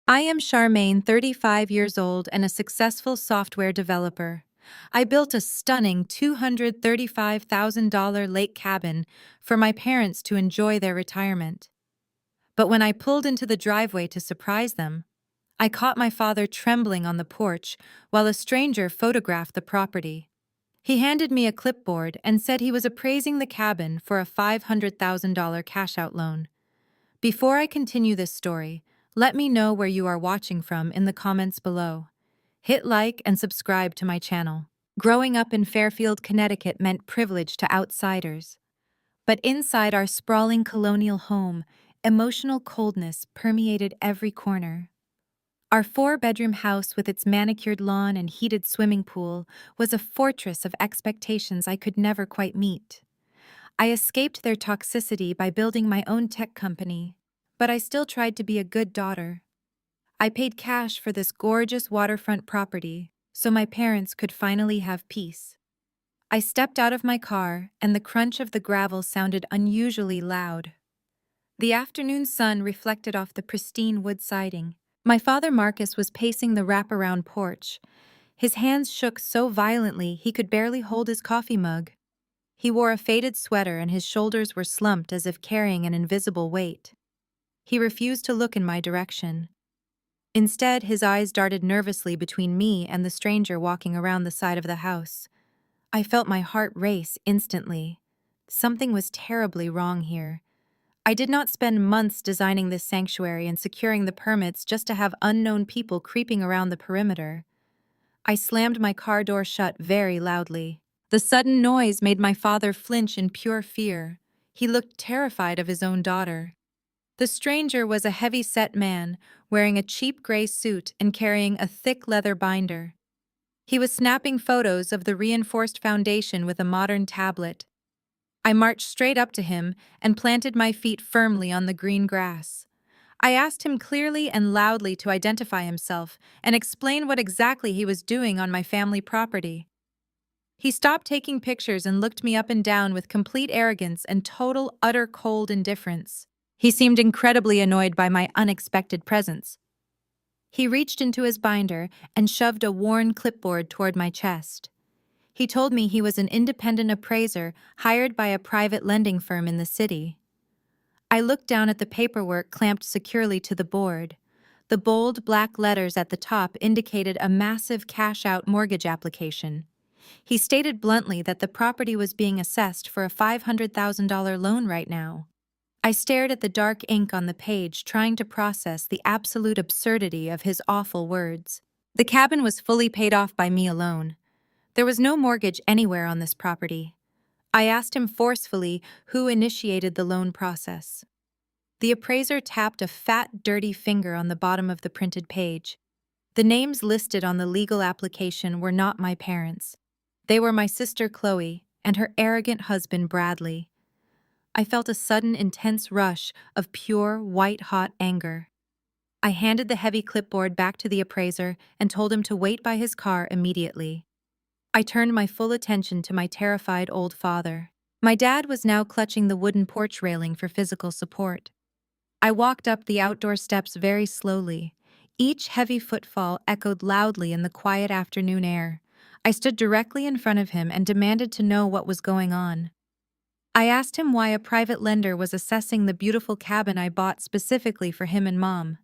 I am Charmaine, 35 years old and a successful software developer. I built a stunning $235,000 lake cabin for my parents to enjoy their retirement. But when I pulled into the driveway to surprise them, I caught my father trembling on the porch while a stranger photographed the property. He handed me a clipboard and said he was appraising the cabin for a $500,000 cash-out loan. Before I continue this story, let me know where you are watching from in the comments below. Hit like and subscribe to my channel. Growing up in Fairfield, Connecticut meant privilege to outsiders. But inside our sprawling colonial home, emotional coldness permeated every corner. Our four-bedroom house with its manicured lawn and heated swimming pool was a fortress of expectations I could never quite meet. I escaped their toxicity by building my own tech company, but I still tried to be a good daughter. I paid cash for this gorgeous waterfront property so my parents could finally have peace. I stepped out of my car, and the crunch of the gravel sounded unusually loud. The afternoon sun reflected off the pristine wood siding. My father Marcus was pacing the wraparound porch. His hands shook so violently he could barely hold his coffee mug. He wore a faded sweater and his shoulders were slumped as if carrying an invisible weight. He refused to look in my direction. Instead, his eyes darted nervously between me and the stranger walking around the side of the house. I felt my heart race instantly. Something was terribly wrong here. I did not spend months designing this sanctuary and securing the permits just to have unknown people creeping around the perimeter. I slammed my car door shut very loudly. The sudden noise made my father flinch in pure fear. He looked terrified of his own daughter. The stranger was a heavy-set man, wearing a cheap gray suit and carrying a thick leather binder. He was snapping photos of the reinforced foundation with a modern tablet. I marched straight up to him and planted my feet firmly on the green grass. I asked him clearly and loudly to identify himself and explain what exactly he was doing on my family property. He stopped taking pictures and looked me up and down with complete arrogance and total, utter cold indifference. He seemed incredibly annoyed by my unexpected presence. He reached into his binder and shoved a worn clipboard toward my chest. He told me he was an independent appraiser hired by a private lending firm in the city. I looked down at the paperwork clamped securely to the board. The bold black letters at the top indicated a massive cash-out mortgage application. He stated bluntly that the property was being assessed for a $500,000 loan right now. I stared at the dark ink on the page, trying to process the absolute absurdity of his awful words. The cabin was fully paid off by me alone. There was no mortgage anywhere on this property. I asked him forcefully who initiated the loan process. The appraiser tapped a fat, dirty finger on the bottom of the printed page. The names listed on the legal application were not my parents. They were my sister Chloe and her arrogant husband Bradley. I felt a sudden, intense rush of pure, white-hot anger. I handed the heavy clipboard back to the appraiser and told him to wait by his car immediately. I turned my full attention to my terrified old father. My dad was now clutching the wooden porch railing for physical support. I walked up the outdoor steps very slowly. Each heavy footfall echoed loudly in the quiet afternoon air. I stood directly in front of him and demanded to know what was going on. I asked him why a private lender was assessing the beautiful cabin I bought specifically for him and Mom.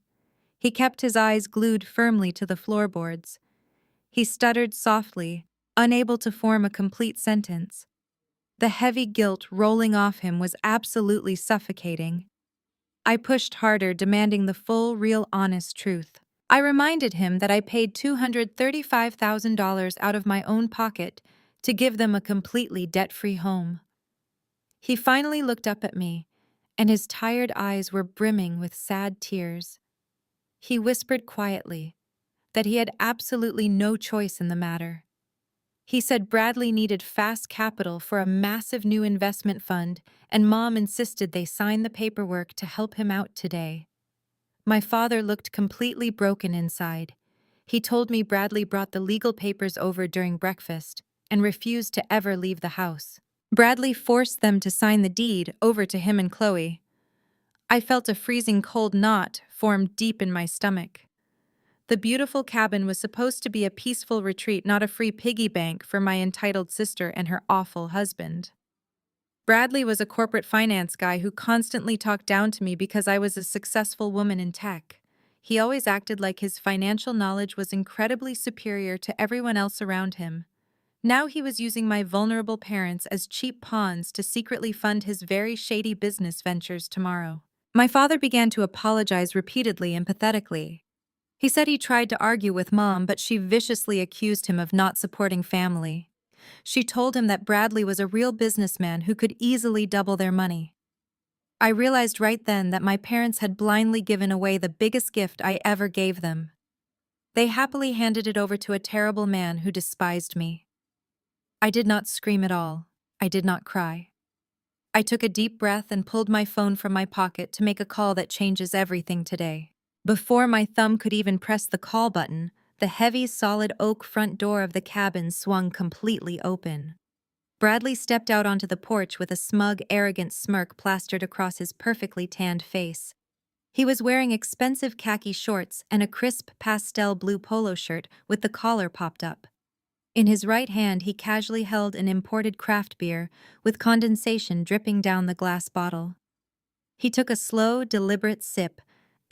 He kept his eyes glued firmly to the floorboards. He stuttered softly, unable to form a complete sentence. The heavy guilt rolling off him was absolutely suffocating. I pushed harder, demanding the full, real, honest truth. I reminded him that I paid $235,000 out of my own pocket to give them a completely debt-free home. He finally looked up at me, and his tired eyes were brimming with sad tears. He whispered quietly that he had absolutely no choice in the matter. He said Bradley needed fast capital for a massive new investment fund, and Mom insisted they sign the paperwork to help him out today. My father looked completely broken inside. He told me Bradley brought the legal papers over during breakfast and refused to ever leave the house. Bradley forced them to sign the deed over to him and Chloe. I felt a freezing cold knot form deep in my stomach. The beautiful cabin was supposed to be a peaceful retreat, not a free piggy bank for my entitled sister and her awful husband. Bradley was a corporate finance guy who constantly talked down to me because I was a successful woman in tech. He always acted like his financial knowledge was incredibly superior to everyone else around him. Now he was using my vulnerable parents as cheap pawns to secretly fund his very shady business ventures tomorrow. My father began to apologize repeatedly and pathetically. He said he tried to argue with Mom, but she viciously accused him of not supporting family. She told him that Bradley was a real businessman who could easily double their money. I realized right then that my parents had blindly given away the biggest gift I ever gave them. They happily handed it over to a terrible man who despised me. I did not scream at all. I did not cry. I took a deep breath and pulled my phone from my pocket to make a call that changes everything today. Before my thumb could even press the call button, the heavy, solid oak front door of the cabin swung completely open. Bradley stepped out onto the porch with a smug, arrogant smirk plastered across his perfectly tanned face. He was wearing expensive khaki shorts and a crisp pastel blue polo shirt with the collar popped up. In his right hand, he casually held an imported craft beer with condensation dripping down the glass bottle. He took a slow, deliberate sip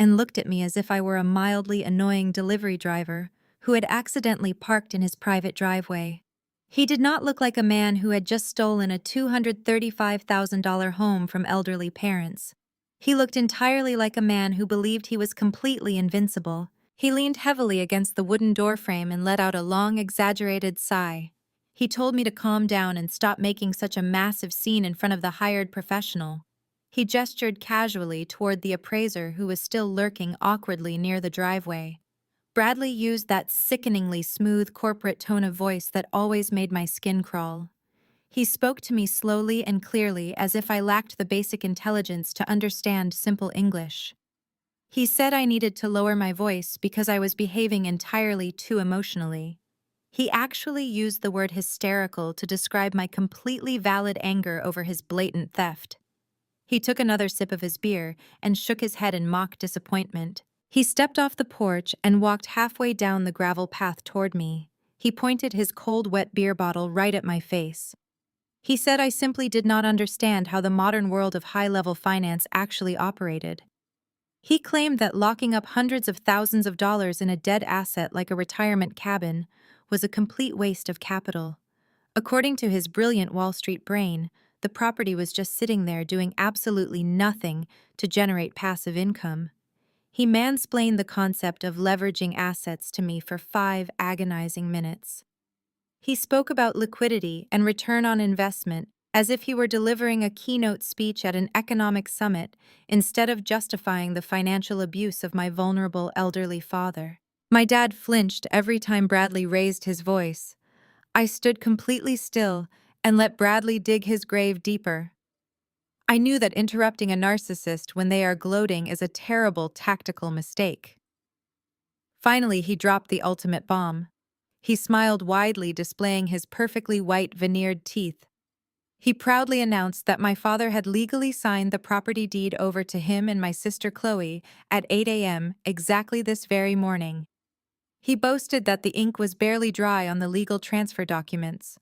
and looked at me as if I were a mildly annoying delivery driver who had accidentally parked in his private driveway. He did not look like a man who had just stolen a $235,000 home from elderly parents. He looked entirely like a man who believed he was completely invincible. He leaned heavily against the wooden doorframe and let out a long, exaggerated sigh. He told me to calm down and stop making such a massive scene in front of the hired professional. He gestured casually toward the appraiser who was still lurking awkwardly near the driveway. Bradley used that sickeningly smooth corporate tone of voice that always made my skin crawl. He spoke to me slowly and clearly as if I lacked the basic intelligence to understand simple English. He said I needed to lower my voice because I was behaving entirely too emotionally. He actually used the word hysterical to describe my completely valid anger over his blatant theft. He took another sip of his beer and shook his head in mock disappointment. He stepped off the porch and walked halfway down the gravel path toward me. He pointed his cold, wet beer bottle right at my face. He said I simply did not understand how the modern world of high-level finance actually operated. He claimed that locking up hundreds of thousands of dollars in a dead asset like a retirement cabin was a complete waste of capital. According to his brilliant Wall Street brain, the property was just sitting there doing absolutely nothing to generate passive income. He mansplained the concept of leveraging assets to me for 5 agonizing minutes. He spoke about liquidity and return on investment as if he were delivering a keynote speech at an economic summit instead of justifying the financial abuse of my vulnerable elderly father. My dad flinched every time Bradley raised his voice. I stood completely still and let Bradley dig his grave deeper. I knew that interrupting a narcissist when they are gloating is a terrible tactical mistake. Finally, he dropped the ultimate bomb. He smiled widely, displaying his perfectly white veneered teeth. He proudly announced that my father had legally signed the property deed over to him and my sister Chloe at 8 a.m. exactly this very morning. He boasted that the ink was barely dry on the legal transfer documents.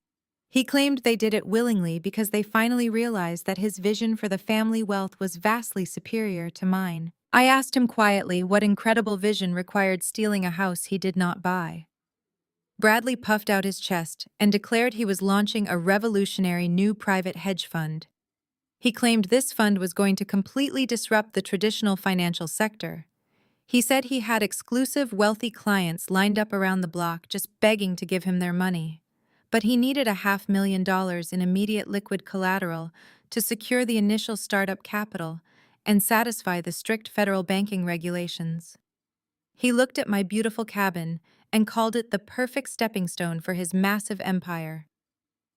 He claimed they did it willingly because they finally realized that his vision for the family wealth was vastly superior to mine. I asked him quietly what incredible vision required stealing a house he did not buy. Bradley puffed out his chest and declared he was launching a revolutionary new private hedge fund. He claimed this fund was going to completely disrupt the traditional financial sector. He said he had exclusive wealthy clients lined up around the block just begging to give him their money. But he needed $500,000 in immediate liquid collateral to secure the initial startup capital and satisfy the strict federal banking regulations. He looked at my beautiful cabin and called it the perfect stepping stone for his massive empire.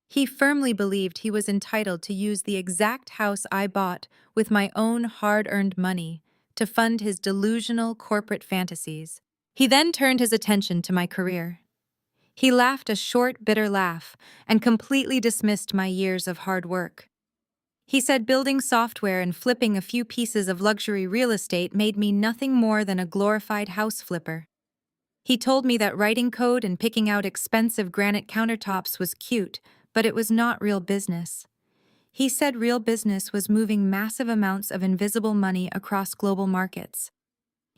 He firmly believed he was entitled to use the exact house I bought with my own hard-earned money to fund his delusional corporate fantasies. He then turned his attention to my career. He laughed a short, bitter laugh and completely dismissed my years of hard work. He said building software and flipping a few pieces of luxury real estate made me nothing more than a glorified house flipper. He told me that writing code and picking out expensive granite countertops was cute, but it was not real business. He said real business was moving massive amounts of invisible money across global markets.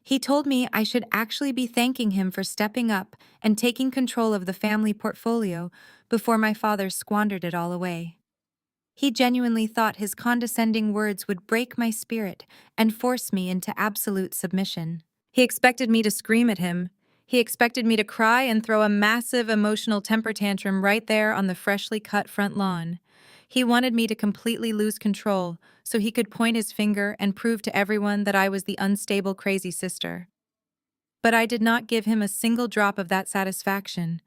He told me I should actually be thanking him for stepping up and taking control of the family portfolio before my father squandered it all away. He genuinely thought his condescending words would break my spirit and force me into absolute submission. He expected me to scream at him. He expected me to cry and throw a massive emotional temper tantrum right there on the freshly cut front lawn. He wanted me to completely lose control so he could point his finger and prove to everyone that I was the unstable, crazy sister. But I did not give him a single drop of that satisfaction.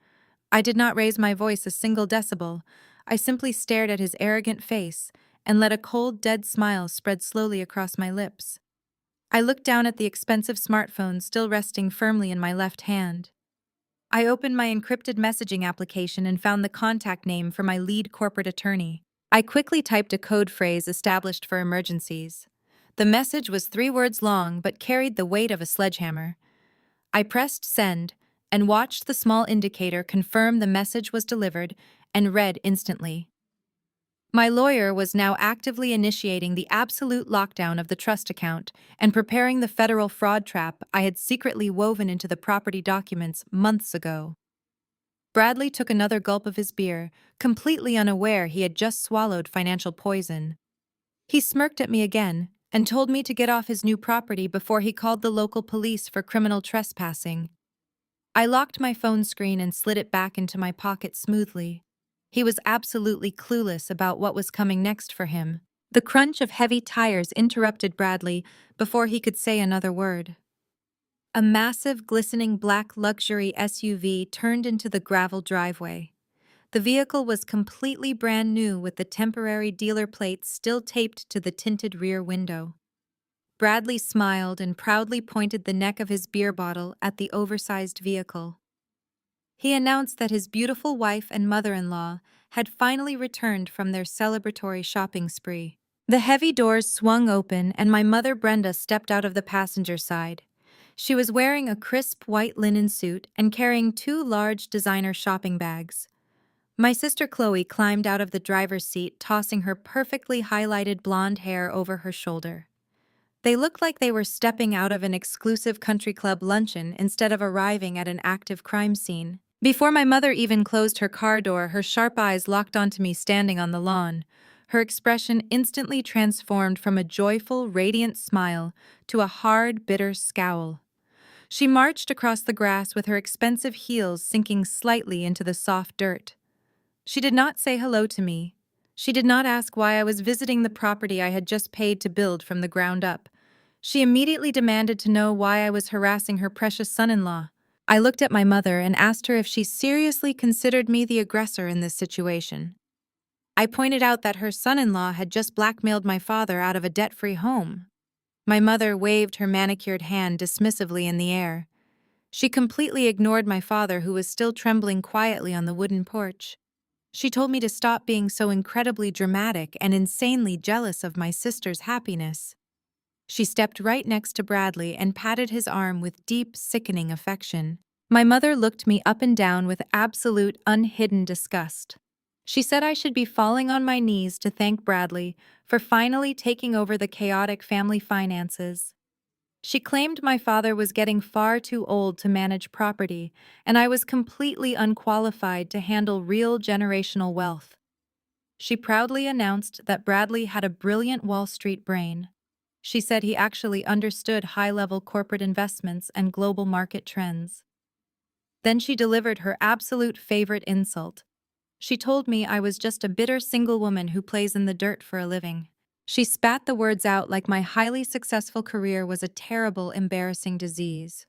I did not raise my voice a single decibel. I simply stared at his arrogant face and let a cold, dead smile spread slowly across my lips. I looked down at the expensive smartphone still resting firmly in my left hand. I opened my encrypted messaging application and found the contact name for my lead corporate attorney. I quickly typed a code phrase established for emergencies. The message was 3 words long but carried the weight of a sledgehammer. I pressed send and watched the small indicator confirm the message was delivered and read instantly. My lawyer was now actively initiating the absolute lockdown of the trust account and preparing the federal fraud trap I had secretly woven into the property documents months ago. Bradley took another gulp of his beer, completely unaware he had just swallowed financial poison. He smirked at me again and told me to get off his new property before he called the local police for criminal trespassing. I locked my phone screen and slid it back into my pocket smoothly. He was absolutely clueless about what was coming next for him. The crunch of heavy tires interrupted Bradley before he could say another word. A massive, glistening black luxury SUV turned into the gravel driveway. The vehicle was completely brand new with the temporary dealer plates still taped to the tinted rear window. Bradley smiled and proudly pointed the neck of his beer bottle at the oversized vehicle. He announced that his beautiful wife and mother-in-law had finally returned from their celebratory shopping spree. The heavy doors swung open and my mother Brenda stepped out of the passenger side. She was wearing a crisp white linen suit and carrying 2 large designer shopping bags. My sister Chloe climbed out of the driver's seat, tossing her perfectly highlighted blonde hair over her shoulder. They looked like they were stepping out of an exclusive country club luncheon instead of arriving at an active crime scene. Before my mother even closed her car door, her sharp eyes locked onto me standing on the lawn. Her expression instantly transformed from a joyful, radiant smile to a hard, bitter scowl. She marched across the grass with her expensive heels sinking slightly into the soft dirt. She did not say hello to me. She did not ask why I was visiting the property I had just paid to build from the ground up. She immediately demanded to know why I was harassing her precious son-in-law. I looked at my mother and asked her if she seriously considered me the aggressor in this situation. I pointed out that her son-in-law had just blackmailed my father out of a debt-free home. My mother waved her manicured hand dismissively in the air. She completely ignored my father, who was still trembling quietly on the wooden porch. She told me to stop being so incredibly dramatic and insanely jealous of my sister's happiness. She stepped right next to Bradley and patted his arm with deep, sickening affection. My mother looked me up and down with absolute, unhidden disgust. She said I should be falling on my knees to thank Bradley for finally taking over the chaotic family finances. She claimed my father was getting far too old to manage property, and I was completely unqualified to handle real generational wealth. She proudly announced that Bradley had a brilliant Wall Street brain. She said he actually understood high-level corporate investments and global market trends. Then she delivered her absolute favorite insult. She told me I was just a bitter single woman who plays in the dirt for a living. She spat the words out like my highly successful career was a terrible, embarrassing disease.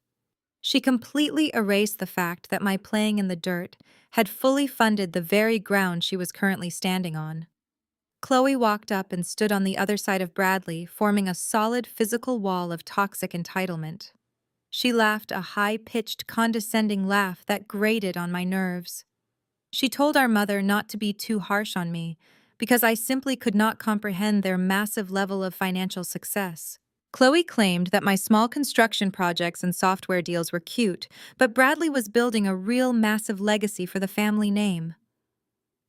She completely erased the fact that my playing in the dirt had fully funded the very ground she was currently standing on. Chloe walked up and stood on the other side of Bradley, forming a solid physical wall of toxic entitlement. She laughed a high-pitched, condescending laugh that grated on my nerves. She told our mother not to be too harsh on me, because I simply could not comprehend their massive level of financial success. Chloe claimed that my small construction projects and software deals were cute, but Bradley was building a real massive legacy for the family name.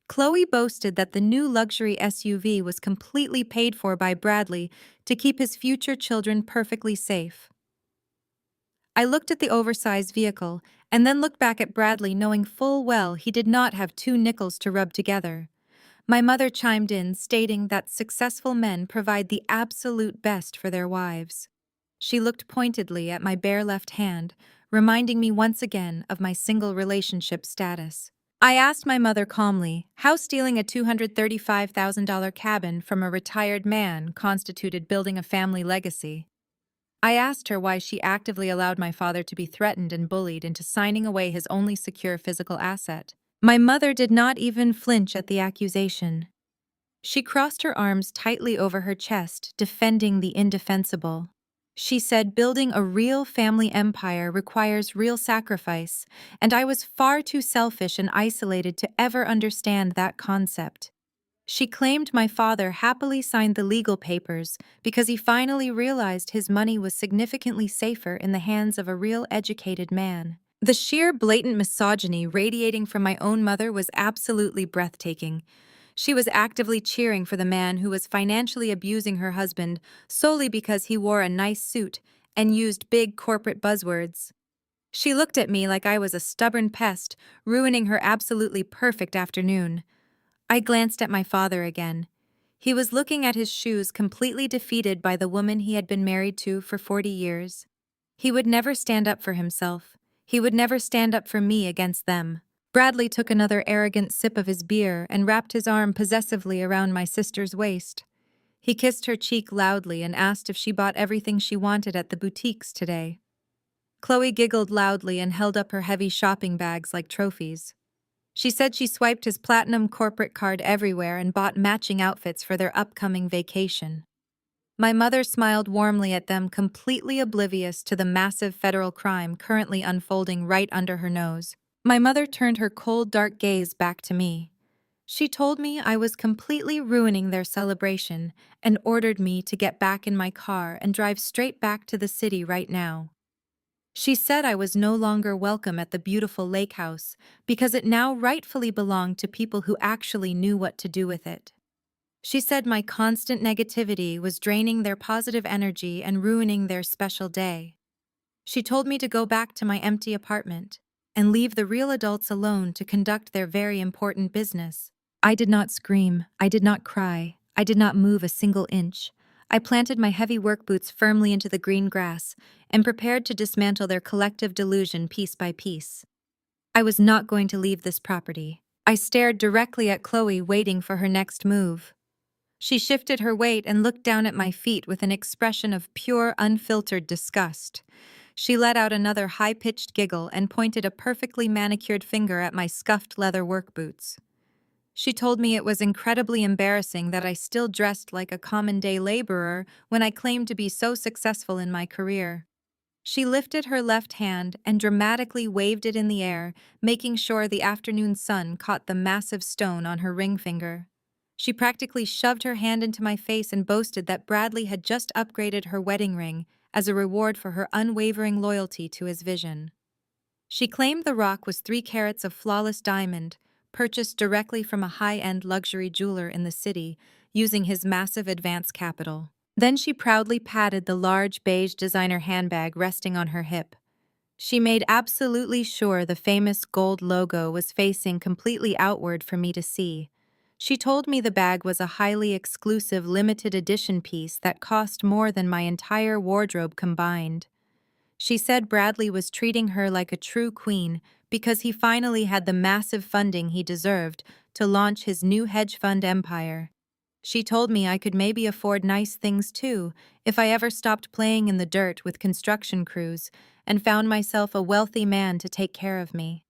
Chloe boasted that the new luxury SUV was completely paid for by Bradley to keep his future children perfectly safe. I looked at the oversized vehicle and then looked back at Bradley, knowing full well he did not have two nickels to rub together. My mother chimed in, stating that successful men provide the absolute best for their wives. She looked pointedly at my bare left hand, reminding me once again of my single relationship status. I asked my mother calmly how stealing a $235,000 cabin from a retired man constituted building a family legacy. I asked her why she actively allowed my father to be threatened and bullied into signing away his only secure physical asset. My mother did not even flinch at the accusation. She crossed her arms tightly over her chest, defending the indefensible. She said building a real family empire requires real sacrifice, and I was far too selfish and isolated to ever understand that concept. She claimed my father happily signed the legal papers because he finally realized his money was significantly safer in the hands of a real educated man. The sheer blatant misogyny radiating from my own mother was absolutely breathtaking. She was actively cheering for the man who was financially abusing her husband solely because he wore a nice suit and used big corporate buzzwords. She looked at me like I was a stubborn pest, ruining her absolutely perfect afternoon. I glanced at my father again. He was looking at his shoes, completely defeated by the woman he had been married to for 40 years. He would never stand up for himself. He would never stand up for me against them. Bradley took another arrogant sip of his beer and wrapped his arm possessively around my sister's waist. He kissed her cheek loudly and asked if she bought everything she wanted at the boutiques today. Chloe giggled loudly and held up her heavy shopping bags like trophies. She said she swiped his platinum corporate card everywhere and bought matching outfits for their upcoming vacation. My mother smiled warmly at them, completely oblivious to the massive federal crime currently unfolding right under her nose. My mother turned her cold, dark gaze back to me. She told me I was completely ruining their celebration and ordered me to get back in my car and drive straight back to the city right now. She said I was no longer welcome at the beautiful lake house because it now rightfully belonged to people who actually knew what to do with it. She said my constant negativity was draining their positive energy and ruining their special day. She told me to go back to my empty apartment and leave the real adults alone to conduct their very important business. I did not scream, I did not cry, I did not move a single inch. I planted my heavy work boots firmly into the green grass and prepared to dismantle their collective delusion piece by piece. I was not going to leave this property. I stared directly at Chloe, waiting for her next move. She shifted her weight and looked down at my feet with an expression of pure, unfiltered disgust. She let out another high-pitched giggle and pointed a perfectly manicured finger at my scuffed leather work boots. She told me it was incredibly embarrassing that I still dressed like a common-day laborer when I claimed to be so successful in my career. She lifted her left hand and dramatically waved it in the air, making sure the afternoon sun caught the massive stone on her ring finger. She practically shoved her hand into my face and boasted that Bradley had just upgraded her wedding ring as a reward for her unwavering loyalty to his vision. She claimed the rock was 3 carats of flawless diamond, purchased directly from a high-end luxury jeweler in the city, using his massive advance capital. Then she proudly patted the large beige designer handbag resting on her hip. She made absolutely sure the famous gold logo was facing completely outward for me to see. She told me the bag was a highly exclusive limited edition piece that cost more than my entire wardrobe combined. She said Bradley was treating her like a true queen because he finally had the massive funding he deserved to launch his new hedge fund empire. She told me I could maybe afford nice things too if I ever stopped playing in the dirt with construction crews and found myself a wealthy man to take care of me.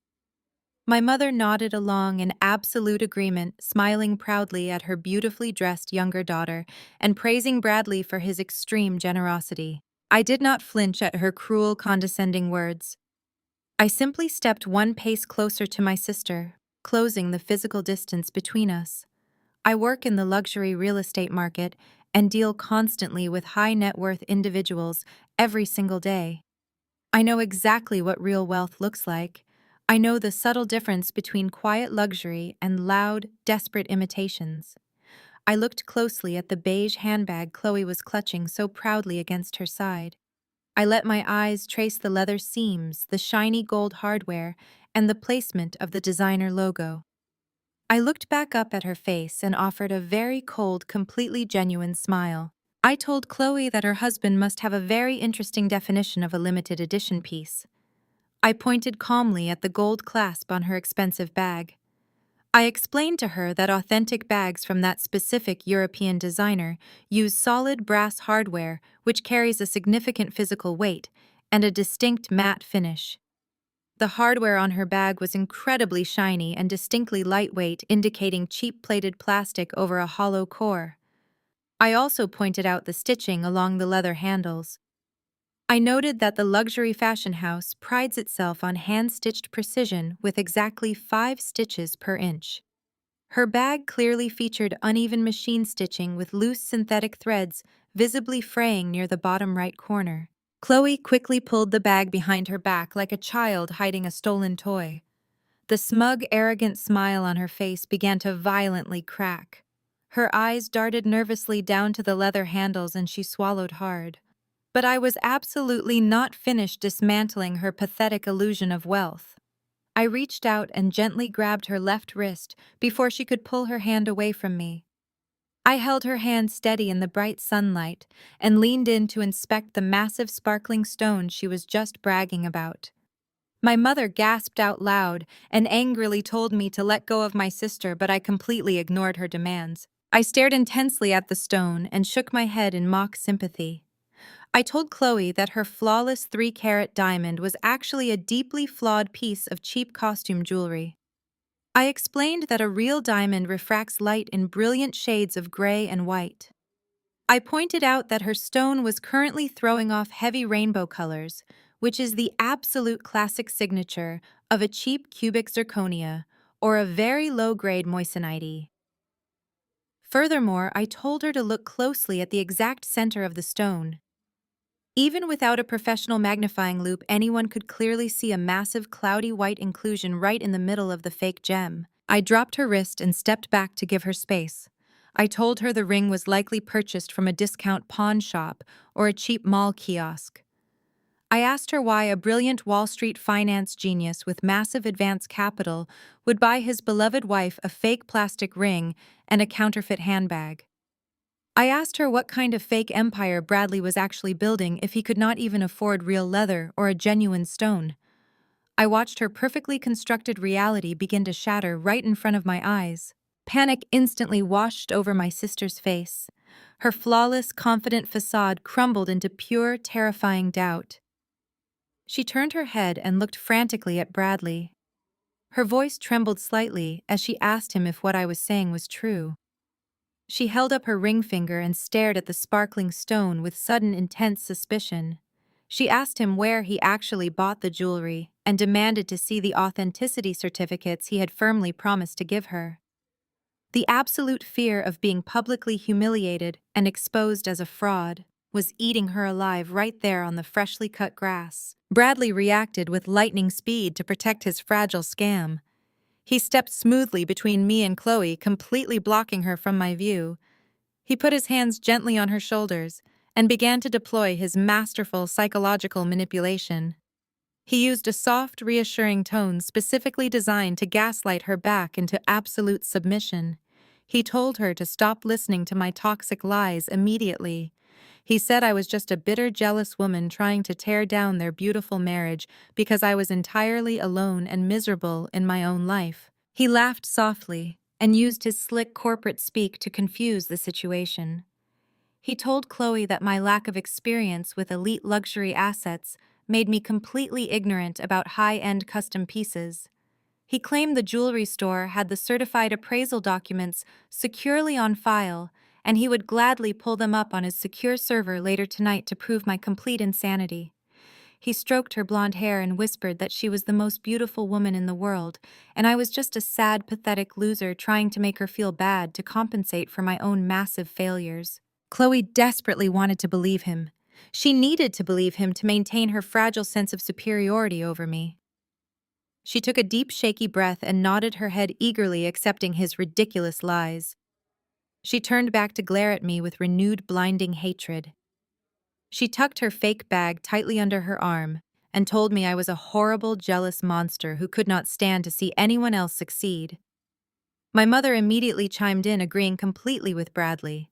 My mother nodded along in absolute agreement, smiling proudly at her beautifully dressed younger daughter and praising Bradley for his extreme generosity. I did not flinch at her cruel, condescending words. I simply stepped one pace closer to my sister, closing the physical distance between us. I work in the luxury real estate market, and deal constantly with high net worth individuals every single day. I know exactly what real wealth looks like. I know the subtle difference between quiet luxury and loud, desperate imitations. I looked closely at the beige handbag Chloe was clutching so proudly against her side. I let my eyes trace the leather seams, the shiny gold hardware, and the placement of the designer logo. I looked back up at her face and offered a very cold, completely genuine smile. I told Chloe that her husband must have a very interesting definition of a limited edition piece. I pointed calmly at the gold clasp on her expensive bag. I explained to her that authentic bags from that specific European designer use solid brass hardware which carries a significant physical weight and a distinct matte finish. The hardware on her bag was incredibly shiny and distinctly lightweight, indicating cheap-plated plastic over a hollow core. I also pointed out the stitching along the leather handles. I noted that the luxury fashion house prides itself on hand-stitched precision with exactly 5 stitches per inch. Her bag clearly featured uneven machine stitching with loose synthetic threads visibly fraying near the bottom right corner. Chloe quickly pulled the bag behind her back like a child hiding a stolen toy. The smug, arrogant smile on her face began to violently crack. Her eyes darted nervously down to the leather handles and she swallowed hard. But I was absolutely not finished dismantling her pathetic illusion of wealth. I reached out and gently grabbed her left wrist before she could pull her hand away from me. I held her hand steady in the bright sunlight and leaned in to inspect the massive sparkling stone she was just bragging about. My mother gasped out loud and angrily told me to let go of my sister, but I completely ignored her demands. I stared intensely at the stone and shook my head in mock sympathy. I told Chloe that her flawless 3-carat diamond was actually a deeply flawed piece of cheap costume jewelry. I explained that a real diamond refracts light in brilliant shades of gray and white. I pointed out that her stone was currently throwing off heavy rainbow colors, which is the absolute classic signature of a cheap cubic zirconia or a very low-grade moissanite. Furthermore, I told her to look closely at the exact center of the stone. Even without a professional magnifying loupe, anyone could clearly see a massive cloudy white inclusion right in the middle of the fake gem. I dropped her wrist and stepped back to give her space. I told her the ring was likely purchased from a discount pawn shop or a cheap mall kiosk. I asked her why a brilliant Wall Street finance genius with massive advance capital would buy his beloved wife a fake plastic ring and a counterfeit handbag. I asked her what kind of fake empire Bradley was actually building if he could not even afford real leather or a genuine stone. I watched her perfectly constructed reality begin to shatter right in front of my eyes. Panic instantly washed over my sister's face. Her flawless, confident facade crumbled into pure, terrifying doubt. She turned her head and looked frantically at Bradley. Her voice trembled slightly as she asked him if what I was saying was true. She held up her ring finger and stared at the sparkling stone with sudden intense suspicion. She asked him where he actually bought the jewelry and demanded to see the authenticity certificates he had firmly promised to give her. The absolute fear of being publicly humiliated and exposed as a fraud was eating her alive right there on the freshly cut grass. Bradley reacted with lightning speed to protect his fragile scam. He stepped smoothly between me and Chloe, completely blocking her from my view. He put his hands gently on her shoulders and began to deploy his masterful psychological manipulation. He used a soft, reassuring tone specifically designed to gaslight her back into absolute submission. He told her to stop listening to my toxic lies immediately. He said I was just a bitter, jealous woman trying to tear down their beautiful marriage because I was entirely alone and miserable in my own life. He laughed softly and used his slick corporate speak to confuse the situation. He told Chloe that my lack of experience with elite luxury assets made me completely ignorant about high-end custom pieces. He claimed the jewelry store had the certified appraisal documents securely on file, and he would gladly pull them up on his secure server later tonight to prove my complete insanity. He stroked her blonde hair and whispered that she was the most beautiful woman in the world, and I was just a sad, pathetic loser trying to make her feel bad to compensate for my own massive failures. Chloe desperately wanted to believe him. She needed to believe him to maintain her fragile sense of superiority over me. She took a deep, shaky breath and nodded her head eagerly, accepting his ridiculous lies. She turned back to glare at me with renewed, blinding hatred. She tucked her fake bag tightly under her arm and told me I was a horrible, jealous monster who could not stand to see anyone else succeed. My mother immediately chimed in, agreeing completely with Bradley.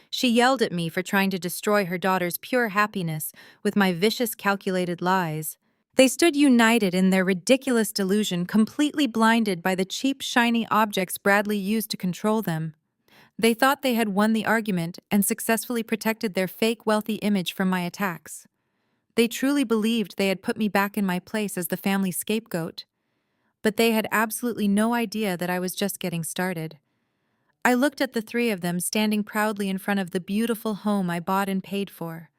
She yelled at me for trying to destroy her daughter's pure happiness with my vicious, calculated lies. They stood united in their ridiculous delusion, completely blinded by the cheap, shiny objects Bradley used to control them. They thought they had won the argument and successfully protected their fake, wealthy image from my attacks. They truly believed they had put me back in my place as the family scapegoat. But they had absolutely no idea that I was just getting started. I looked at the three of them standing proudly in front of the beautiful home I bought and paid for.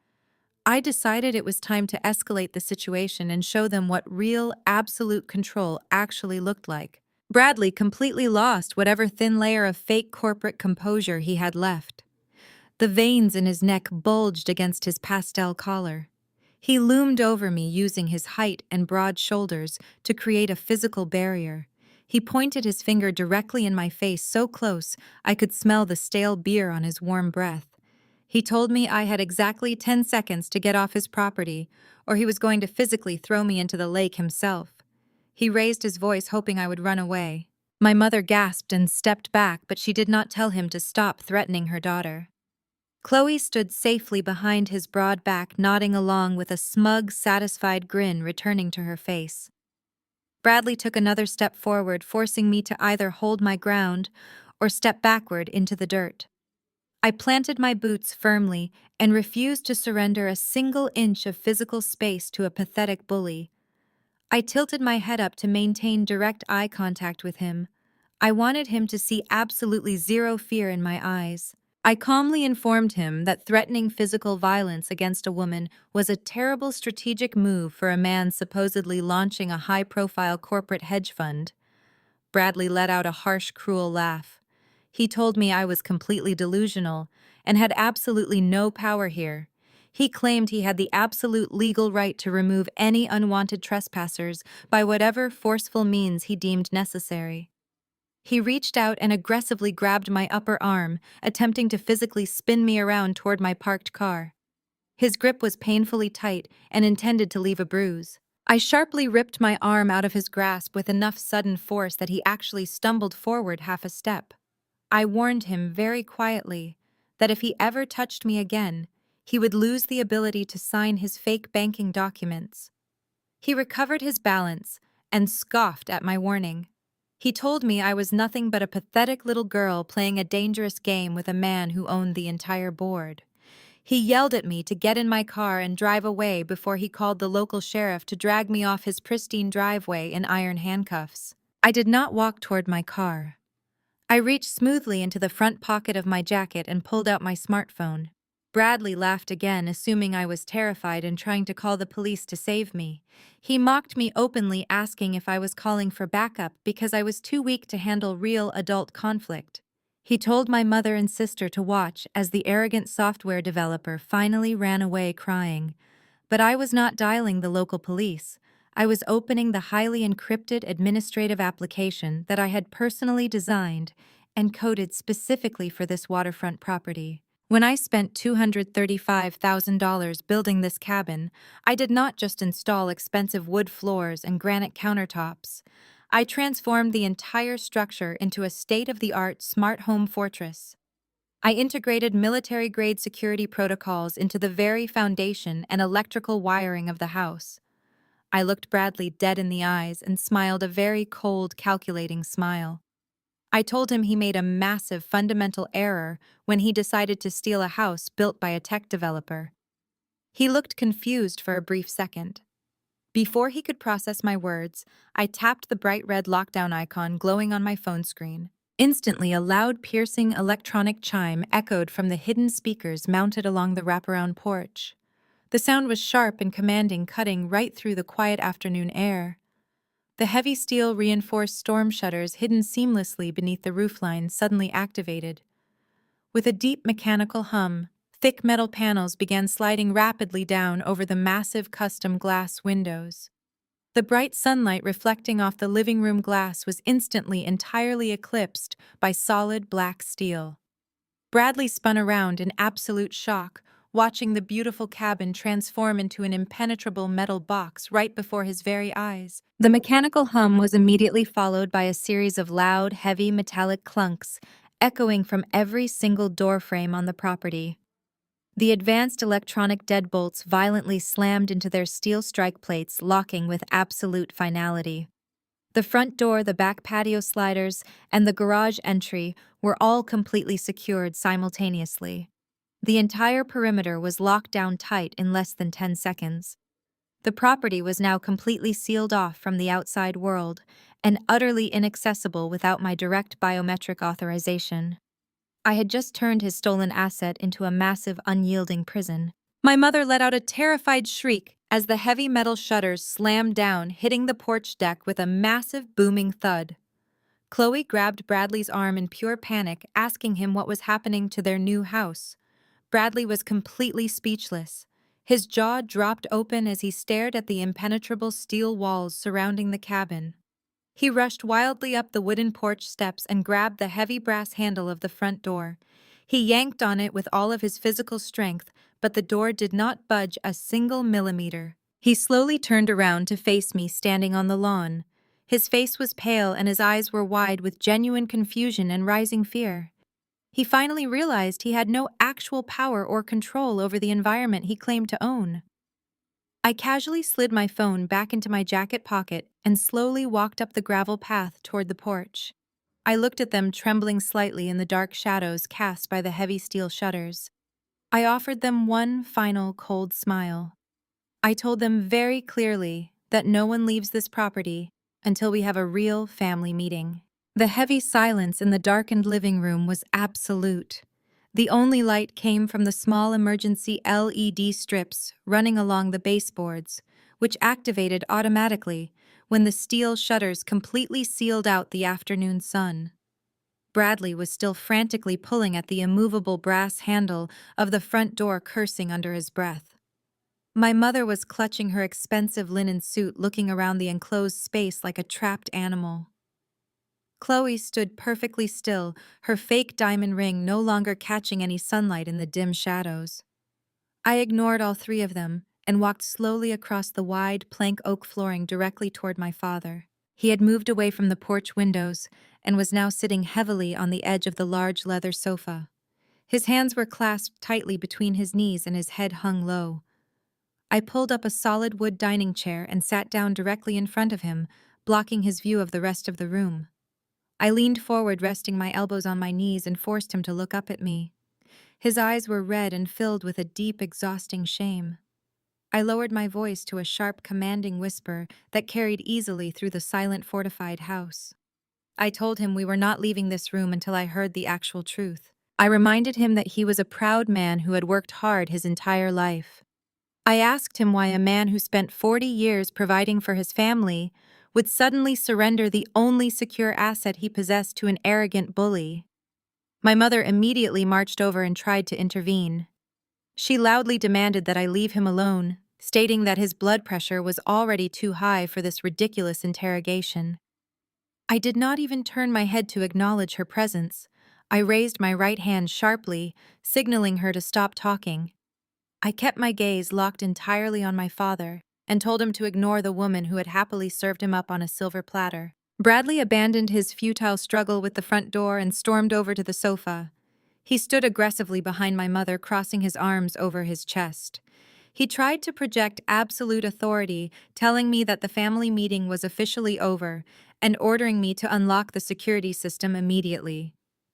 I decided it was time to escalate the situation and show them what real, absolute control actually looked like. Bradley completely lost whatever thin layer of fake corporate composure he had left. The veins in his neck bulged against his pastel collar. He loomed over me using his height and broad shoulders to create a physical barrier. He pointed his finger directly in my face so close I could smell the stale beer on his warm breath. He told me I had exactly 10 seconds to get off his property, or he was going to physically throw me into the lake himself. He raised his voice, hoping I would run away. My mother gasped and stepped back, but she did not tell him to stop threatening her daughter. Chloe stood safely behind his broad back, nodding along with a smug, satisfied grin returning to her face. Bradley took another step forward, forcing me to either hold my ground or step backward into the dirt. I planted my boots firmly and refused to surrender a single inch of physical space to a pathetic bully. I tilted my head up to maintain direct eye contact with him. I wanted him to see absolutely zero fear in my eyes. I calmly informed him that threatening physical violence against a woman was a terrible strategic move for a man supposedly launching a high-profile corporate hedge fund. Bradley let out a harsh, cruel laugh. He told me I was completely delusional and had absolutely no power here. He claimed he had the absolute legal right to remove any unwanted trespassers by whatever forceful means he deemed necessary. He reached out and aggressively grabbed my upper arm, attempting to physically spin me around toward my parked car. His grip was painfully tight and intended to leave a bruise. I sharply ripped my arm out of his grasp with enough sudden force that he actually stumbled forward half a step. I warned him very quietly that if he ever touched me again, he would lose the ability to sign his fake banking documents. He recovered his balance and scoffed at my warning. He told me I was nothing but a pathetic little girl playing a dangerous game with a man who owned the entire board. He yelled at me to get in my car and drive away before he called the local sheriff to drag me off his pristine driveway in iron handcuffs. I did not walk toward my car. I reached smoothly into the front pocket of my jacket and pulled out my smartphone. Bradley laughed again, assuming I was terrified and trying to call the police to save me. He mocked me openly, asking if I was calling for backup because I was too weak to handle real adult conflict. He told my mother and sister to watch as the arrogant software developer finally ran away crying. But I was not dialing the local police. I was opening the highly encrypted administrative application that I had personally designed and coded specifically for this waterfront property. When I spent $235,000 building this cabin, I did not just install expensive wood floors and granite countertops. I transformed the entire structure into a state-of-the-art smart home fortress. I integrated military-grade security protocols into the very foundation and electrical wiring of the house. I looked Bradley dead in the eyes and smiled a very cold, calculating smile. I told him he made a massive fundamental error when he decided to steal a house built by a tech developer. He looked confused for a brief second. Before he could process my words, I tapped the bright red lockdown icon glowing on my phone screen. Instantly, a loud, piercing electronic chime echoed from the hidden speakers mounted along the wraparound porch. The sound was sharp and commanding, cutting right through the quiet afternoon air. The heavy steel-reinforced storm shutters hidden seamlessly beneath the roofline suddenly activated. With a deep mechanical hum, Thick metal panels began sliding rapidly down over the massive custom glass windows. The bright sunlight reflecting off the living room glass was instantly entirely eclipsed by solid black steel. Bradley spun around in absolute shock, watching the beautiful cabin transform into an impenetrable metal box right before his very eyes. The mechanical hum was immediately followed by a series of loud, heavy metallic clunks, echoing from every single doorframe on the property. The advanced electronic deadbolts violently slammed into their steel strike plates, locking with absolute finality. The front door, the back patio sliders, and the garage entry were all completely secured simultaneously. The entire perimeter was locked down tight in less than 10 seconds. The property was now completely sealed off from the outside world and utterly inaccessible without my direct biometric authorization. I had just turned his stolen asset into a massive, unyielding prison. My mother let out a terrified shriek as the heavy metal shutters slammed down, hitting the porch deck with a massive, booming thud. Chloe grabbed Bradley's arm in pure panic, asking him what was happening to their new house. Bradley was completely speechless. His jaw dropped open as he stared at the impenetrable steel walls surrounding the cabin. He rushed wildly up the wooden porch steps and grabbed the heavy brass handle of the front door. He yanked on it with all of his physical strength, but the door did not budge a single millimeter. He slowly turned around to face me standing on the lawn. His face was pale and his eyes were wide with genuine confusion and rising fear. He finally realized he had no actual power or control over the environment he claimed to own. I casually slid my phone back into my jacket pocket and slowly walked up the gravel path toward the porch. I looked at them trembling slightly in the dark shadows cast by the heavy steel shutters. I offered them one final cold smile. I told them very clearly that no one leaves this property until we have a real family meeting. The heavy silence in the darkened living room was absolute. The only light came from the small emergency LED strips running along the baseboards, which activated automatically when the steel shutters completely sealed out the afternoon sun. Bradley was still frantically pulling at the immovable brass handle of the front door, cursing under his breath. My mother was clutching her expensive linen suit, looking around the enclosed space like a trapped animal. Chloe stood perfectly still, her fake diamond ring no longer catching any sunlight in the dim shadows. I ignored all three of them and walked slowly across the wide plank oak flooring directly toward my father. He had moved away from the porch windows and was now sitting heavily on the edge of the large leather sofa. His hands were clasped tightly between his knees and his head hung low. I pulled up a solid wood dining chair and sat down directly in front of him, blocking his view of the rest of the room. I leaned forward, resting my elbows on my knees, and forced him to look up at me. His eyes were red and filled with a deep, exhausting shame. I lowered my voice to a sharp, commanding whisper that carried easily through the silent, fortified house. I told him we were not leaving this room until I heard the actual truth. I reminded him that he was a proud man who had worked hard his entire life. I asked him why a man who spent 40 years providing for his family would suddenly surrender the only secure asset he possessed to an arrogant bully. My mother immediately marched over and tried to intervene. She loudly demanded that I leave him alone, stating that his blood pressure was already too high for this ridiculous interrogation. I did not even turn my head to acknowledge her presence. I raised my right hand sharply, signaling her to stop talking. I kept my gaze locked entirely on my father and told him to ignore the woman who had happily served him up on a silver platter. Bradley abandoned his futile struggle with the front door and stormed over to the sofa. He stood aggressively behind my mother, crossing his arms over his chest. He tried to project absolute authority, telling me that the family meeting was officially over and ordering me to unlock the security system immediately.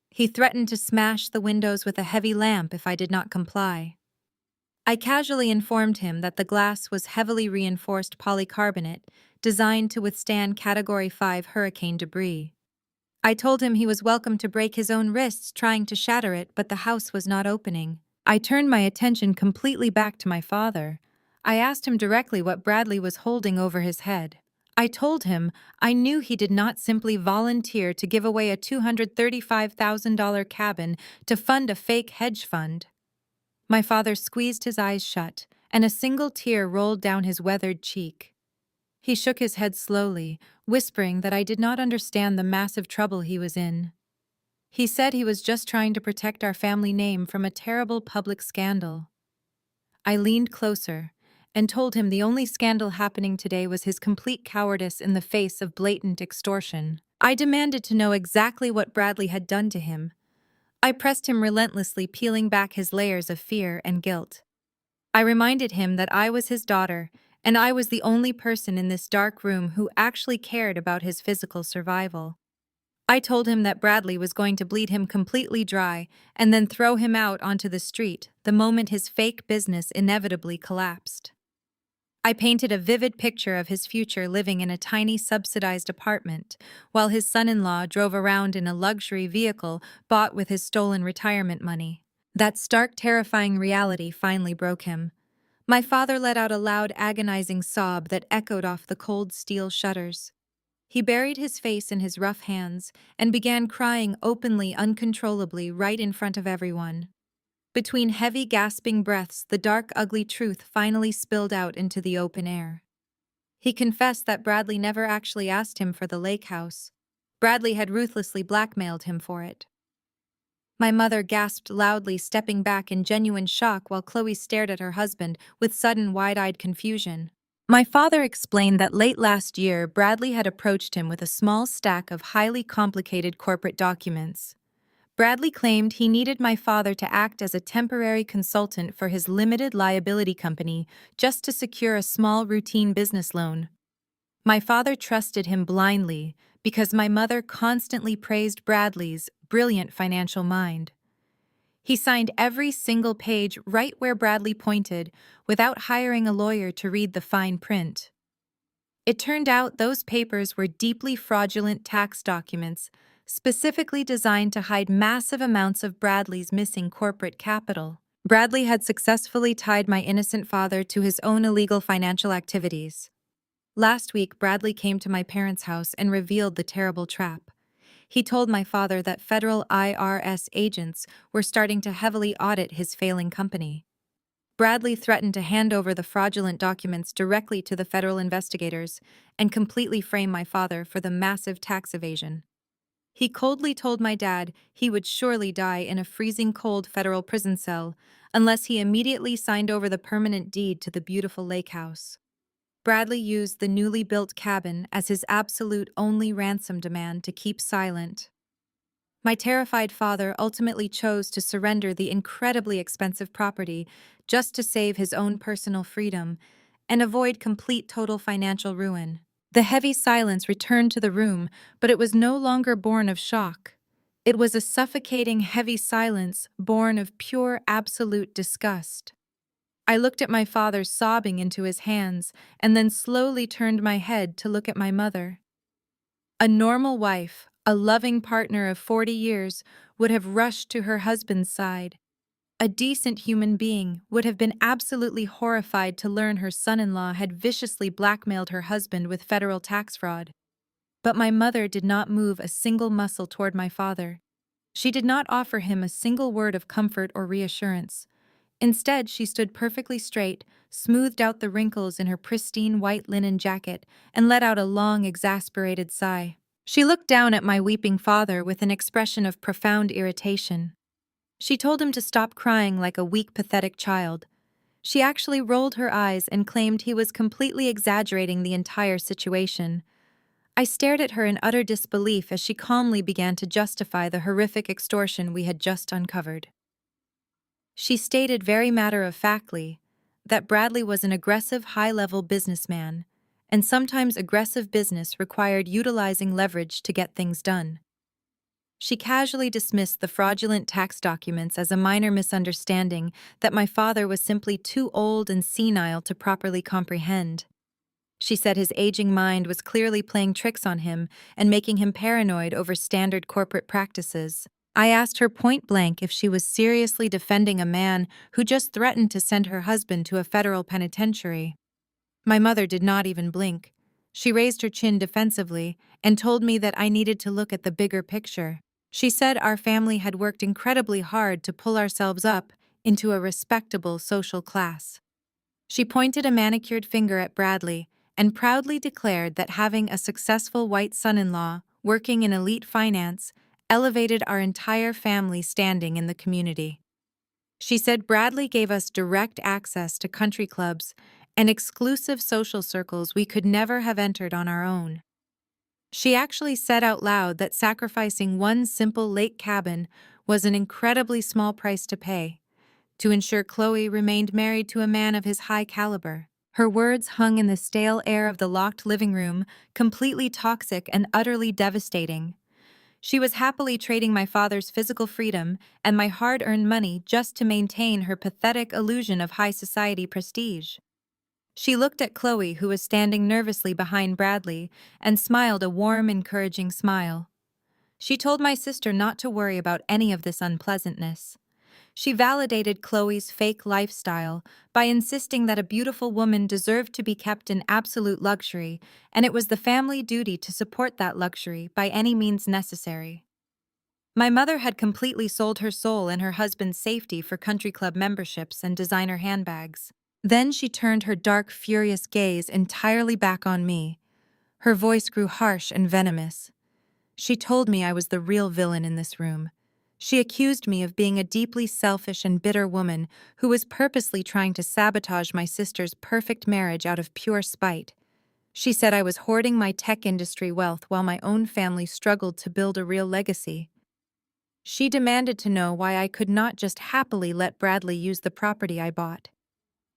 He threatened to smash the windows with a heavy lamp if I did not comply. I casually informed him that the glass was heavily reinforced polycarbonate, designed to withstand Category 5 hurricane debris. I told him he was welcome to break his own wrists trying to shatter it, but the house was not opening. I turned my attention completely back to my father. I asked him directly what Bradley was holding over his head. I told him I knew he did not simply volunteer to give away a $235,000 cabin to fund a fake hedge fund. My father squeezed his eyes shut, and a single tear rolled down his weathered cheek. He shook his head slowly, whispering that I did not understand the massive trouble he was in. He said he was just trying to protect our family name from a terrible public scandal. I leaned closer and told him the only scandal happening today was his complete cowardice in the face of blatant extortion. I demanded to know exactly what Bradley had done to him. I pressed him relentlessly, peeling back his layers of fear and guilt. I reminded him that I was his daughter, and I was the only person in this dark room who actually cared about his physical survival. I told him that Bradley was going to bleed him completely dry and then throw him out onto the street the moment his fake business inevitably collapsed. I painted a vivid picture of his future living in a tiny subsidized apartment, while his son-in-law drove around in a luxury vehicle bought with his stolen retirement money. That stark, terrifying reality finally broke him. My father let out a loud, agonizing sob that echoed off the cold steel shutters. He buried his face in his rough hands and began crying openly, uncontrollably, right in front of everyone. Between heavy, gasping breaths, the dark, ugly truth finally spilled out into the open air. He confessed that Bradley never actually asked him for the lake house. Bradley had ruthlessly blackmailed him for it. My mother gasped loudly, stepping back in genuine shock while Chloe stared at her husband with sudden, wide-eyed confusion. My father explained that late last year, Bradley had approached him with a small stack of highly complicated corporate documents. Bradley claimed he needed my father to act as a temporary consultant for his limited liability company just to secure a small routine business loan. My father trusted him blindly because my mother constantly praised Bradley's brilliant financial mind. He signed every single page right where Bradley pointed without hiring a lawyer to read the fine print. It turned out those papers were deeply fraudulent tax documents specifically designed to hide massive amounts of Bradley's missing corporate capital. Bradley had successfully tied my innocent father to his own illegal financial activities. Last week, Bradley came to my parents' house and revealed the terrible trap. He told my father that federal IRS agents were starting to heavily audit his failing company. Bradley threatened to hand over the fraudulent documents directly to the federal investigators and completely frame my father for the massive tax evasion. He coldly told my dad he would surely die in a freezing cold federal prison cell unless he immediately signed over the permanent deed to the beautiful lake house. Bradley used the newly built cabin as his absolute only ransom demand to keep silent. My terrified father ultimately chose to surrender the incredibly expensive property just to save his own personal freedom and avoid complete total financial ruin. The heavy silence returned to the room, but it was no longer born of shock. It was a suffocating, heavy silence born of pure, absolute disgust. I looked at my father sobbing into his hands and then slowly turned my head to look at my mother. A normal wife, a loving partner of 40 years, would have rushed to her husband's side. A decent human being would have been absolutely horrified to learn her son-in-law had viciously blackmailed her husband with federal tax fraud. But my mother did not move a single muscle toward my father. She did not offer him a single word of comfort or reassurance. Instead, she stood perfectly straight, smoothed out the wrinkles in her pristine white linen jacket, and let out a long, exasperated sigh. She looked down at my weeping father with an expression of profound irritation. She told him to stop crying like a weak, pathetic child. She actually rolled her eyes and claimed he was completely exaggerating the entire situation. I stared at her in utter disbelief as she calmly began to justify the horrific extortion we had just uncovered. She stated very matter-of-factly that Bradley was an aggressive, high-level businessman, and sometimes aggressive business required utilizing leverage to get things done. She casually dismissed the fraudulent tax documents as a minor misunderstanding that my father was simply too old and senile to properly comprehend. She said his aging mind was clearly playing tricks on him and making him paranoid over standard corporate practices. I asked her point blank if she was seriously defending a man who just threatened to send her husband to a federal penitentiary. My mother did not even blink. She raised her chin defensively and told me that I needed to look at the bigger picture. She said our family had worked incredibly hard to pull ourselves up into a respectable social class. She pointed a manicured finger at Bradley and proudly declared that having a successful white son-in-law working in elite finance elevated our entire family standing in the community. She said Bradley gave us direct access to country clubs and exclusive social circles we could never have entered on our own. She actually said out loud that sacrificing one simple lake cabin was an incredibly small price to pay to ensure Chloe remained married to a man of his high caliber. Her words hung in the stale air of the locked living room, completely toxic and utterly devastating. She was happily trading my father's physical freedom and my hard-earned money just to maintain her pathetic illusion of high society prestige. She looked at Chloe, who was standing nervously behind Bradley, and smiled a warm, encouraging smile. She told my sister not to worry about any of this unpleasantness. She validated Chloe's fake lifestyle by insisting that a beautiful woman deserved to be kept in absolute luxury, and it was the family duty to support that luxury by any means necessary. My mother had completely sold her soul and her husband's safety for country club memberships and designer handbags. Then she turned her dark, furious gaze entirely back on me. Her voice grew harsh and venomous. She told me I was the real villain in this room. She accused me of being a deeply selfish and bitter woman who was purposely trying to sabotage my sister's perfect marriage out of pure spite. She said I was hoarding my tech industry wealth while my own family struggled to build a real legacy. She demanded to know why I could not just happily let Bradley use the property I bought.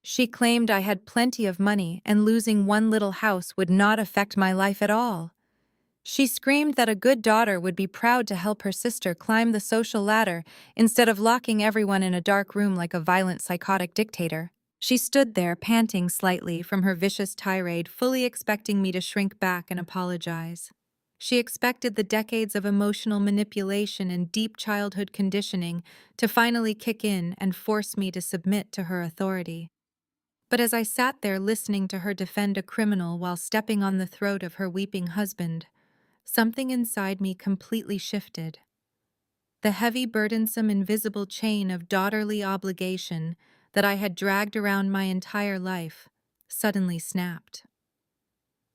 She claimed I had plenty of money and losing one little house would not affect my life at all. She screamed that a good daughter would be proud to help her sister climb the social ladder instead of locking everyone in a dark room like a violent psychotic dictator. She stood there, panting slightly from her vicious tirade, fully expecting me to shrink back and apologize. She expected the decades of emotional manipulation and deep childhood conditioning to finally kick in and force me to submit to her authority. But as I sat there listening to her defend a criminal while stepping on the throat of her weeping husband, something inside me completely shifted. The heavy, burdensome, invisible chain of daughterly obligation that I had dragged around my entire life suddenly snapped.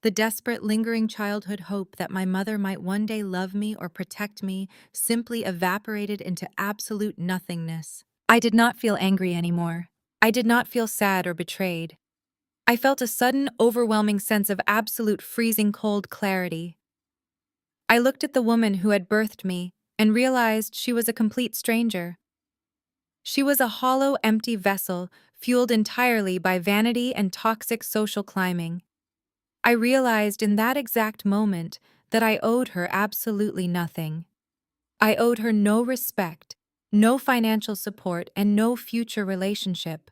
The desperate, lingering childhood hope that my mother might one day love me or protect me simply evaporated into absolute nothingness. I did not feel angry anymore. I did not feel sad or betrayed. I felt a sudden, overwhelming sense of absolute freezing cold clarity. I looked at the woman who had birthed me and realized she was a complete stranger. She was a hollow, empty vessel fueled entirely by vanity and toxic social climbing. I realized in that exact moment that I owed her absolutely nothing. I owed her no respect, no financial support, and no future relationship.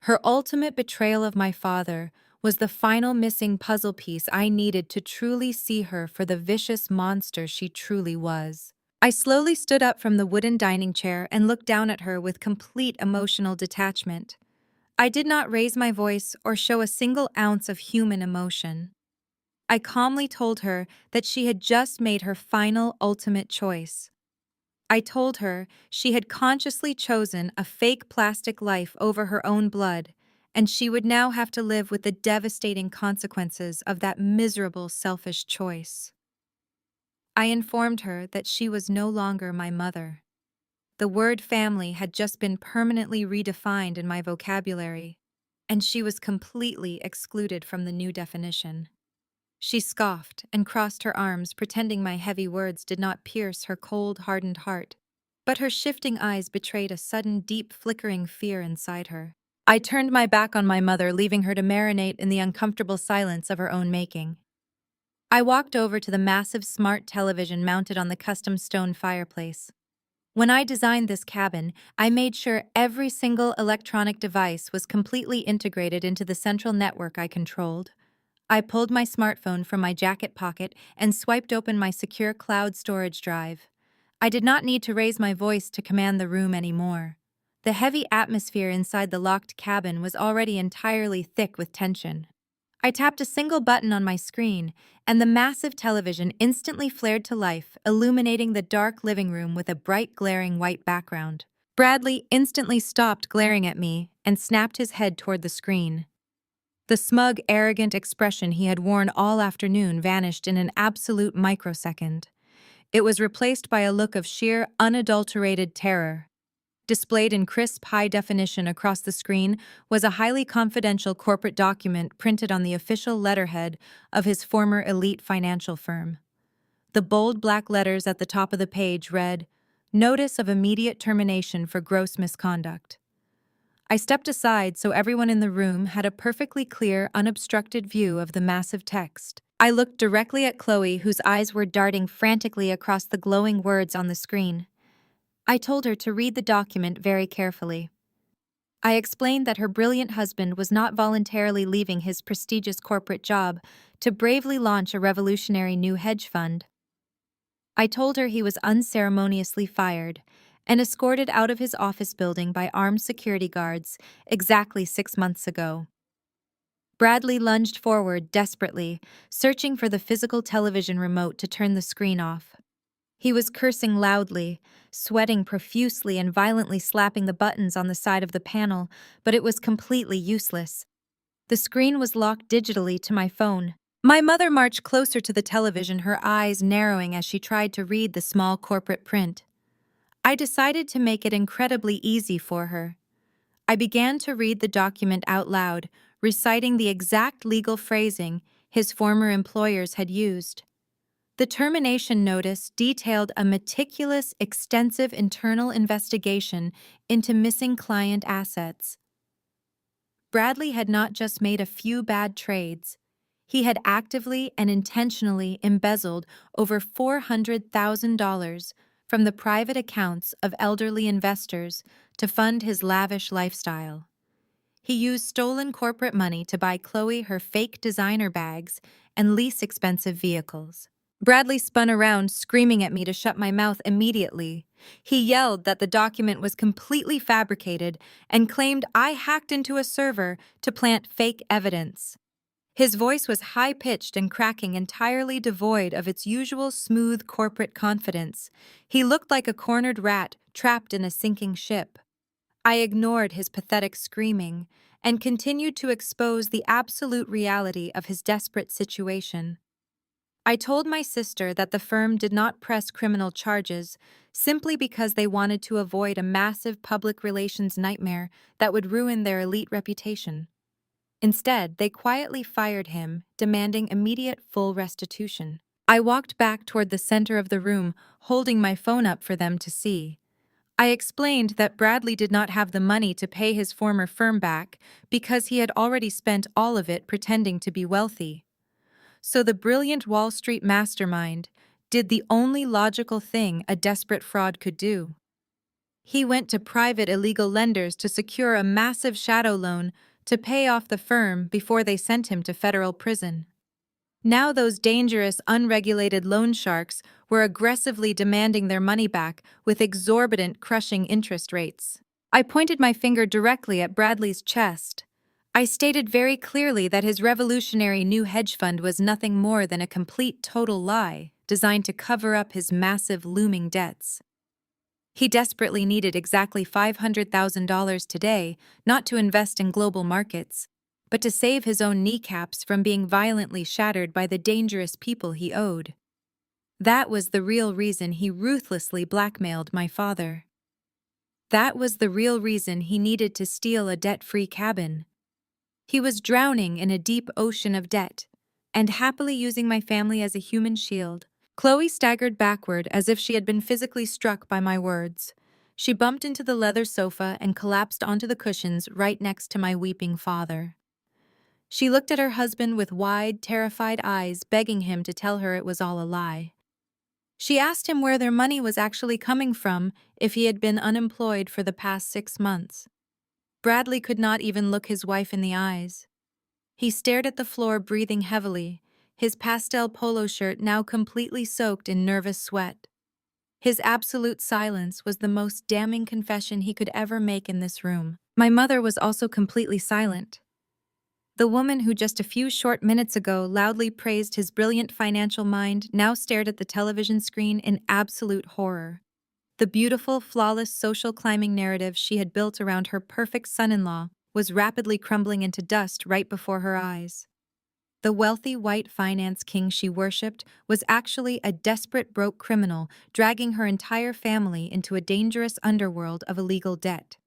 Her ultimate betrayal of my father was the final missing puzzle piece I needed to truly see her for the vicious monster she truly was. I slowly stood up from the wooden dining chair and looked down at her with complete emotional detachment. I did not raise my voice or show a single ounce of human emotion. I calmly told her that she had just made her final, ultimate choice. I told her she had consciously chosen a fake plastic life over her own blood, and she would now have to live with the devastating consequences of that miserable, selfish choice. I informed her that she was no longer my mother. The word family had just been permanently redefined in my vocabulary, and she was completely excluded from the new definition. She scoffed and crossed her arms, pretending my heavy words did not pierce her cold, hardened heart. But her shifting eyes betrayed a sudden, deep, flickering fear inside her. I turned my back on my mother, leaving her to marinate in the uncomfortable silence of her own making. I walked over to the massive smart television mounted on the custom stone fireplace. When I designed this cabin, I made sure every single electronic device was completely integrated into the central network I controlled. I pulled my smartphone from my jacket pocket and swiped open my secure cloud storage drive. I did not need to raise my voice to command the room anymore. The heavy atmosphere inside the locked cabin was already entirely thick with tension. I tapped a single button on my screen, and the massive television instantly flared to life, illuminating the dark living room with a bright, glaring white background. Bradley instantly stopped glaring at me and snapped his head toward the screen. The smug, arrogant expression he had worn all afternoon vanished in an absolute microsecond. It was replaced by a look of sheer, unadulterated terror. Displayed in crisp, high definition across the screen was a highly confidential corporate document printed on the official letterhead of his former elite financial firm. The bold black letters at the top of the page read, "Notice of immediate termination for gross misconduct." I stepped aside so everyone in the room had a perfectly clear, unobstructed view of the massive text. I looked directly at Chloe, whose eyes were darting frantically across the glowing words on the screen. I told her to read the document very carefully. I explained that her brilliant husband was not voluntarily leaving his prestigious corporate job to bravely launch a revolutionary new hedge fund. I told her he was unceremoniously fired and escorted out of his office building by armed security guards exactly 6 months ago. Bradley lunged forward desperately, searching for the physical television remote to turn the screen off. He was cursing loudly, sweating profusely and violently slapping the buttons on the side of the panel, but it was completely useless. The screen was locked digitally to my phone. My mother marched closer to the television, her eyes narrowing as she tried to read the small corporate print. I decided to make it incredibly easy for her. I began to read the document out loud, reciting the exact legal phrasing his former employers had used. The termination notice detailed a meticulous, extensive internal investigation into missing client assets. Bradley had not just made a few bad trades. He had actively and intentionally embezzled over $400,000 from the private accounts of elderly investors to fund his lavish lifestyle. He used stolen corporate money to buy Chloe her fake designer bags and lease expensive vehicles. Bradley spun around, screaming at me to shut my mouth immediately. He yelled that the document was completely fabricated and claimed I hacked into a server to plant fake evidence. His voice was high-pitched and cracking, entirely devoid of its usual smooth corporate confidence. He looked like a cornered rat trapped in a sinking ship. I ignored his pathetic screaming and continued to expose the absolute reality of his desperate situation. I told my sister that the firm did not press criminal charges simply because they wanted to avoid a massive public relations nightmare that would ruin their elite reputation. Instead, they quietly fired him, demanding immediate full restitution. I walked back toward the center of the room, holding my phone up for them to see. I explained that Bradley did not have the money to pay his former firm back because he had already spent all of it pretending to be wealthy. So the brilliant Wall Street mastermind did the only logical thing a desperate fraud could do. He went to private illegal lenders to secure a massive shadow loan to pay off the firm before they sent him to federal prison. Now those dangerous, unregulated loan sharks were aggressively demanding their money back with exorbitant, crushing interest rates. I pointed my finger directly at Bradley's chest. I stated very clearly that his revolutionary new hedge fund was nothing more than a complete total lie designed to cover up his massive looming debts. He desperately needed exactly $500,000 today, not to invest in global markets, but to save his own kneecaps from being violently shattered by the dangerous people he owed. That was the real reason he ruthlessly blackmailed my father. That was the real reason he needed to steal a debt-free cabin. He was drowning in a deep ocean of debt, and happily using my family as a human shield. Chloe staggered backward as if she had been physically struck by my words. She bumped into the leather sofa and collapsed onto the cushions right next to my weeping father. She looked at her husband with wide, terrified eyes, begging him to tell her it was all a lie. She asked him where their money was actually coming from if he had been unemployed for the past 6 months. Bradley could not even look his wife in the eyes. He stared at the floor, breathing heavily, his pastel polo shirt now completely soaked in nervous sweat. His absolute silence was the most damning confession he could ever make in this room. My mother was also completely silent. The woman who just a few short minutes ago loudly praised his brilliant financial mind now stared at the television screen in absolute horror. The beautiful, flawless social climbing narrative she had built around her perfect son-in-law was rapidly crumbling into dust right before her eyes. The wealthy white finance king she worshipped was actually a desperate broke criminal dragging her entire family into a dangerous underworld of illegal debt.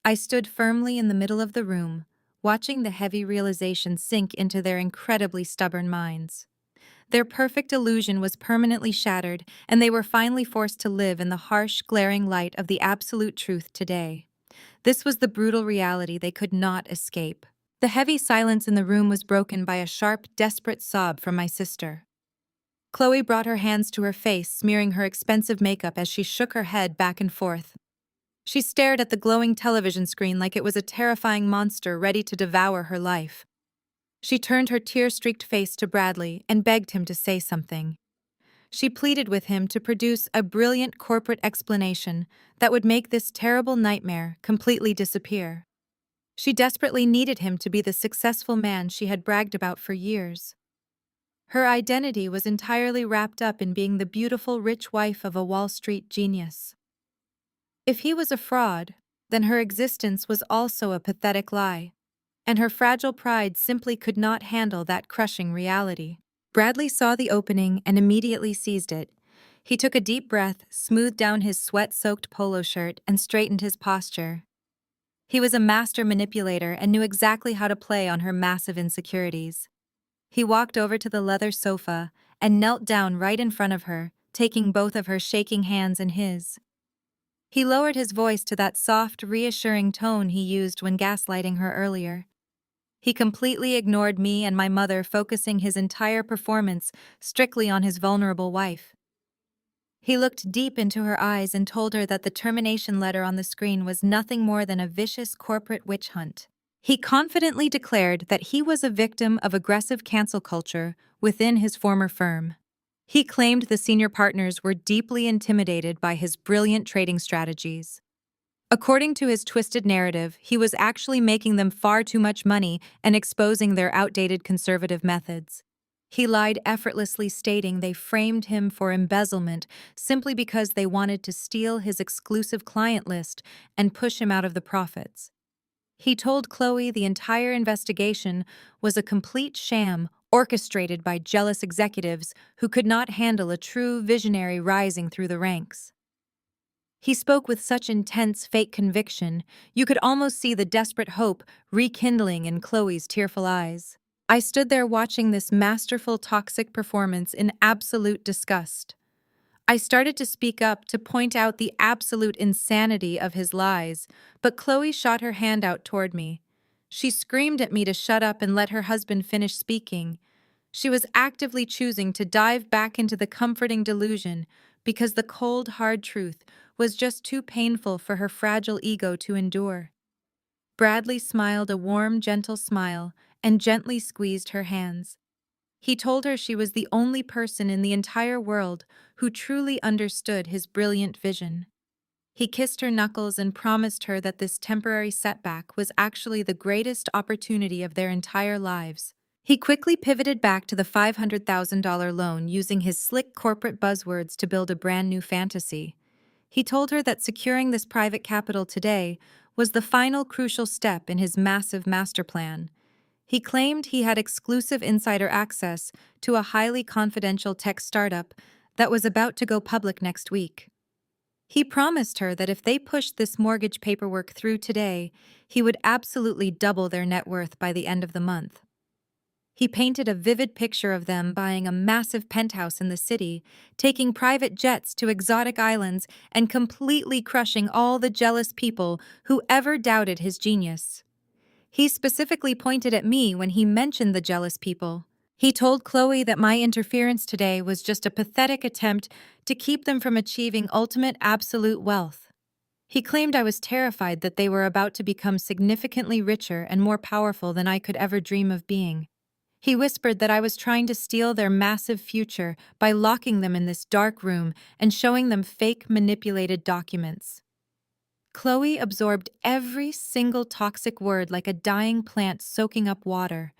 I stood firmly in the middle of the room, watching the heavy realization sink into their incredibly stubborn minds. Their perfect illusion was permanently shattered, and they were finally forced to live in the harsh, glaring light of the absolute truth today. This was the brutal reality they could not escape. The heavy silence in the room was broken by a sharp, desperate sob from my sister. Chloe brought her hands to her face, smearing her expensive makeup as she shook her head back and forth. She stared at the glowing television screen like it was a terrifying monster ready to devour her life. She turned her tear-streaked face to Bradley and begged him to say something. She pleaded with him to produce a brilliant corporate explanation that would make this terrible nightmare completely disappear. She desperately needed him to be the successful man she had bragged about for years. Her identity was entirely wrapped up in being the beautiful, rich wife of a Wall Street genius. If he was a fraud, then her existence was also a pathetic lie, and her fragile pride simply could not handle that crushing reality. Bradley saw the opening and immediately seized it. He took a deep breath, smoothed down his sweat-soaked polo shirt, and straightened his posture. He was a master manipulator and knew exactly how to play on her massive insecurities. He walked over to the leather sofa and knelt down right in front of her, taking both of her shaking hands in his. He lowered his voice to that soft, reassuring tone he used when gaslighting her earlier. He completely ignored me and my mother, focusing his entire performance strictly on his vulnerable wife. He looked deep into her eyes and told her that the termination letter on the screen was nothing more than a vicious corporate witch hunt. He confidently declared that he was a victim of aggressive cancel culture within his former firm. He claimed the senior partners were deeply intimidated by his brilliant trading strategies. According to his twisted narrative, he was actually making them far too much money and exposing their outdated conservative methods. He lied effortlessly, stating they framed him for embezzlement simply because they wanted to steal his exclusive client list and push him out of the profits. He told Chloe the entire investigation was a complete sham orchestrated by jealous executives who could not handle a true visionary rising through the ranks. He spoke with such intense, fake conviction, you could almost see the desperate hope rekindling in Chloe's tearful eyes. I stood there watching this masterful, toxic performance in absolute disgust. I started to speak up to point out the absolute insanity of his lies, but Chloe shot her hand out toward me. She screamed at me to shut up and let her husband finish speaking. She was actively choosing to dive back into the comforting delusion because the cold, hard truth was just too painful for her fragile ego to endure. Bradley smiled a warm, gentle smile and gently squeezed her hands. He told her she was the only person in the entire world who truly understood his brilliant vision. He kissed her knuckles and promised her that this temporary setback was actually the greatest opportunity of their entire lives. He quickly pivoted back to the $500,000 loan, using his slick corporate buzzwords to build a brand new fantasy. He told her that securing this private capital today was the final crucial step in his massive master plan. He claimed he had exclusive insider access to a highly confidential tech startup that was about to go public next week. He promised her that if they pushed this mortgage paperwork through today, he would absolutely double their net worth by the end of the month. He painted a vivid picture of them buying a massive penthouse in the city, taking private jets to exotic islands, and completely crushing all the jealous people who ever doubted his genius. He specifically pointed at me when he mentioned the jealous people. He told Chloe that my interference today was just a pathetic attempt to keep them from achieving ultimate absolute wealth. He claimed I was terrified that they were about to become significantly richer and more powerful than I could ever dream of being. He whispered that I was trying to steal their massive future by locking them in this dark room and showing them fake, manipulated documents. Chloe absorbed every single toxic word like a dying plant soaking up water.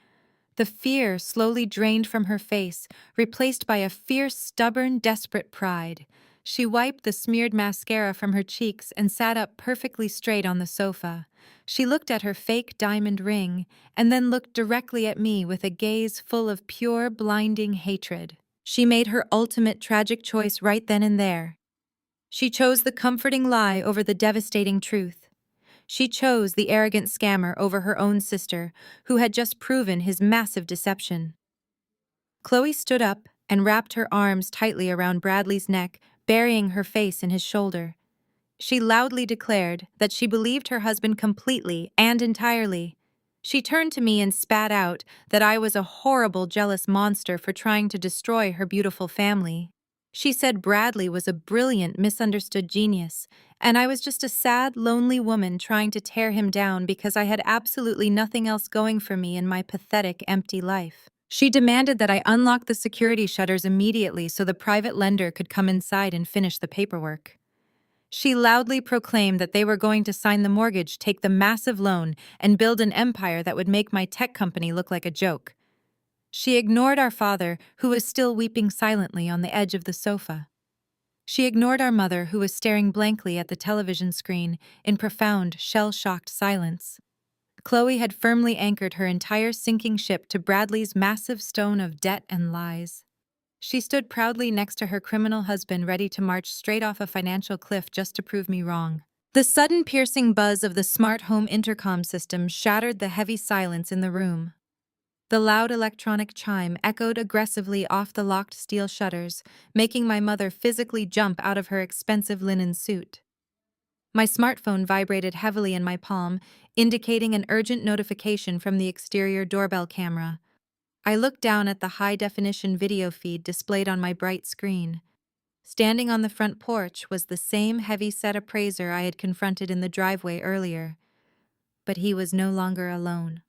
The fear slowly drained from her face, replaced by a fierce, stubborn, desperate pride. She wiped the smeared mascara from her cheeks and sat up perfectly straight on the sofa. She looked at her fake diamond ring and then looked directly at me with a gaze full of pure, blinding hatred. She made her ultimate tragic choice right then and there. She chose the comforting lie over the devastating truth. She chose the arrogant scammer over her own sister, who had just proven his massive deception. Chloe stood up and wrapped her arms tightly around Bradley's neck, burying her face in his shoulder. She loudly declared that she believed her husband completely and entirely. She turned to me and spat out that I was a horrible, jealous monster for trying to destroy her beautiful family. She said Bradley was a brilliant, misunderstood genius, and I was just a sad, lonely woman trying to tear him down because I had absolutely nothing else going for me in my pathetic, empty life. She demanded that I unlock the security shutters immediately so the private lender could come inside and finish the paperwork. She loudly proclaimed that they were going to sign the mortgage, take the massive loan, and build an empire that would make my tech company look like a joke. She ignored our father, who was still weeping silently on the edge of the sofa. She ignored our mother, who was staring blankly at the television screen in profound, shell-shocked silence. Chloe had firmly anchored her entire sinking ship to Bradley's massive stone of debt and lies. She stood proudly next to her criminal husband, ready to march straight off a financial cliff just to prove me wrong. The sudden piercing buzz of the smart home intercom system shattered the heavy silence in the room. The loud electronic chime echoed aggressively off the locked steel shutters, making my mother physically jump out of her expensive linen suit. My smartphone vibrated heavily in my palm, indicating an urgent notification from the exterior doorbell camera. I looked down at the high-definition video feed displayed on my bright screen. Standing on the front porch was the same heavy-set appraiser I had confronted in the driveway earlier. But he was no longer alone.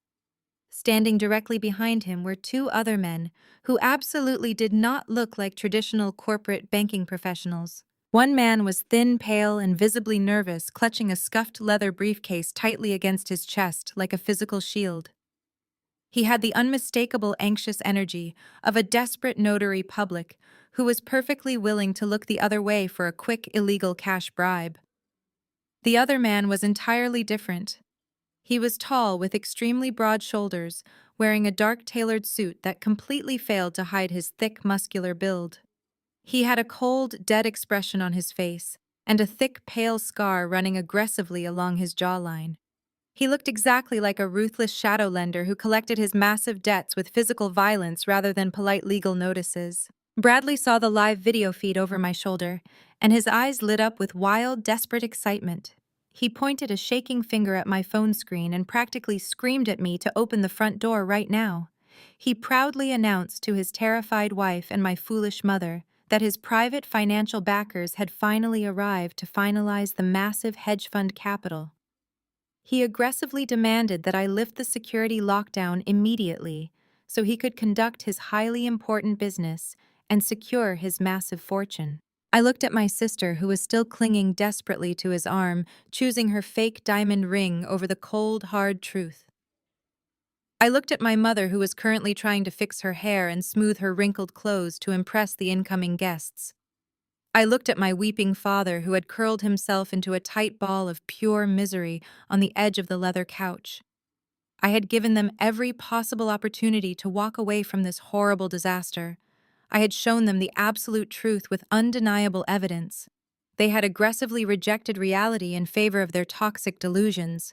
Standing directly behind him were two other men who absolutely did not look like traditional corporate banking professionals. One man was thin, pale, and visibly nervous, clutching a scuffed leather briefcase tightly against his chest like a physical shield. He had the unmistakable anxious energy of a desperate notary public who was perfectly willing to look the other way for a quick, illegal cash bribe. The other man was entirely different. He was tall with extremely broad shoulders, wearing a dark tailored suit that completely failed to hide his thick, muscular build. He had a cold, dead expression on his face and a thick, pale scar running aggressively along his jawline. He looked exactly like a ruthless shadow lender who collected his massive debts with physical violence rather than polite legal notices. Bradley saw the live video feed over my shoulder, and his eyes lit up with wild, desperate excitement. He pointed a shaking finger at my phone screen and practically screamed at me to open the front door right now. He proudly announced to his terrified wife and my foolish mother that his private financial backers had finally arrived to finalize the massive hedge fund capital. He aggressively demanded that I lift the security lockdown immediately so he could conduct his highly important business and secure his massive fortune. I looked at my sister, who was still clinging desperately to his arm, choosing her fake diamond ring over the cold, hard truth. I looked at my mother, who was currently trying to fix her hair and smooth her wrinkled clothes to impress the incoming guests. I looked at my weeping father, who had curled himself into a tight ball of pure misery on the edge of the leather couch. I had given them every possible opportunity to walk away from this horrible disaster. I had shown them the absolute truth with undeniable evidence. They had aggressively rejected reality in favor of their toxic delusions.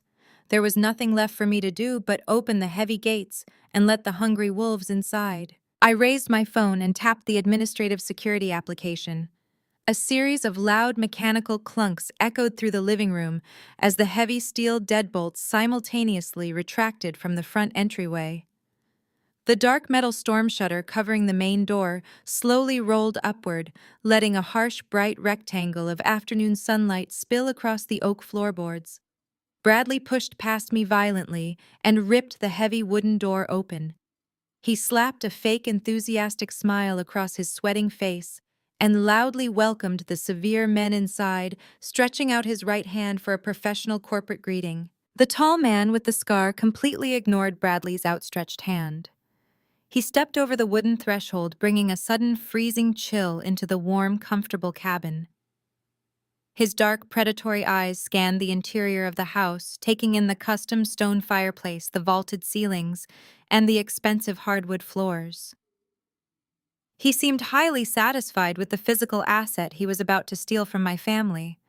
There was nothing left for me to do but open the heavy gates and let the hungry wolves inside. I raised my phone and tapped the administrative security application. A series of loud mechanical clunks echoed through the living room as the heavy steel deadbolts simultaneously retracted from the front entryway. The dark metal storm shutter covering the main door slowly rolled upward, letting a harsh, bright rectangle of afternoon sunlight spill across the oak floorboards. Bradley pushed past me violently and ripped the heavy wooden door open. He slapped a fake enthusiastic smile across his sweating face and loudly welcomed the severe men inside, stretching out his right hand for a professional corporate greeting. The tall man with the scar completely ignored Bradley's outstretched hand. He stepped over the wooden threshold, bringing a sudden freezing chill into the warm, comfortable cabin. His dark, predatory eyes scanned the interior of the house, taking in the custom stone fireplace, the vaulted ceilings, and the expensive hardwood floors. He seemed highly satisfied with the physical asset he was about to steal from my family.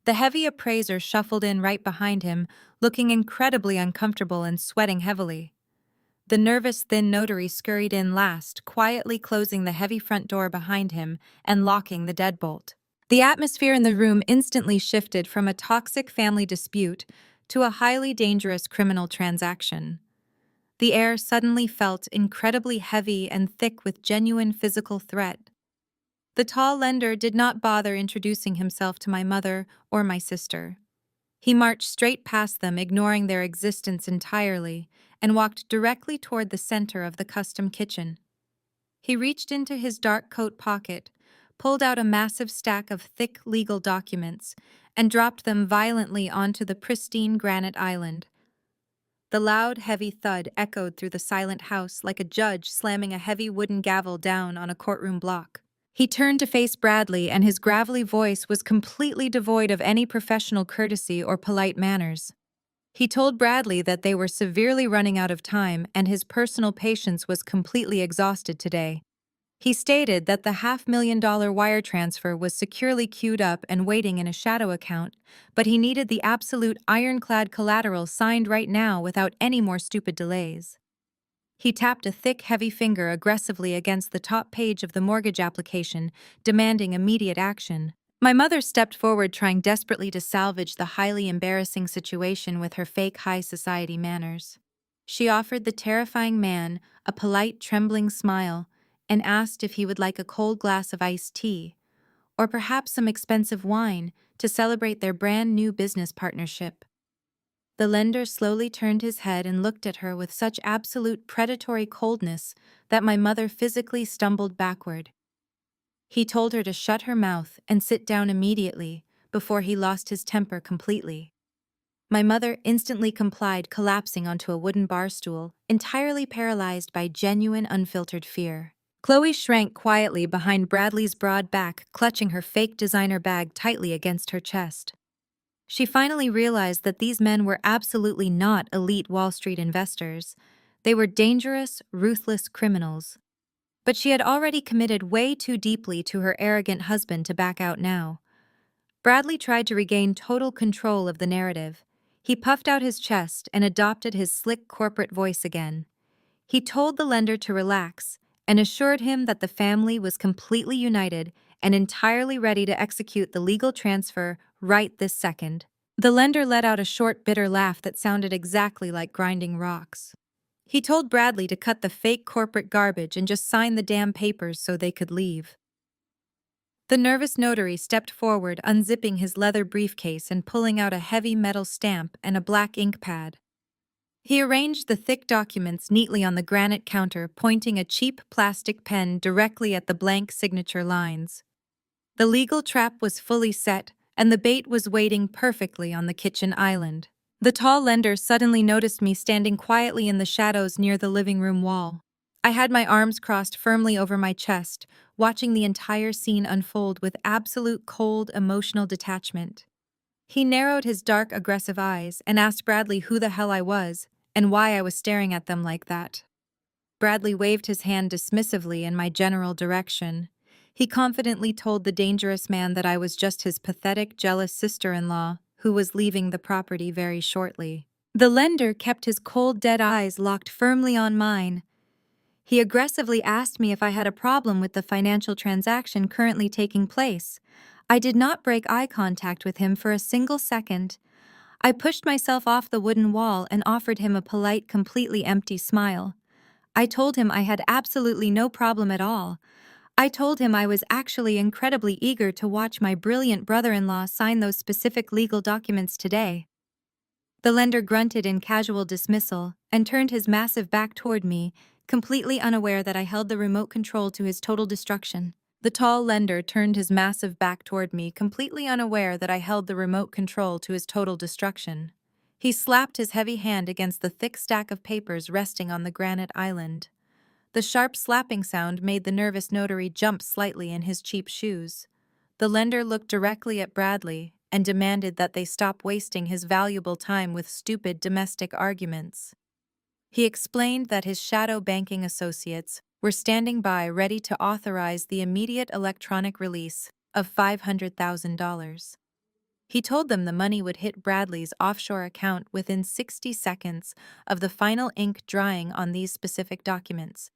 The heavy appraiser shuffled in right behind him, looking incredibly uncomfortable and sweating heavily. The nervous, thin notary scurried in last, quietly closing the heavy front door behind him and locking the deadbolt. The atmosphere in the room instantly shifted from a toxic family dispute to a highly dangerous criminal transaction. The air suddenly felt incredibly heavy and thick with genuine physical threat. The tall lender did not bother introducing himself to my mother or my sister. He marched straight past them, ignoring their existence entirely, and walked directly toward the center of the custom kitchen. He reached into his dark coat pocket, pulled out a massive stack of thick legal documents, and dropped them violently onto the pristine granite island. The loud, heavy thud echoed through the silent house like a judge slamming a heavy wooden gavel down on a courtroom block. He turned to face Bradley, and his gravelly voice was completely devoid of any professional courtesy or polite manners. He told Bradley that they were severely running out of time and his personal patience was completely exhausted today. He stated that the $500,000 wire transfer was securely queued up and waiting in a shadow account, but he needed the absolute ironclad collateral signed right now without any more stupid delays. He tapped a thick, heavy finger aggressively against the top page of the mortgage application, demanding immediate action. My mother stepped forward, trying desperately to salvage the highly embarrassing situation with her fake high society manners. She offered the terrifying man a polite, trembling smile and asked if he would like a cold glass of iced tea, or perhaps some expensive wine to celebrate their brand new business partnership. The lender slowly turned his head and looked at her with such absolute predatory coldness that my mother physically stumbled backward. He told her to shut her mouth and sit down immediately before he lost his temper completely. My mother instantly complied, collapsing onto a wooden bar stool, entirely paralyzed by genuine unfiltered fear. Chloe shrank quietly behind Bradley's broad back, clutching her fake designer bag tightly against her chest. She finally realized that these men were absolutely not elite Wall Street investors. They were dangerous, ruthless criminals. But she had already committed way too deeply to her arrogant husband to back out now. Bradley tried to regain total control of the narrative. He puffed out his chest and adopted his slick corporate voice again. He told the lender to relax and assured him that the family was completely united and entirely ready to execute the legal transfer right this second. The lender let out a short, bitter laugh that sounded exactly like grinding rocks. He told Bradley to cut the fake corporate garbage and just sign the damn papers so they could leave. The nervous notary stepped forward, unzipping his leather briefcase and pulling out a heavy metal stamp and a black ink pad. He arranged the thick documents neatly on the granite counter, pointing a cheap plastic pen directly at the blank signature lines. The legal trap was fully set, and the bait was waiting perfectly on the kitchen island. The tall lender suddenly noticed me standing quietly in the shadows near the living room wall. I had my arms crossed firmly over my chest, watching the entire scene unfold with absolute cold, emotional detachment. He narrowed his dark, aggressive eyes and asked Bradley who the hell I was and why I was staring at them like that. Bradley waved his hand dismissively in my general direction. He confidently told the dangerous man that I was just his pathetic, jealous sister-in-law who was leaving the property very shortly. The lender kept his cold, dead eyes locked firmly on mine. He aggressively asked me if I had a problem with the financial transaction currently taking place. I did not break eye contact with him for a single second. I pushed myself off the wooden wall and offered him a polite, completely empty smile. I told him I had absolutely no problem at all. I told him I was actually incredibly eager to watch my brilliant brother-in-law sign those specific legal documents today. The lender grunted in casual dismissal and turned his massive back toward me, completely unaware that I held the remote control to his total destruction. The tall lender turned his massive back toward me, completely unaware that I held the remote control to his total destruction. He slapped his heavy hand against the thick stack of papers resting on the granite island. The sharp slapping sound made the nervous notary jump slightly in his cheap shoes. The lender looked directly at Bradley and demanded that they stop wasting his valuable time with stupid domestic arguments. He explained that his shadow banking associates were standing by ready to authorize the immediate electronic release of $500,000. He told them the money would hit Bradley's offshore account within 60 seconds of the final ink drying on these specific documents.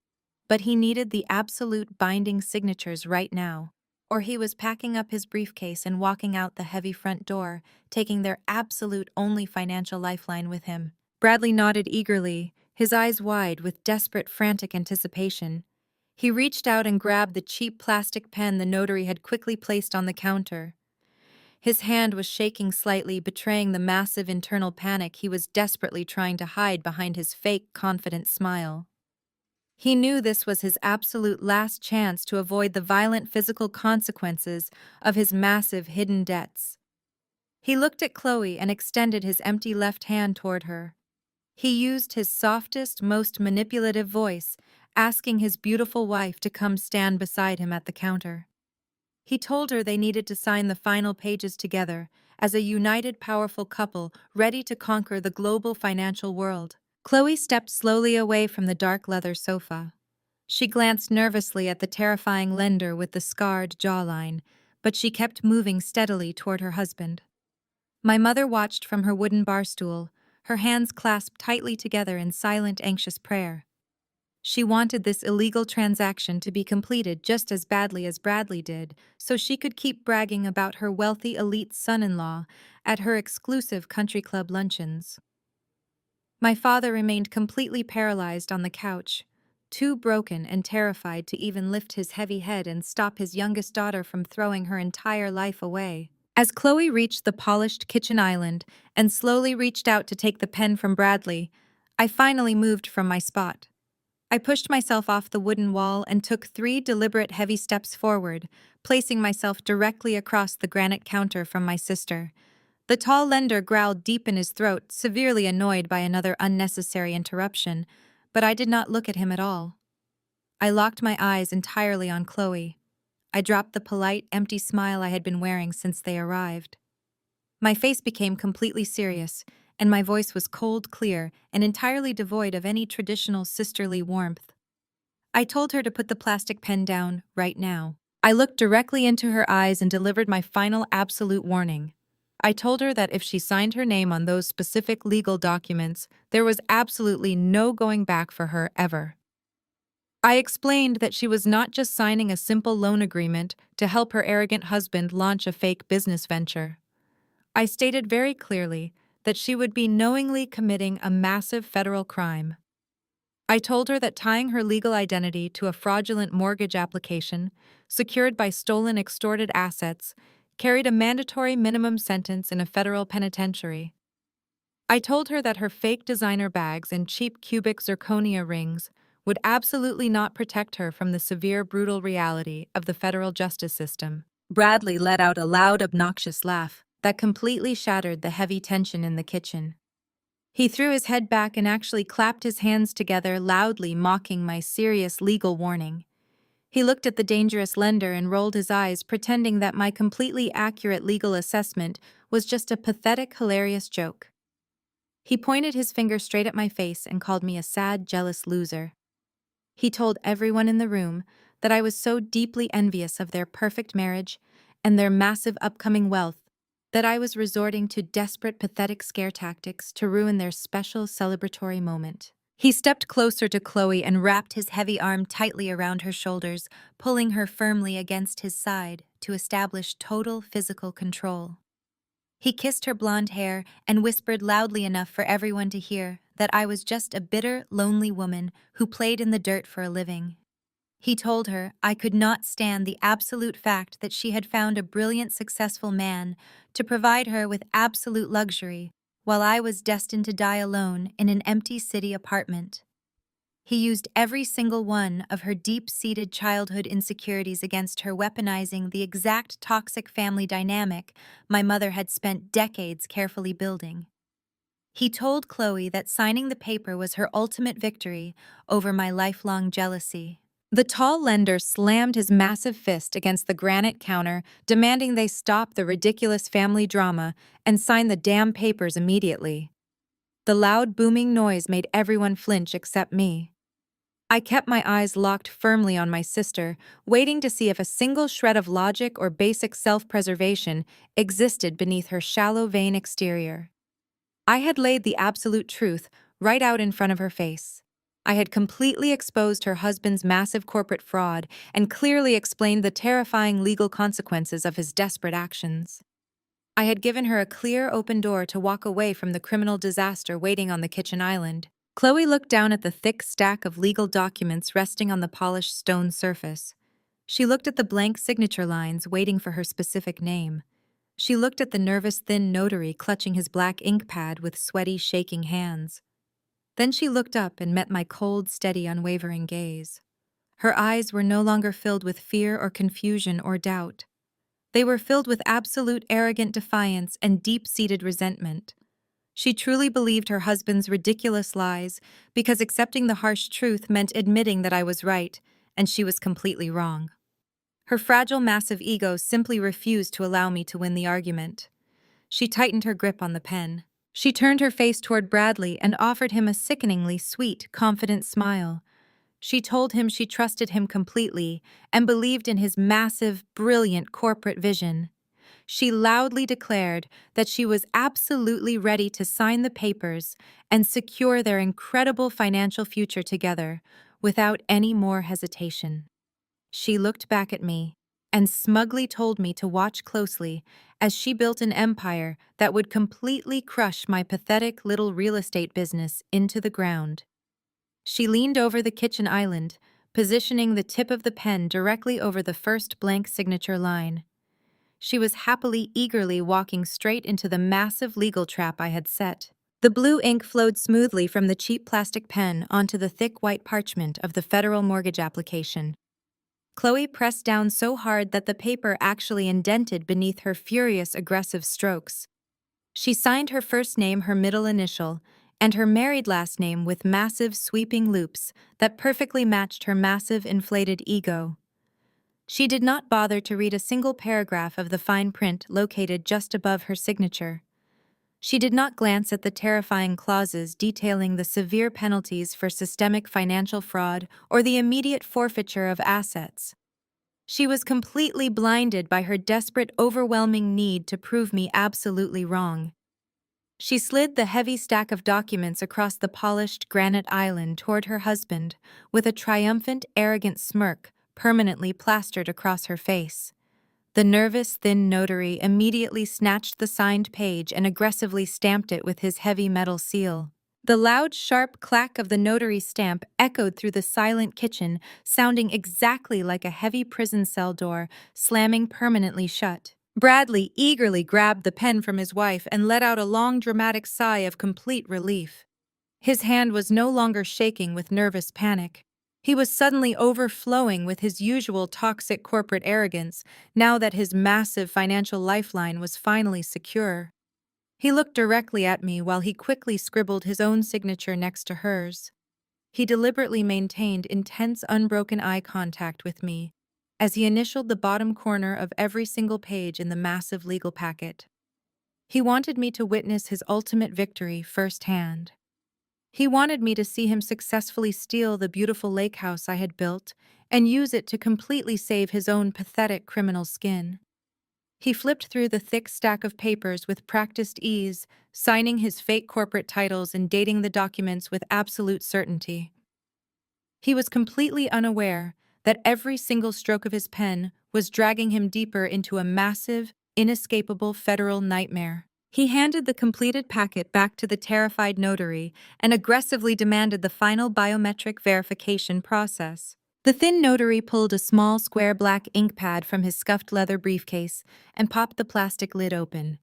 But he needed the absolute binding signatures right now, or he was packing up his briefcase and walking out the heavy front door, taking their absolute only financial lifeline with him. Bradley nodded eagerly, his eyes wide with desperate, frantic anticipation. He reached out and grabbed the cheap plastic pen the notary had quickly placed on the counter. His hand was shaking slightly, betraying the massive internal panic he was desperately trying to hide behind his fake, confident smile. He knew this was his absolute last chance to avoid the violent physical consequences of his massive hidden debts. He looked at Chloe and extended his empty left hand toward her. He used his softest, most manipulative voice, asking his beautiful wife to come stand beside him at the counter. He told her they needed to sign the final pages together, as a united, powerful couple ready to conquer the global financial world. Chloe stepped slowly away from the dark leather sofa. She glanced nervously at the terrifying lender with the scarred jawline, but she kept moving steadily toward her husband. My mother watched from her wooden bar stool, her hands clasped tightly together in silent, anxious prayer. She wanted this illegal transaction to be completed just as badly as Bradley did, so she could keep bragging about her wealthy elite son-in-law at her exclusive country club luncheons. My father remained completely paralyzed on the couch, too broken and terrified to even lift his heavy head and stop his youngest daughter from throwing her entire life away. As Chloe reached the polished kitchen island and slowly reached out to take the pen from Bradley, I finally moved from my spot. I pushed myself off the wooden wall and took 3 deliberate heavy steps forward, placing myself directly across the granite counter from my sister. The tall lender growled deep in his throat, severely annoyed by another unnecessary interruption, but I did not look at him at all. I locked my eyes entirely on Chloe. I dropped the polite, empty smile I had been wearing since they arrived. My face became completely serious, and my voice was cold, clear, and entirely devoid of any traditional sisterly warmth. I told her to put the plastic pen down right now. I looked directly into her eyes and delivered my final absolute warning. I told her that if she signed her name on those specific legal documents, there was absolutely no going back for her ever. I explained that she was not just signing a simple loan agreement to help her arrogant husband launch a fake business venture. I stated very clearly that she would be knowingly committing a massive federal crime. I told her that tying her legal identity to a fraudulent mortgage application, secured by stolen extorted assets, carried a mandatory minimum sentence in a federal penitentiary. I told her that her fake designer bags and cheap cubic zirconia rings would absolutely not protect her from the severe, brutal reality of the federal justice system. Bradley let out a loud, obnoxious laugh that completely shattered the heavy tension in the kitchen. He threw his head back and actually clapped his hands together, loudly mocking my serious legal warning. He looked at the dangerous lender and rolled his eyes, pretending that my completely accurate legal assessment was just a pathetic, hilarious joke. He pointed his finger straight at my face and called me a sad, jealous loser. He told everyone in the room that I was so deeply envious of their perfect marriage and their massive upcoming wealth that I was resorting to desperate, pathetic scare tactics to ruin their special celebratory moment. He stepped closer to Chloe and wrapped his heavy arm tightly around her shoulders, pulling her firmly against his side to establish total physical control. He kissed her blonde hair and whispered loudly enough for everyone to hear that I was just a bitter, lonely woman who played in the dirt for a living. He told her I could not stand the absolute fact that she had found a brilliant, successful man to provide her with absolute luxury, while I was destined to die alone in an empty city apartment. He used every single one of her deep-seated childhood insecurities against her, weaponizing the exact toxic family dynamic my mother had spent decades carefully building. He told Chloe that signing the paper was her ultimate victory over my lifelong jealousy. The tall lender slammed his massive fist against the granite counter, demanding they stop the ridiculous family drama and sign the damn papers immediately. The loud booming noise made everyone flinch except me. I kept my eyes locked firmly on my sister, waiting to see if a single shred of logic or basic self-preservation existed beneath her shallow, vain exterior. I had laid the absolute truth right out in front of her face. I had completely exposed her husband's massive corporate fraud and clearly explained the terrifying legal consequences of his desperate actions. I had given her a clear, open door to walk away from the criminal disaster waiting on the kitchen island. Chloe looked down at the thick stack of legal documents resting on the polished stone surface. She looked at the blank signature lines waiting for her specific name. She looked at the nervous, thin notary clutching his black ink pad with sweaty, shaking hands. Then she looked up and met my cold, steady, unwavering gaze. Her eyes were no longer filled with fear or confusion or doubt. They were filled with absolute arrogant defiance and deep-seated resentment. She truly believed her husband's ridiculous lies because accepting the harsh truth meant admitting that I was right and she was completely wrong. Her fragile, massive ego simply refused to allow me to win the argument. She tightened her grip on the pen. She turned her face toward Bradley and offered him a sickeningly sweet, confident smile. She told him she trusted him completely and believed in his massive, brilliant corporate vision. She loudly declared that she was absolutely ready to sign the papers and secure their incredible financial future together without any more hesitation. She looked back at me and smugly told me to watch closely as she built an empire that would completely crush my pathetic little real estate business into the ground. She leaned over the kitchen island, positioning the tip of the pen directly over the first blank signature line. She was happily, eagerly walking straight into the massive legal trap I had set. The blue ink flowed smoothly from the cheap plastic pen onto the thick white parchment of the federal mortgage application. Chloe pressed down so hard that the paper actually indented beneath her furious, aggressive strokes. She signed her first name, her middle initial, and her married last name with massive, sweeping loops that perfectly matched her massive, inflated ego. She did not bother to read a single paragraph of the fine print located just above her signature. She did not glance at the terrifying clauses detailing the severe penalties for systemic financial fraud or the immediate forfeiture of assets. She was completely blinded by her desperate, overwhelming need to prove me absolutely wrong. She slid the heavy stack of documents across the polished granite island toward her husband with a triumphant, arrogant smirk permanently plastered across her face. The nervous, thin notary immediately snatched the signed page and aggressively stamped it with his heavy metal seal. The loud, sharp clack of the notary's stamp echoed through the silent kitchen, sounding exactly like a heavy prison cell door slamming permanently shut. Bradley eagerly grabbed the pen from his wife and let out a long, dramatic sigh of complete relief. His hand was no longer shaking with nervous panic. He was suddenly overflowing with his usual toxic corporate arrogance now that his massive financial lifeline was finally secure. He looked directly at me while he quickly scribbled his own signature next to hers. He deliberately maintained intense, unbroken eye contact with me as he initialed the bottom corner of every single page in the massive legal packet. He wanted me to witness his ultimate victory firsthand. He wanted me to see him successfully steal the beautiful lake house I had built and use it to completely save his own pathetic criminal skin. He flipped through the thick stack of papers with practiced ease, signing his fake corporate titles and dating the documents with absolute certainty. He was completely unaware that every single stroke of his pen was dragging him deeper into a massive, inescapable federal nightmare. He handed the completed packet back to the terrified notary and aggressively demanded the final biometric verification process. The thin notary pulled a small, square black ink pad from his scuffed leather briefcase and popped the plastic lid open.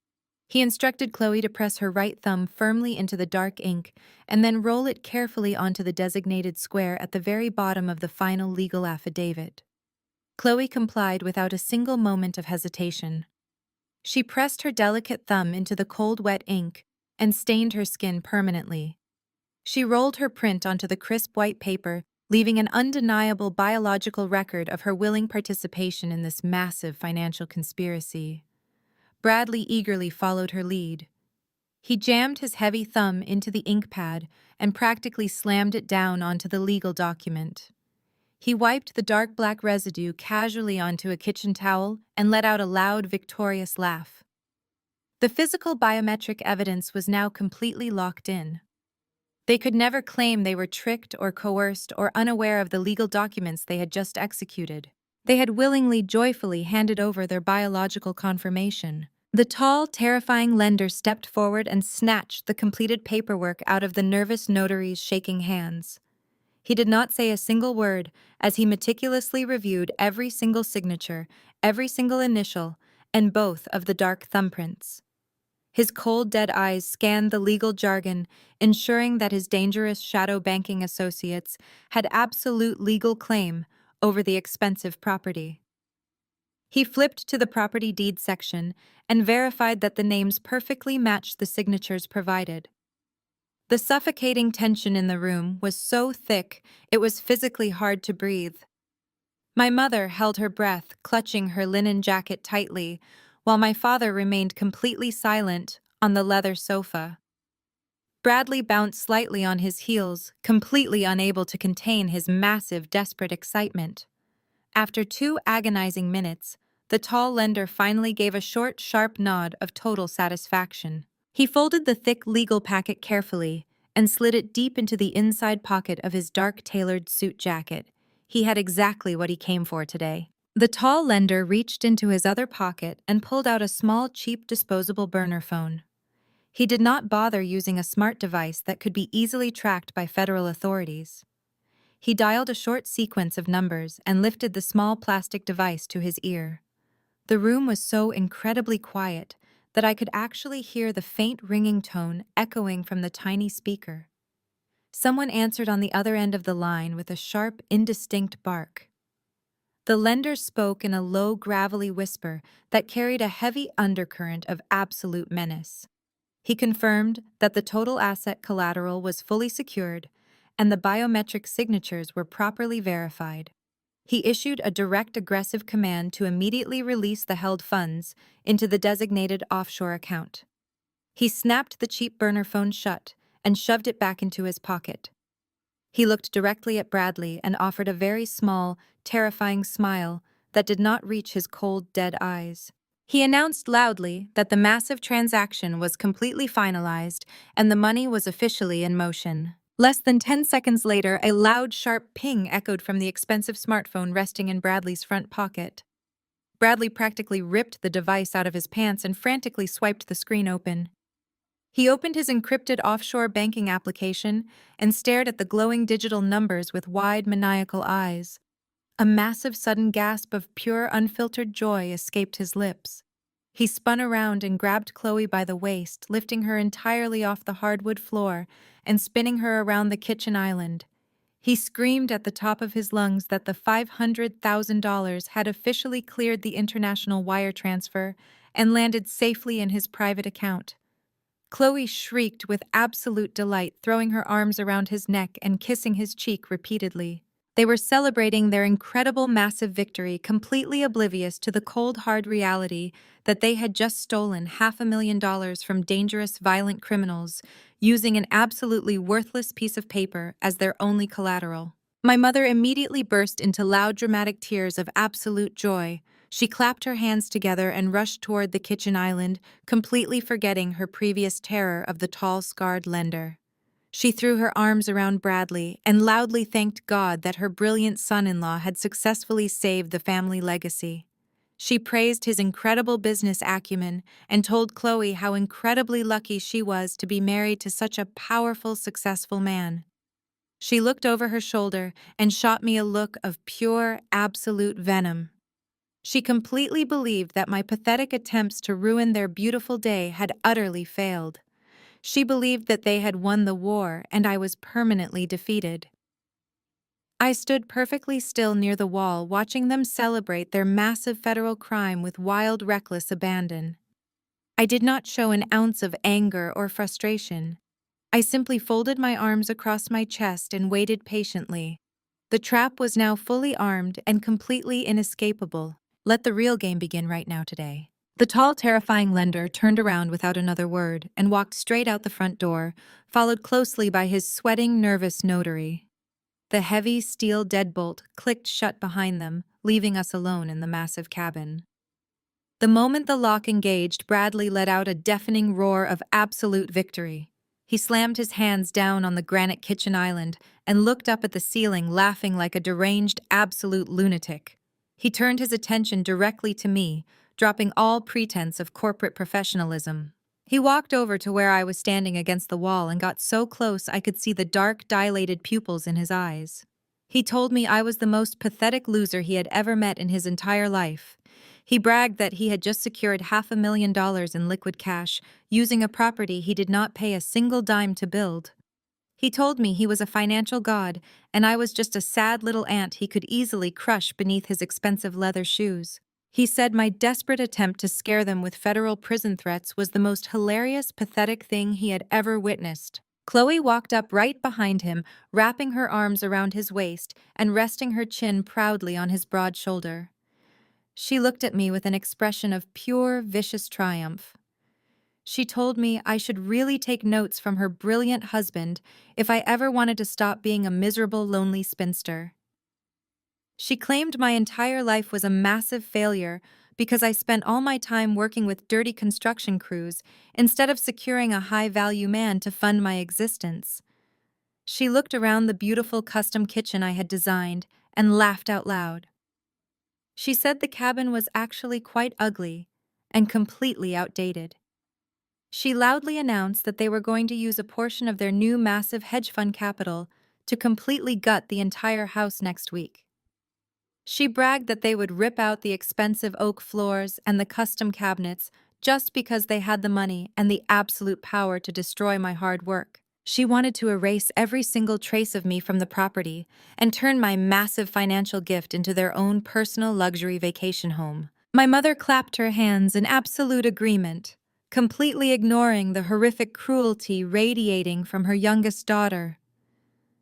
He instructed Chloe to press her right thumb firmly into the dark ink and then roll it carefully onto the designated square at the very bottom of the final legal affidavit. Chloe complied without a single moment of hesitation. She pressed her delicate thumb into the cold, wet ink and stained her skin permanently. She rolled her print onto the crisp white paper leaving an undeniable biological record of her willing participation in this massive financial conspiracy. Bradley eagerly followed her lead. He jammed his heavy thumb into the ink pad and practically slammed it down onto the legal document. He wiped the dark black residue casually onto a kitchen towel and let out a loud, victorious laugh. The physical biometric evidence was now completely locked in. They could never claim they were tricked or coerced or unaware of the legal documents they had just executed. They had willingly, joyfully handed over their biological confirmation. The tall, terrifying lender stepped forward and snatched the completed paperwork out of the nervous notary's shaking hands. He did not say a single word as he meticulously reviewed every single signature, every single initial, and both of the dark thumbprints. His cold, dead eyes scanned the legal jargon, ensuring that his dangerous shadow banking associates had absolute legal claim over the expensive property. He flipped to the property deed section and verified that the names perfectly matched the signatures provided. The suffocating tension in the room was so thick it was physically hard to breathe. My mother held her breath, clutching her linen jacket tightly, while my father remained completely silent on the leather sofa. Bradley bounced slightly on his heels, completely unable to contain his massive, desperate excitement. After 2 agonizing minutes, the tall lender finally gave a short, sharp nod of total satisfaction. He folded the thick legal packet carefully and slid it deep into the inside pocket of his dark tailored suit jacket. He had exactly what he came for today. The tall lender reached into his other pocket and pulled out a small, cheap, disposable burner phone. He did not bother using a smart device that could be easily tracked by federal authorities. He dialed a short sequence of numbers and lifted the small plastic device to his ear. The room was so incredibly quiet that I could actually hear the faint ringing tone echoing from the tiny speaker. Someone answered on the other end of the line with a sharp, indistinct bark. The lender spoke in a low, gravelly whisper that carried a heavy undercurrent of absolute menace. He confirmed that the total asset collateral was fully secured and the biometric signatures were properly verified. He issued a direct aggressive command to immediately release the held funds into the designated offshore account. He snapped the cheap burner phone shut and shoved it back into his pocket. He looked directly at Bradley and offered a very small, terrifying smile that did not reach his cold, dead eyes. He announced loudly that the massive transaction was completely finalized and the money was officially in motion. Less than 10 seconds later, a loud, sharp ping echoed from the expensive smartphone resting in Bradley's front pocket. Bradley practically ripped the device out of his pants and frantically swiped the screen open. He opened his encrypted offshore banking application and stared at the glowing digital numbers with wide, maniacal eyes. A massive sudden gasp of pure, unfiltered joy escaped his lips. He spun around and grabbed Chloe by the waist, lifting her entirely off the hardwood floor and spinning her around the kitchen island. He screamed at the top of his lungs that the $500,000 had officially cleared the international wire transfer and landed safely in his private account. Chloe shrieked with absolute delight, throwing her arms around his neck and kissing his cheek repeatedly. They were celebrating their incredible massive victory, completely oblivious to the cold, hard reality that they had just stolen $500,000 from dangerous, violent criminals, using an absolutely worthless piece of paper as their only collateral. My mother immediately burst into loud, dramatic tears of absolute joy. She clapped her hands together and rushed toward the kitchen island, completely forgetting her previous terror of the tall, scarred lender. She threw her arms around Bradley and loudly thanked God that her brilliant son-in-law had successfully saved the family legacy. She praised his incredible business acumen and told Chloe how incredibly lucky she was to be married to such a powerful, successful man. She looked over her shoulder and shot me a look of pure, absolute venom. She completely believed that my pathetic attempts to ruin their beautiful day had utterly failed. She believed that they had won the war and I was permanently defeated. I stood perfectly still near the wall, watching them celebrate their massive federal crime with wild, reckless abandon. I did not show an ounce of anger or frustration. I simply folded my arms across my chest and waited patiently. The trap was now fully armed and completely inescapable. Let the real game begin right now today. The tall, terrifying lender turned around without another word and walked straight out the front door, followed closely by his sweating, nervous notary. The heavy steel deadbolt clicked shut behind them, leaving us alone in the massive cabin. The moment the lock engaged, Bradley let out a deafening roar of absolute victory. He slammed his hands down on the granite kitchen island and looked up at the ceiling, laughing like a deranged, absolute lunatic. He turned his attention directly to me, dropping all pretense of corporate professionalism. He walked over to where I was standing against the wall and got so close I could see the dark, dilated pupils in his eyes. He told me I was the most pathetic loser he had ever met in his entire life. He bragged that he had just secured $500,000 in liquid cash, using a property he did not pay a single dime to build. He told me he was a financial god, and I was just a sad little ant he could easily crush beneath his expensive leather shoes. He said my desperate attempt to scare them with federal prison threats was the most hilarious, pathetic thing he had ever witnessed. Chloe walked up right behind him, wrapping her arms around his waist and resting her chin proudly on his broad shoulder. She looked at me with an expression of pure, vicious triumph. She told me I should really take notes from her brilliant husband if I ever wanted to stop being a miserable, lonely spinster. She claimed my entire life was a massive failure because I spent all my time working with dirty construction crews instead of securing a high-value man to fund my existence. She looked around the beautiful custom kitchen I had designed and laughed out loud. She said the cabin was actually quite ugly and completely outdated. She loudly announced that they were going to use a portion of their new massive hedge fund capital to completely gut the entire house next week. She bragged that they would rip out the expensive oak floors and the custom cabinets just because they had the money and the absolute power to destroy my hard work. She wanted to erase every single trace of me from the property and turn my massive financial gift into their own personal luxury vacation home. My mother clapped her hands in absolute agreement, completely ignoring the horrific cruelty radiating from her youngest daughter.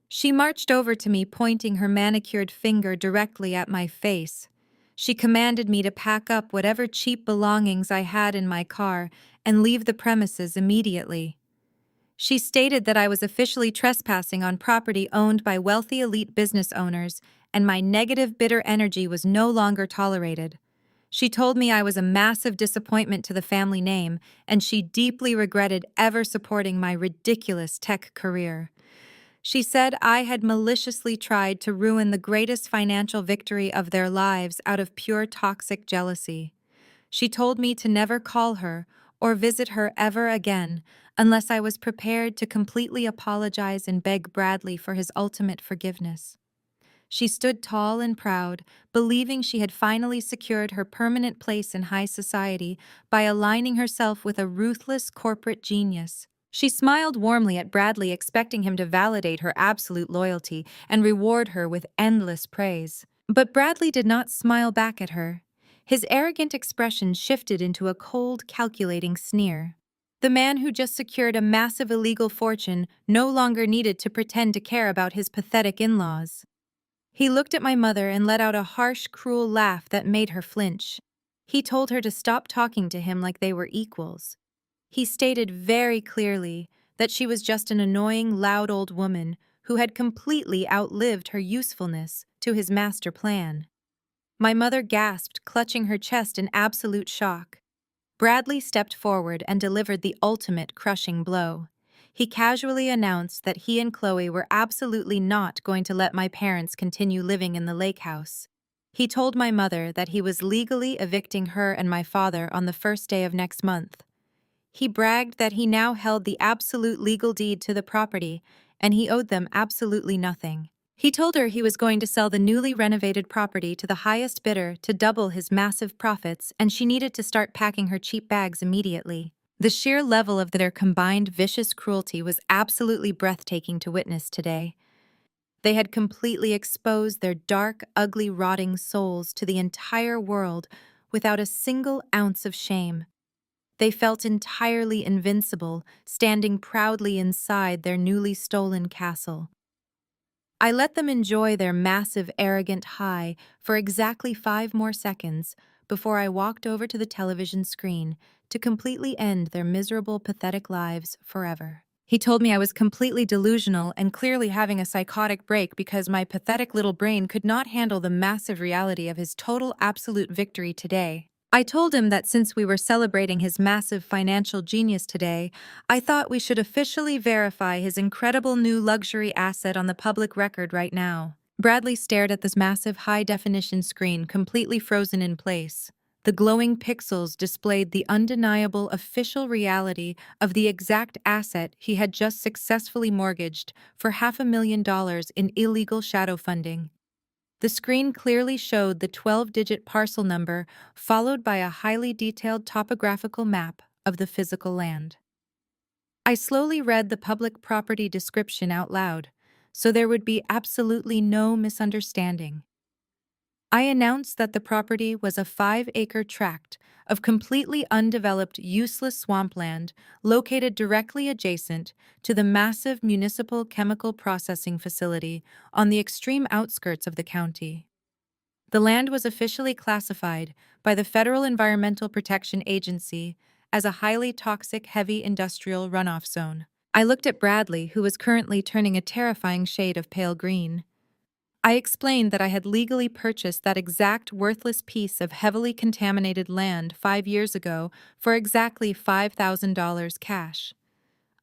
She marched over to me, pointing her manicured finger directly at my face. She commanded me to pack up whatever cheap belongings I had in my car and leave the premises immediately. She stated that I was officially trespassing on property owned by wealthy elite business owners, and my negative, bitter energy was no longer tolerated. She told me I was a massive disappointment to the family name, and she deeply regretted ever supporting my ridiculous tech career. She said I had maliciously tried to ruin the greatest financial victory of their lives out of pure toxic jealousy. She told me to never call her or visit her ever again unless I was prepared to completely apologize and beg Bradley for his ultimate forgiveness. She stood tall and proud, believing she had finally secured her permanent place in high society by aligning herself with a ruthless corporate genius. She smiled warmly at Bradley, expecting him to validate her absolute loyalty and reward her with endless praise. But Bradley did not smile back at her. His arrogant expression shifted into a cold, calculating sneer. The man who just secured a massive illegal fortune no longer needed to pretend to care about his pathetic in-laws. He looked at my mother and let out a harsh, cruel laugh that made her flinch. He told her to stop talking to him like they were equals. He stated very clearly that she was just an annoying, loud old woman who had completely outlived her usefulness to his master plan. My mother gasped, clutching her chest in absolute shock. Bradley stepped forward and delivered the ultimate crushing blow. He casually announced that he and Chloe were absolutely not going to let my parents continue living in the lake house. He told my mother that he was legally evicting her and my father on the first day of next month. He bragged that he now held the absolute legal deed to the property, and he owed them absolutely nothing. He told her he was going to sell the newly renovated property to the highest bidder to double his massive profits, and she needed to start packing her cheap bags immediately. The sheer level of their combined vicious cruelty was absolutely breathtaking to witness today. They had completely exposed their dark, ugly, rotting souls to the entire world without a single ounce of shame. They felt entirely invincible, standing proudly inside their newly stolen castle. I let them enjoy their massive, arrogant high for exactly 5 more seconds before I walked over to the television screen to completely end their miserable, pathetic lives forever. He told me I was completely delusional and clearly having a psychotic break because my pathetic little brain could not handle the massive reality of his total absolute victory today. I told him that since we were celebrating his massive financial genius today, I thought we should officially verify his incredible new luxury asset on the public record right now. Bradley stared at this massive high-definition screen completely frozen in place. The glowing pixels displayed the undeniable official reality of the exact asset he had just successfully mortgaged for $500,000 in illegal shadow funding. The screen clearly showed the 12-digit parcel number, followed by a highly detailed topographical map of the physical land. I slowly read the public property description out loud, so there would be absolutely no misunderstanding. I announced that the property was a 5-acre tract of completely undeveloped, useless swampland located directly adjacent to the massive municipal chemical processing facility on the extreme outskirts of the county. The land was officially classified by the Federal Environmental Protection Agency as a highly toxic heavy industrial runoff zone. I looked at Bradley, who was currently turning a terrifying shade of pale green. I explained that I had legally purchased that exact worthless piece of heavily contaminated land 5 years ago for exactly $5,000 cash.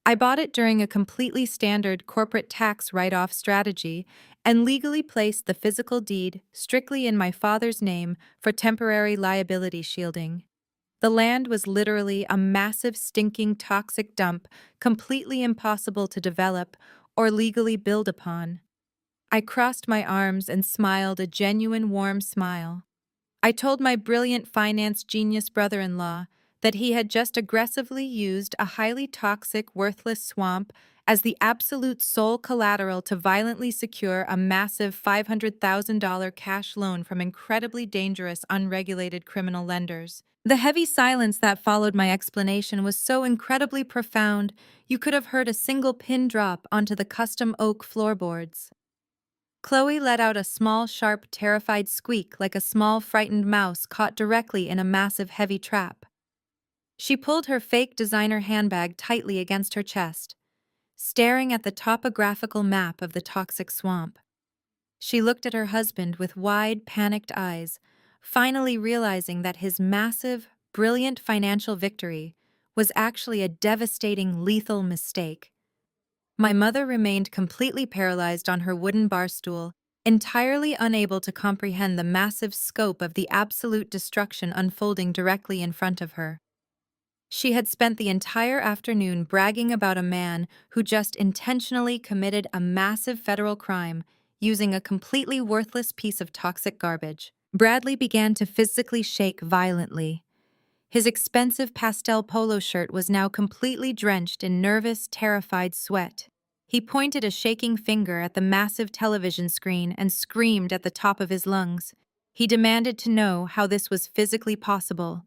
I bought it during a completely standard corporate tax write-off strategy and legally placed the physical deed strictly in my father's name for temporary liability shielding. The land was literally a massive, stinking, toxic dump, completely impossible to develop or legally build upon. I crossed my arms and smiled a genuine warm smile. I told my brilliant finance genius brother-in-law that he had just aggressively used a highly toxic, worthless swamp as the absolute sole collateral to violently secure a massive $500,000 cash loan from incredibly dangerous, unregulated criminal lenders. The heavy silence that followed my explanation was so incredibly profound, you could have heard a single pin drop onto the custom oak floorboards. Chloe let out a small, sharp, terrified squeak like a small, frightened mouse caught directly in a massive, heavy trap. She pulled her fake designer handbag tightly against her chest, staring at the topographical map of the toxic swamp. She looked at her husband with wide, panicked eyes, finally realizing that his massive, brilliant financial victory was actually a devastating, lethal mistake. My mother remained completely paralyzed on her wooden bar stool, entirely unable to comprehend the massive scope of the absolute destruction unfolding directly in front of her. She had spent the entire afternoon bragging about a man who just intentionally committed a massive federal crime using a completely worthless piece of toxic garbage. Bradley began to physically shake violently. His expensive pastel polo shirt was now completely drenched in nervous, terrified sweat. He pointed a shaking finger at the massive television screen and screamed at the top of his lungs. He demanded to know how this was physically possible.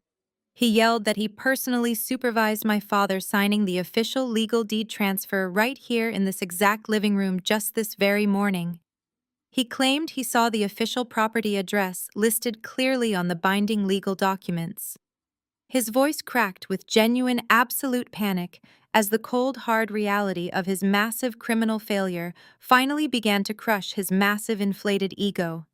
He yelled that he personally supervised my father signing the official legal deed transfer right here in this exact living room just this very morning. He claimed he saw the official property address listed clearly on the binding legal documents. His voice cracked with genuine, absolute panic as the cold, hard reality of his massive criminal failure finally began to crush his massive, inflated ego.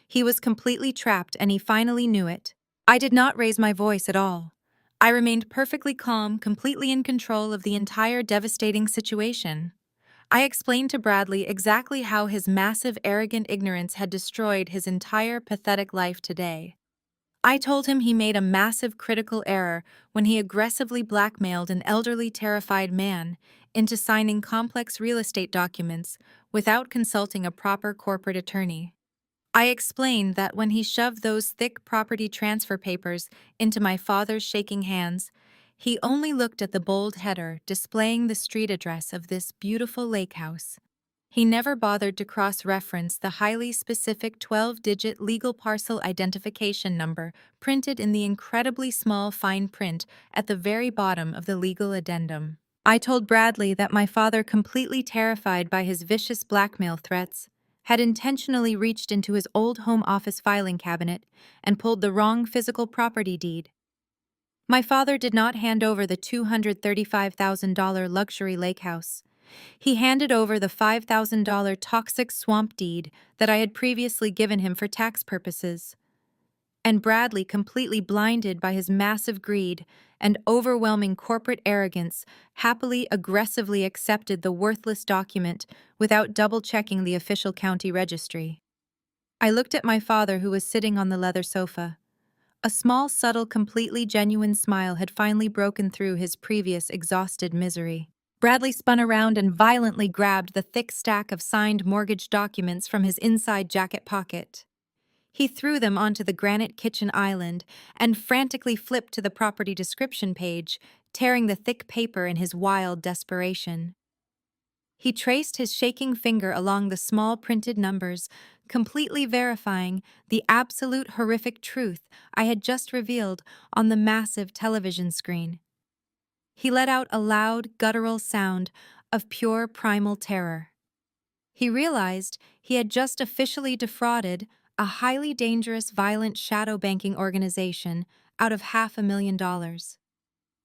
He was completely trapped, and he finally knew it. I did not raise my voice at all. I remained perfectly calm, completely in control of the entire devastating situation. I explained to Bradley exactly how his massive, arrogant ignorance had destroyed his entire pathetic life today. I told him he made a massive critical error when he aggressively blackmailed an elderly, terrified man into signing complex real estate documents without consulting a proper corporate attorney. I explained that when he shoved those thick property transfer papers into my father's shaking hands, he only looked at the bold header displaying the street address of this beautiful lake house. He never bothered to cross-reference the highly specific 12-digit legal parcel identification number printed in the incredibly small fine print at the very bottom of the legal addendum. I told Bradley that my father, completely terrified by his vicious blackmail threats, had intentionally reached into his old home office filing cabinet and pulled the wrong physical property deed. My father did not hand over the $235,000 luxury lake house. He handed over the $5,000 toxic swamp deed that I had previously given him for tax purposes. And Bradley, completely blinded by his massive greed and overwhelming corporate arrogance, happily aggressively accepted the worthless document without double-checking the official county registry. I looked at my father, who was sitting on the leather sofa. A small, subtle, completely genuine smile had finally broken through his previous exhausted misery. Bradley spun around and violently grabbed the thick stack of signed mortgage documents from his inside jacket pocket. He threw them onto the granite kitchen island and frantically flipped to the property description page, tearing the thick paper in his wild desperation. He traced his shaking finger along the small printed numbers, completely verifying the absolute horrific truth I had just revealed on the massive television screen. He let out a loud, guttural sound of pure primal terror. He realized he had just officially defrauded a highly dangerous, violent shadow banking organization out of $500,000.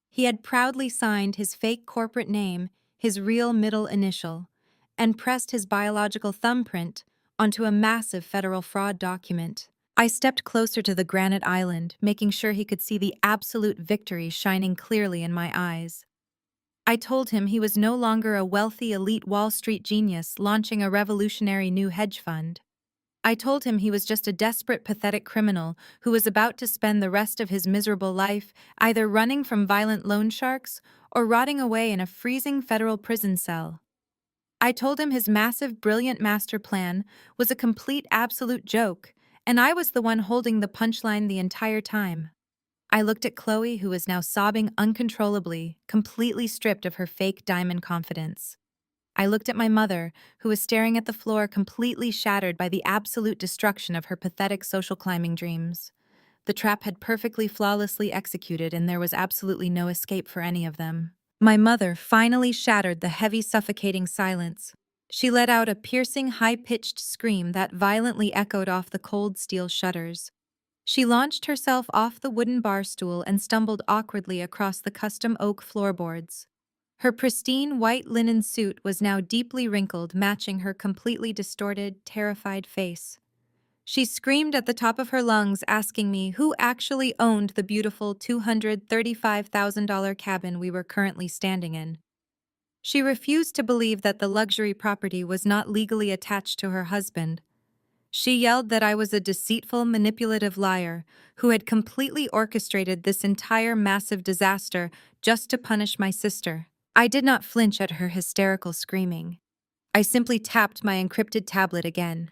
He had proudly signed his fake corporate name, his real middle initial, and pressed his biological thumbprint onto a massive federal fraud document. I stepped closer to the granite island, making sure he could see the absolute victory shining clearly in my eyes. I told him he was no longer a wealthy elite Wall Street genius launching a revolutionary new hedge fund. I told him he was just a desperate, pathetic criminal who was about to spend the rest of his miserable life either running from violent loan sharks or rotting away in a freezing federal prison cell. I told him his massive, brilliant master plan was a complete, absolute joke, and I was the one holding the punchline the entire time. I looked at Chloe, who was now sobbing uncontrollably, completely stripped of her fake diamond confidence. I looked at my mother, who was staring at the floor, completely shattered by the absolute destruction of her pathetic social climbing dreams. The trap had perfectly flawlessly executed, and there was absolutely no escape for any of them. My mother finally shattered the heavy, suffocating silence. She let out a piercing, high-pitched scream that violently echoed off the cold steel shutters. She launched herself off the wooden bar stool and stumbled awkwardly across the custom oak floorboards. Her pristine white linen suit was now deeply wrinkled, matching her completely distorted, terrified face. She screamed at the top of her lungs, asking me who actually owned the beautiful $235,000 cabin we were currently standing in. She refused to believe that the luxury property was not legally attached to her husband. She yelled that I was a deceitful, manipulative liar who had completely orchestrated this entire massive disaster just to punish my sister. I did not flinch at her hysterical screaming. I simply tapped my encrypted tablet again.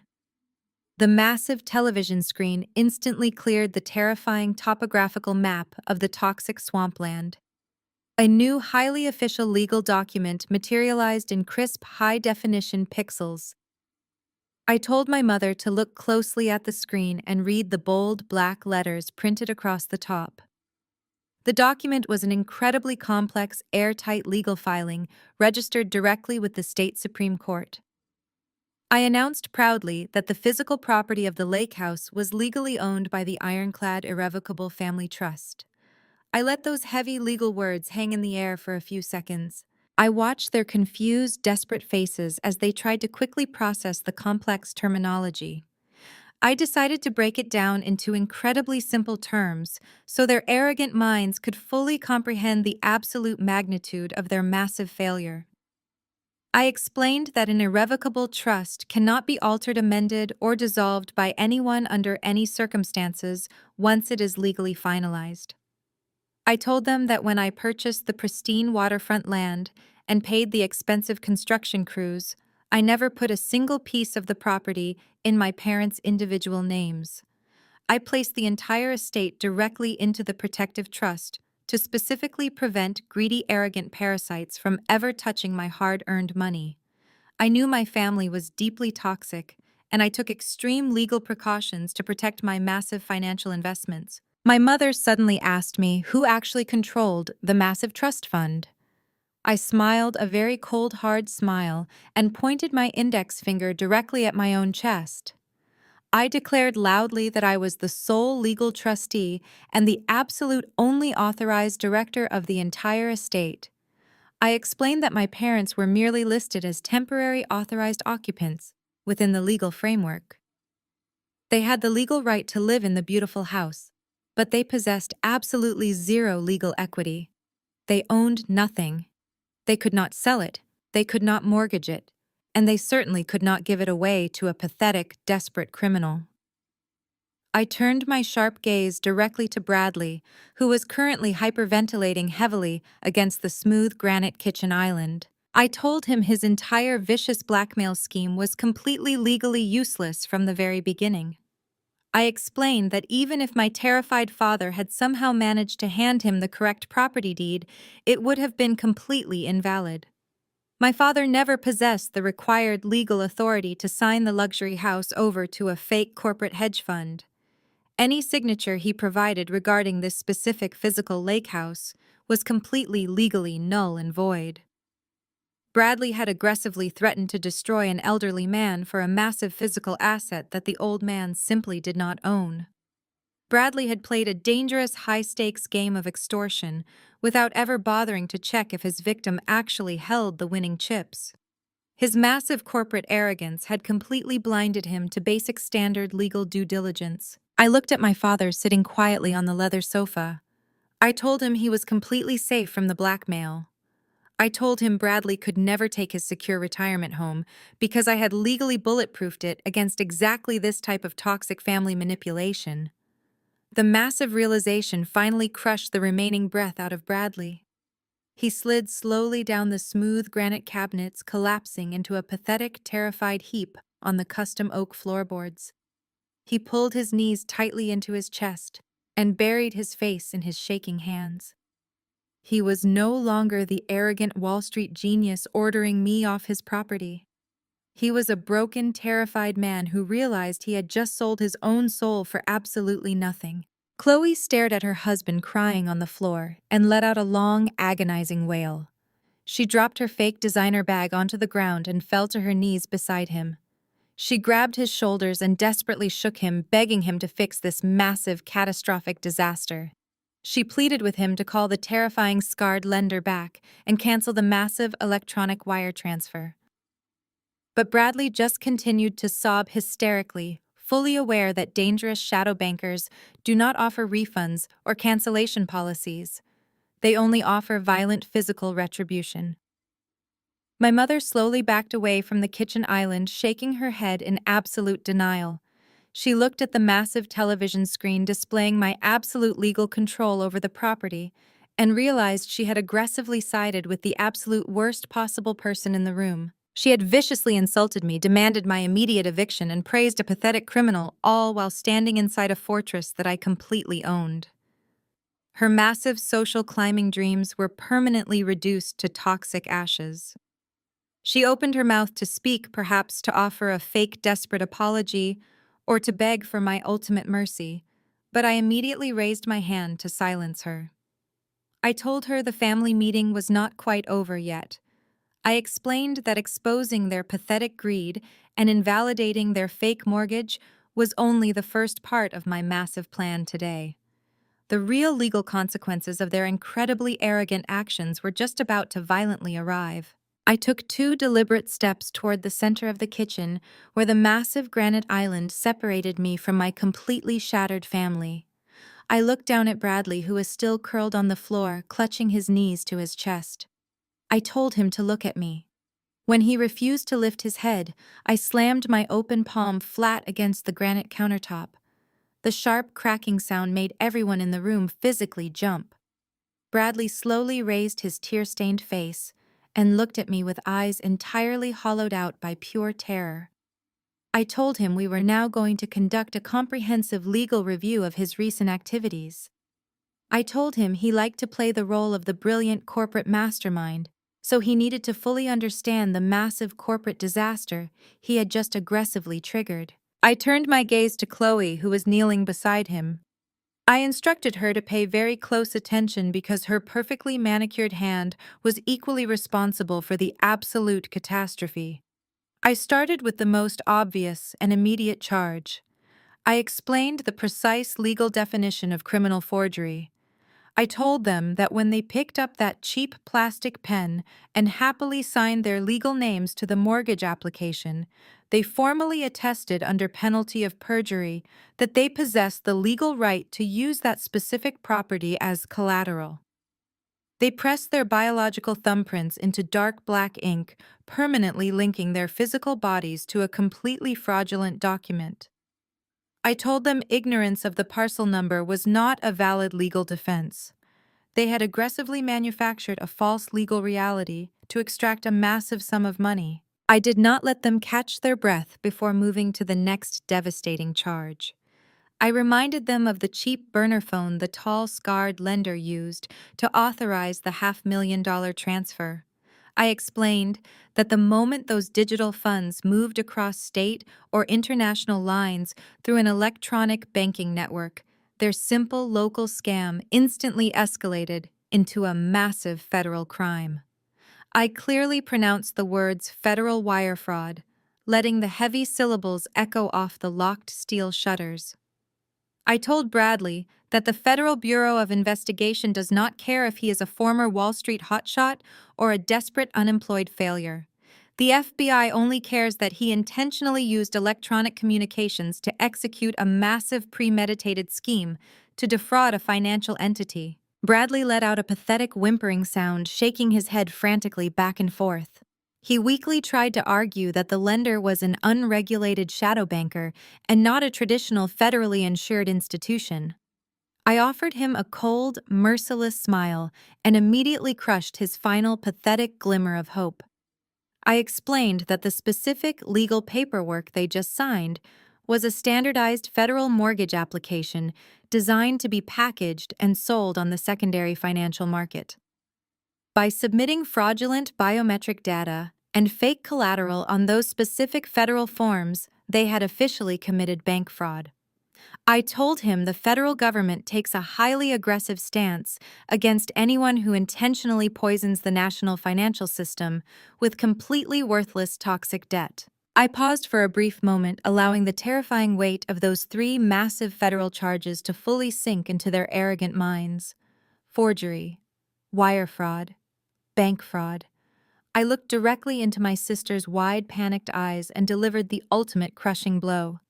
The massive television screen instantly cleared the terrifying topographical map of the toxic swampland. A new, highly official legal document materialized in crisp, high-definition pixels. I told my mother to look closely at the screen and read the bold, black letters printed across the top. The document was an incredibly complex, airtight legal filing registered directly with the state Supreme Court. I announced proudly that the physical property of the lake house was legally owned by the ironclad Irrevocable Family Trust. I let those heavy legal words hang in the air for a few seconds. I watched their confused, desperate faces as they tried to quickly process the complex terminology. I decided to break it down into incredibly simple terms so their arrogant minds could fully comprehend the absolute magnitude of their massive failure. I explained that an irrevocable trust cannot be altered, amended, or dissolved by anyone under any circumstances once it is legally finalized. I told them that when I purchased the pristine waterfront land and paid the expensive construction crews, I never put a single piece of the property in my parents' individual names. I placed the entire estate directly into the protective trust to specifically prevent greedy, arrogant parasites from ever touching my hard-earned money. I knew my family was deeply toxic, and I took extreme legal precautions to protect my massive financial investments. My mother suddenly asked me who actually controlled the massive trust fund. I smiled a very cold, hard smile and pointed my index finger directly at my own chest. I declared loudly that I was the sole legal trustee and the absolute only authorized director of the entire estate. I explained that my parents were merely listed as temporary authorized occupants within the legal framework. They had the legal right to live in the beautiful house, but they possessed absolutely zero legal equity. They owned nothing. They could not sell it, they could not mortgage it, and they certainly could not give it away to a pathetic, desperate criminal. I turned my sharp gaze directly to Bradley, who was currently hyperventilating heavily against the smooth granite kitchen island. I told him his entire vicious blackmail scheme was completely legally useless from the very beginning. I explained that even if my terrified father had somehow managed to hand him the correct property deed, it would have been completely invalid. My father never possessed the required legal authority to sign the luxury house over to a fake corporate hedge fund. Any signature he provided regarding this specific physical lake house was completely legally null and void. Bradley had aggressively threatened to destroy an elderly man for a massive physical asset that the old man simply did not own. Bradley had played a dangerous high-stakes game of extortion without ever bothering to check if his victim actually held the winning chips. His massive corporate arrogance had completely blinded him to basic standard legal due diligence. I looked at my father sitting quietly on the leather sofa. I told him he was completely safe from the blackmail. I told him Bradley could never take his secure retirement home because I had legally bulletproofed it against exactly this type of toxic family manipulation. The massive realization finally crushed the remaining breath out of Bradley. He slid slowly down the smooth granite cabinets, collapsing into a pathetic, terrified heap on the custom oak floorboards. He pulled his knees tightly into his chest and buried his face in his shaking hands. He was no longer the arrogant Wall Street genius ordering me off his property. He was a broken, terrified man who realized he had just sold his own soul for absolutely nothing. Chloe stared at her husband crying on the floor and let out a long, agonizing wail. She dropped her fake designer bag onto the ground and fell to her knees beside him. She grabbed his shoulders and desperately shook him, begging him to fix this massive, catastrophic disaster. She pleaded with him to call the terrifying scarred lender back and cancel the massive electronic wire transfer. But Bradley just continued to sob hysterically, fully aware that dangerous shadow bankers do not offer refunds or cancellation policies. They only offer violent physical retribution. My mother slowly backed away from the kitchen island, shaking her head in absolute denial. She looked at the massive television screen displaying my absolute legal control over the property and realized she had aggressively sided with the absolute worst possible person in the room. She had viciously insulted me, demanded my immediate eviction, and praised a pathetic criminal, all while standing inside a fortress that I completely owned. Her massive social climbing dreams were permanently reduced to toxic ashes. She opened her mouth to speak, perhaps to offer a fake desperate apology or to beg for my ultimate mercy, but I immediately raised my hand to silence her. I told her the family meeting was not quite over yet. I explained that exposing their pathetic greed and invalidating their fake mortgage was only the first part of my massive plan today. The real legal consequences of their incredibly arrogant actions were just about to violently arrive. I took 2 deliberate steps toward the center of the kitchen, where the massive granite island separated me from my completely shattered family. I looked down at Bradley, who was still curled on the floor, clutching his knees to his chest. I told him to look at me. When he refused to lift his head, I slammed my open palm flat against the granite countertop. The sharp cracking sound made everyone in the room physically jump. Bradley slowly raised his tear-stained face and looked at me with eyes entirely hollowed out by pure terror. I told him we were now going to conduct a comprehensive legal review of his recent activities. I told him he liked to play the role of the brilliant corporate mastermind, so he needed to fully understand the massive corporate disaster he had just aggressively triggered. I turned my gaze to Chloe, who was kneeling beside him. I instructed her to pay very close attention because her perfectly manicured hand was equally responsible for the absolute catastrophe. I started with the most obvious and immediate charge. I explained the precise legal definition of criminal forgery. I told them that when they picked up that cheap plastic pen and happily signed their legal names to the mortgage application, they formally attested under penalty of perjury that they possessed the legal right to use that specific property as collateral. They pressed their biological thumbprints into dark black ink, permanently linking their physical bodies to a completely fraudulent document. I told them ignorance of the parcel number was not a valid legal defense. They had aggressively manufactured a false legal reality to extract a massive sum of money. I did not let them catch their breath before moving to the next devastating charge. I reminded them of the cheap burner phone the tall, scarred lender used to authorize the $500,000 transfer. I explained that the moment those digital funds moved across state or international lines through an electronic banking network, their simple local scam instantly escalated into a massive federal crime. I clearly pronounced the words federal wire fraud, letting the heavy syllables echo off the locked steel shutters. I told Bradley that the Federal Bureau of Investigation does not care if he is a former Wall Street hotshot or a desperate unemployed failure. The FBI only cares that he intentionally used electronic communications to execute a massive premeditated scheme to defraud a financial entity. Bradley let out a pathetic whimpering sound, shaking his head frantically back and forth. He weakly tried to argue that the lender was an unregulated shadow banker and not a traditional federally insured institution. I offered him a cold, merciless smile and immediately crushed his final pathetic glimmer of hope. I explained that the specific legal paperwork they just signed was a standardized federal mortgage application designed to be packaged and sold on the secondary financial market. By submitting fraudulent biometric data and fake collateral on those specific federal forms, they had officially committed bank fraud. I told him the federal government takes a highly aggressive stance against anyone who intentionally poisons the national financial system with completely worthless toxic debt. I paused for a brief moment, allowing the terrifying weight of those three massive federal charges to fully sink into their arrogant minds. Forgery, wire fraud, bank fraud. I looked directly into my sister's wide, panicked eyes and delivered the ultimate crushing blow.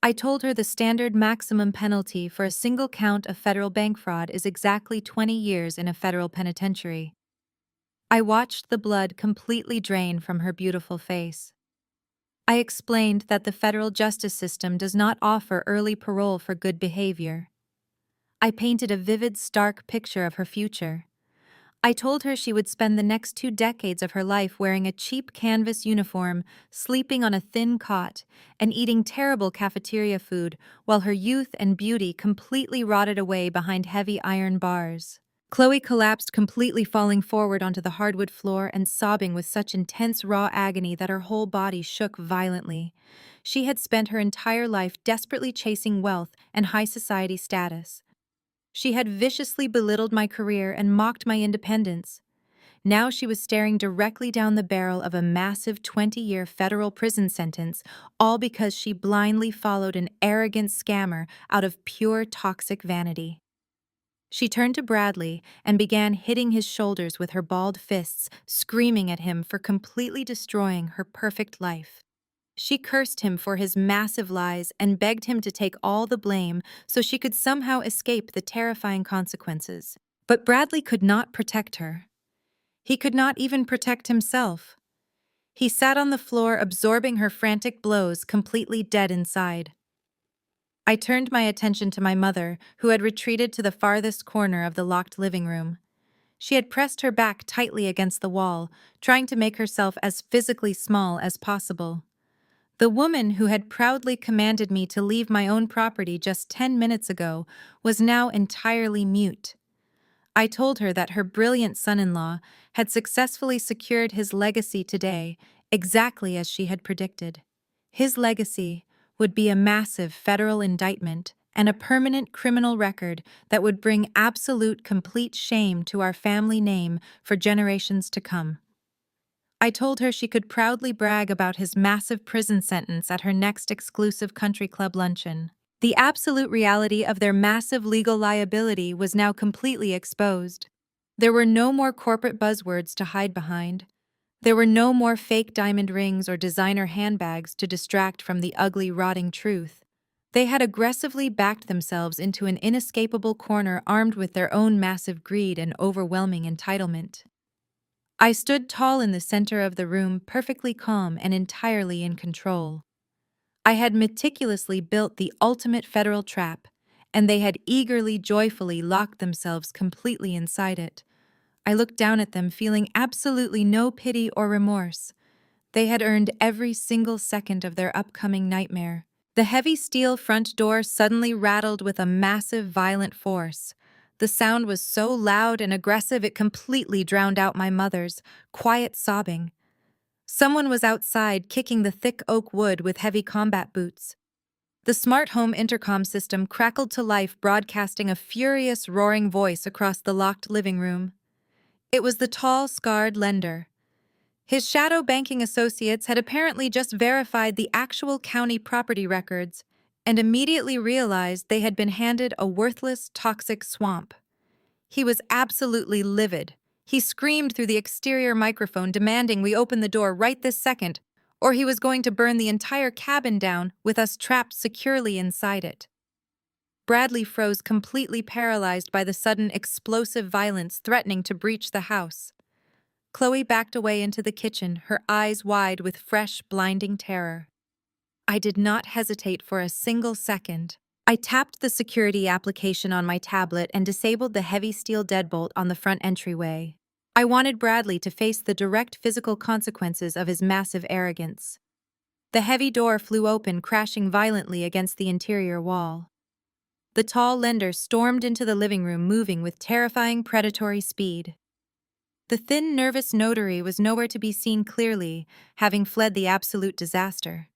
I told her the standard maximum penalty for a single count of federal bank fraud is exactly 20 years in a federal penitentiary. I watched the blood completely drain from her beautiful face. I explained that the federal justice system does not offer early parole for good behavior. I painted a vivid, stark picture of her future. I told her she would spend the next 2 decades of her life wearing a cheap canvas uniform, sleeping on a thin cot, and eating terrible cafeteria food while her youth and beauty completely rotted away behind heavy iron bars. Chloe collapsed, completely falling forward onto the hardwood floor and sobbing with such intense raw agony that her whole body shook violently. She had spent her entire life desperately chasing wealth and high society status. She had viciously belittled my career and mocked my independence. Now she was staring directly down the barrel of a massive 20-year federal prison sentence, all because she blindly followed an arrogant scammer out of pure toxic vanity. She turned to Bradley and began hitting his shoulders with her balled fists, screaming at him for completely destroying her perfect life. She cursed him for his massive lies and begged him to take all the blame so she could somehow escape the terrifying consequences. But Bradley could not protect her. He could not even protect himself. He sat on the floor absorbing her frantic blows, completely dead inside. I turned my attention to my mother, who had retreated to the farthest corner of the locked living room. She had pressed her back tightly against the wall, trying to make herself as physically small as possible. The woman who had proudly commanded me to leave my own property just 10 minutes ago was now entirely mute. I told her that her brilliant son-in-law had successfully secured his legacy today, exactly as she had predicted. His legacy would be a massive federal indictment and a permanent criminal record that would bring absolute complete shame to our family name for generations to come. I told her she could proudly brag about his massive prison sentence at her next exclusive country club luncheon. The absolute reality of their massive legal liability was now completely exposed. There were no more corporate buzzwords to hide behind. There were no more fake diamond rings or designer handbags to distract from the ugly, rotting truth. They had aggressively backed themselves into an inescapable corner armed with their own massive greed and overwhelming entitlement. I stood tall in the center of the room, perfectly calm and entirely in control. I had meticulously built the ultimate federal trap, and they had eagerly, joyfully locked themselves completely inside it. I looked down at them, feeling absolutely no pity or remorse. They had earned every single second of their upcoming nightmare. The heavy steel front door suddenly rattled with a massive, violent force. The sound was so loud and aggressive it completely drowned out my mother's quiet sobbing. Someone was outside, kicking the thick oak wood with heavy combat boots. The smart home intercom system crackled to life, broadcasting a furious, roaring voice across the locked living room. It was the tall, scarred lender. His shadow banking associates had apparently just verified the actual county property records and immediately realized they had been handed a worthless, toxic swamp. He was absolutely livid. He screamed through the exterior microphone, demanding we open the door right this second, or he was going to burn the entire cabin down with us trapped securely inside it. Bradley froze, completely paralyzed by the sudden explosive violence threatening to breach the house. Chloe backed away into the kitchen, her eyes wide with fresh, blinding terror. I did not hesitate for a single second. I tapped the security application on my tablet and disabled the heavy steel deadbolt on the front entryway. I wanted Bradley to face the direct physical consequences of his massive arrogance. The heavy door flew open, crashing violently against the interior wall. The tall lender stormed into the living room, moving with terrifying predatory speed. The thin, nervous notary was nowhere to be seen clearly, having fled the absolute disaster.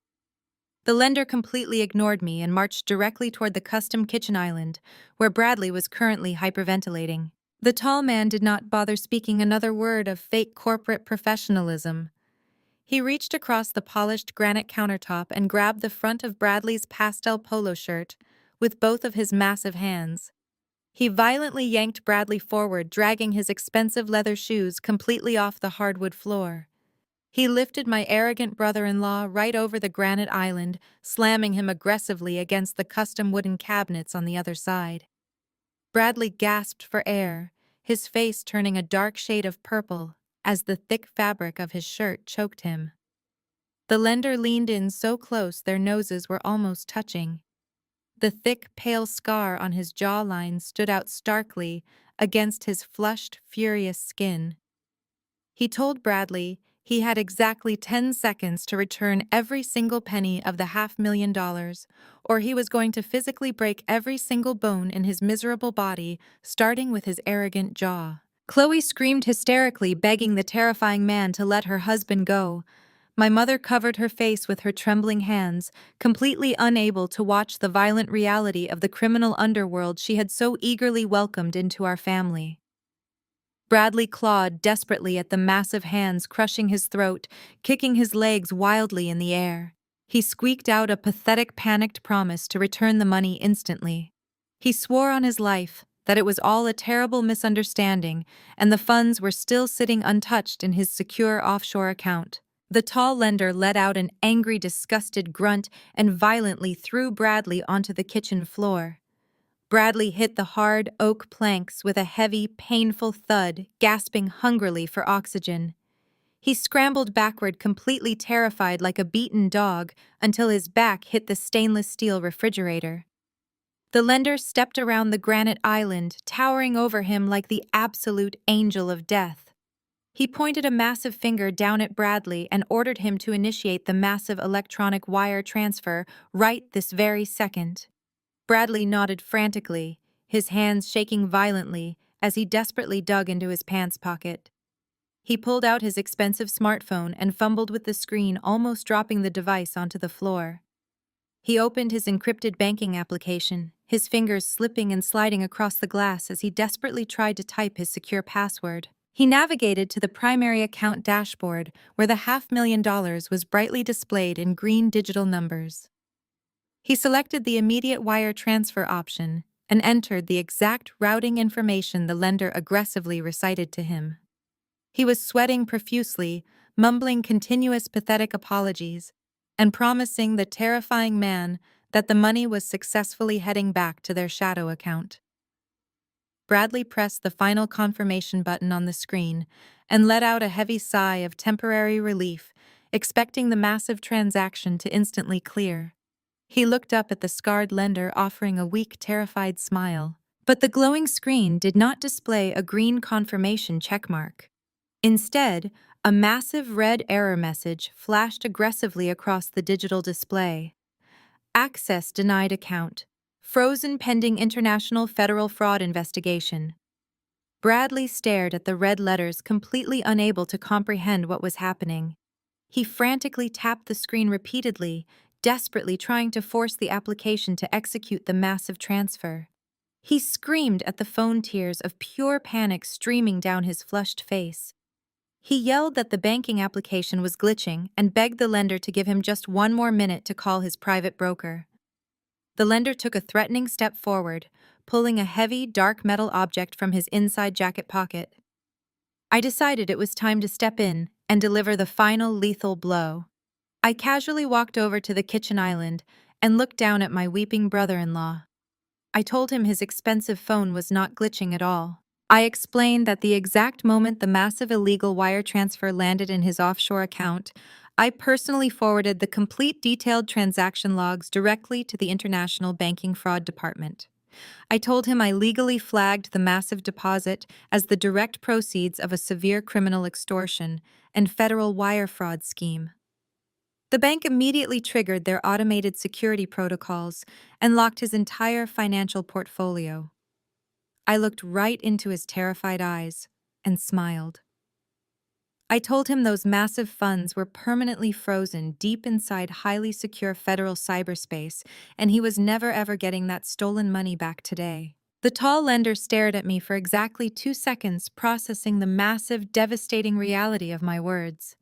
The lender completely ignored me and marched directly toward the custom kitchen island, where Bradley was currently hyperventilating. The tall man did not bother speaking another word of fake corporate professionalism. He reached across the polished granite countertop and grabbed the front of Bradley's pastel polo shirt with both of his massive hands. He violently yanked Bradley forward, dragging his expensive leather shoes completely off the hardwood floor. He lifted my arrogant brother-in-law right over the granite island, slamming him aggressively against the custom wooden cabinets on the other side. Bradley gasped for air, his face turning a dark shade of purple as the thick fabric of his shirt choked him. The lender leaned in so close their noses were almost touching. The thick, pale scar on his jawline stood out starkly against his flushed, furious skin. He told Bradley he had exactly 10 seconds to return every single penny of the $500,000, or he was going to physically break every single bone in his miserable body, starting with his arrogant jaw. Chloe screamed hysterically, begging the terrifying man to let her husband go. My mother covered her face with her trembling hands, completely unable to watch the violent reality of the criminal underworld she had so eagerly welcomed into our family. Bradley clawed desperately at the massive hands crushing his throat, kicking his legs wildly in the air. He squeaked out a pathetic, panicked promise to return the money instantly. He swore on his life that it was all a terrible misunderstanding and the funds were still sitting untouched in his secure offshore account. The tall lender let out an angry, disgusted grunt and violently threw Bradley onto the kitchen floor. Bradley hit the hard oak planks with a heavy, painful thud, gasping hungrily for oxygen. He scrambled backward, completely terrified like a beaten dog, until his back hit the stainless steel refrigerator. The lender stepped around the granite island, towering over him like the absolute angel of death. He pointed a massive finger down at Bradley and ordered him to initiate the massive electronic wire transfer right this very second. Bradley nodded frantically, his hands shaking violently as he desperately dug into his pants pocket. He pulled out his expensive smartphone and fumbled with the screen, almost dropping the device onto the floor. He opened his encrypted banking application, his fingers slipping and sliding across the glass as he desperately tried to type his secure password. He navigated to the primary account dashboard, where the $500,000 was brightly displayed in green digital numbers. He selected the immediate wire transfer option and entered the exact routing information the lender aggressively recited to him. He was sweating profusely, mumbling continuous pathetic apologies, and promising the terrifying man that the money was successfully heading back to their shadow account. Bradley pressed the final confirmation button on the screen and let out a heavy sigh of temporary relief, expecting the massive transaction to instantly clear. He looked up at the scarred lender, offering a weak, terrified smile. But the glowing screen did not display a green confirmation checkmark. Instead, a massive red error message flashed aggressively across the digital display. Access denied account. Frozen pending international federal fraud investigation. Bradley stared at the red letters, completely unable to comprehend what was happening. He frantically tapped the screen repeatedly, desperately trying to force the application to execute the massive transfer. He screamed at the phone, tears of pure panic streaming down his flushed face. He yelled that the banking application was glitching and begged the lender to give him just one more minute to call his private broker. The lender took a threatening step forward, pulling a heavy, dark metal object from his inside jacket pocket. I decided it was time to step in and deliver the final lethal blow. I casually walked over to the kitchen island and looked down at my weeping brother-in-law. I told him his expensive phone was not glitching at all. I explained that the exact moment the massive illegal wire transfer landed in his offshore account, I personally forwarded the complete detailed transaction logs directly to the International Banking Fraud Department. I told him I legally flagged the massive deposit as the direct proceeds of a severe criminal extortion and federal wire fraud scheme. The bank immediately triggered their automated security protocols and locked his entire financial portfolio. I looked right into his terrified eyes and smiled. I told him those massive funds were permanently frozen deep inside highly secure federal cyberspace, and he was never ever getting that stolen money back today. The tall lender stared at me for exactly 2 seconds, processing the massive, devastating reality of my words.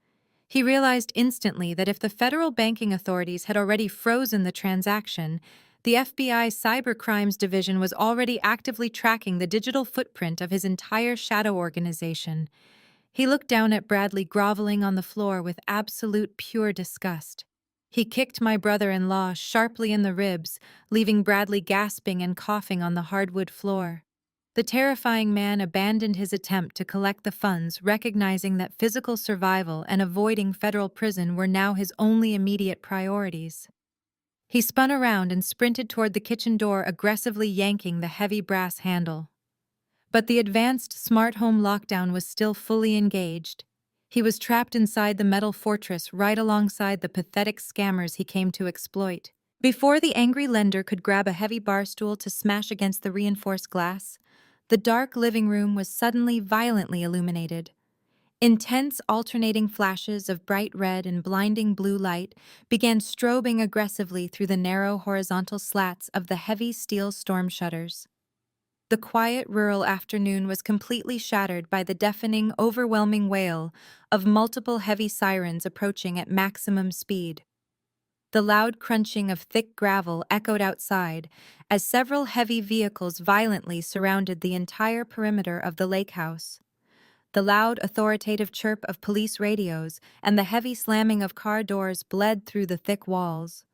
He realized instantly that if the federal banking authorities had already frozen the transaction, the FBI Cybercrimes Division was already actively tracking the digital footprint of his entire shadow organization. He looked down at Bradley groveling on the floor with absolute pure disgust. He kicked my brother-in-law sharply in the ribs, leaving Bradley gasping and coughing on the hardwood floor. The terrifying man abandoned his attempt to collect the funds, recognizing that physical survival and avoiding federal prison were now his only immediate priorities. He spun around and sprinted toward the kitchen door, aggressively yanking the heavy brass handle. But the advanced smart home lockdown was still fully engaged. He was trapped inside the metal fortress right alongside the pathetic scammers he came to exploit. Before the angry lender could grab a heavy bar stool to smash against the reinforced glass, the dark living room was suddenly violently illuminated. Intense alternating flashes of bright red and blinding blue light began strobing aggressively through the narrow horizontal slats of the heavy steel storm shutters. The quiet rural afternoon was completely shattered by the deafening, overwhelming wail of multiple heavy sirens approaching at maximum speed. The loud crunching of thick gravel echoed outside as several heavy vehicles violently surrounded the entire perimeter of the lake house. The loud, authoritative chirp of police radios and the heavy slamming of car doors bled through the thick walls.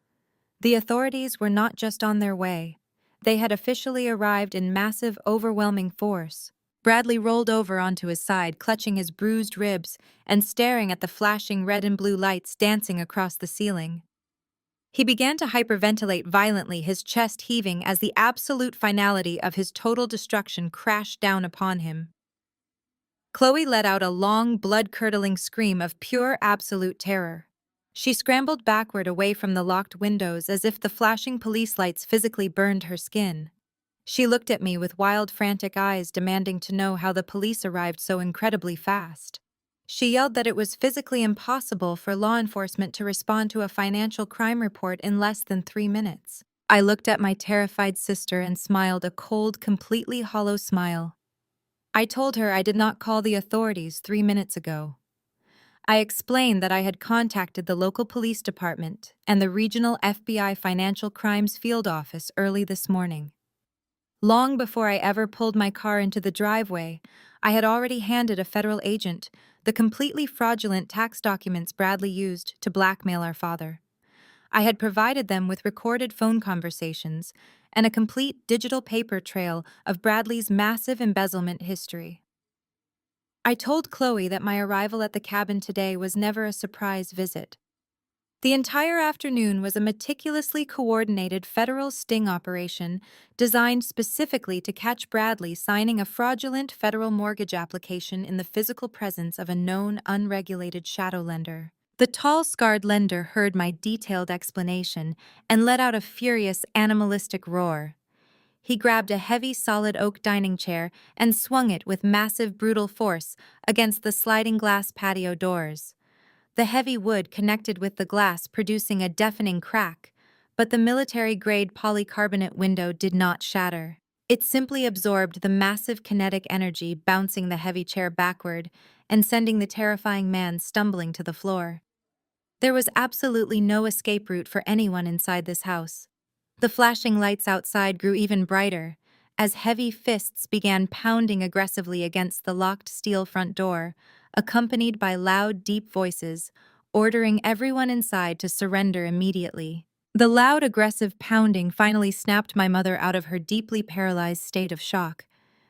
The authorities were not just on their way. They had officially arrived in massive, overwhelming force. Bradley rolled over onto his side, clutching his bruised ribs and staring at the flashing red and blue lights dancing across the ceiling. He began to hyperventilate violently, his chest heaving as the absolute finality of his total destruction crashed down upon him. Chloe let out a long, blood-curdling scream of pure, absolute terror. She scrambled backward away from the locked windows as if the flashing police lights physically burned her skin. She looked at me with wild, frantic eyes, demanding to know how the police arrived so incredibly fast. She yelled that it was physically impossible for law enforcement to respond to a financial crime report in less than 3 minutes. I looked at my terrified sister and smiled a cold, completely hollow smile. I told her I did not call the authorities 3 minutes ago. I explained that I had contacted the local police department and the regional FBI Financial Crimes Field Office early this morning. Long before I ever pulled my car into the driveway, I had already handed a federal agent the completely fraudulent tax documents Bradley used to blackmail our father. I had provided them with recorded phone conversations and a complete digital paper trail of Bradley's massive embezzlement history. I told Chloe that my arrival at the cabin today was never a surprise visit. The entire afternoon was a meticulously coordinated federal sting operation designed specifically to catch Bradley signing a fraudulent federal mortgage application in the physical presence of a known unregulated shadow lender. The tall, scarred lender heard my detailed explanation and let out a furious, animalistic roar. He grabbed a heavy, solid oak dining chair and swung it with massive, brutal force against the sliding glass patio doors. The heavy wood connected with the glass, producing a deafening crack, but the military-grade polycarbonate window did not shatter. It simply absorbed the massive kinetic energy, bouncing the heavy chair backward and sending the terrifying man stumbling to the floor. There was absolutely no escape route for anyone inside this house. The flashing lights outside grew even brighter as heavy fists began pounding aggressively against the locked steel front door, accompanied by loud, deep voices, ordering everyone inside to surrender immediately. The loud, aggressive pounding finally snapped my mother out of her deeply paralyzed state of shock.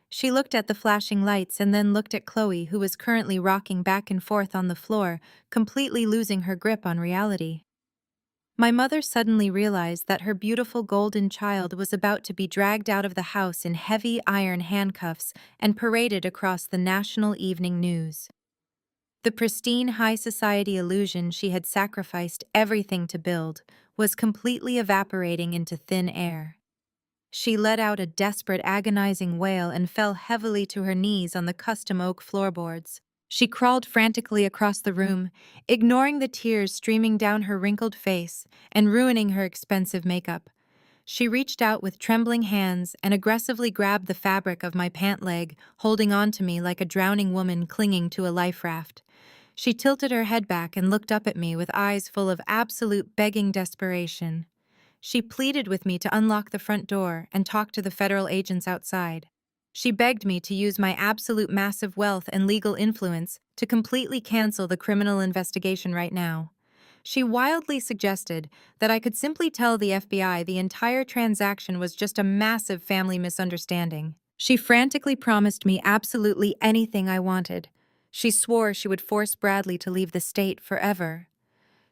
She looked at the flashing lights and then looked at Chloe, who was currently rocking back and forth on the floor, completely losing her grip on reality. My mother suddenly realized that her beautiful golden child was about to be dragged out of the house in heavy iron handcuffs and paraded across the national evening news. The pristine high society illusion she had sacrificed everything to build was completely evaporating into thin air. She let out a desperate, agonizing wail and fell heavily to her knees on the custom oak floorboards. She crawled frantically across the room, ignoring the tears streaming down her wrinkled face and ruining her expensive makeup. She reached out with trembling hands and aggressively grabbed the fabric of my pant leg, holding on to me like a drowning woman clinging to a life raft. She tilted her head back and looked up at me with eyes full of absolute begging desperation. She pleaded with me to unlock the front door and talk to the federal agents outside. She begged me to use my absolute massive wealth and legal influence to completely cancel the criminal investigation right now. She wildly suggested that I could simply tell the FBI the entire transaction was just a massive family misunderstanding. She frantically promised me absolutely anything I wanted. She swore she would force Bradley to leave the state forever.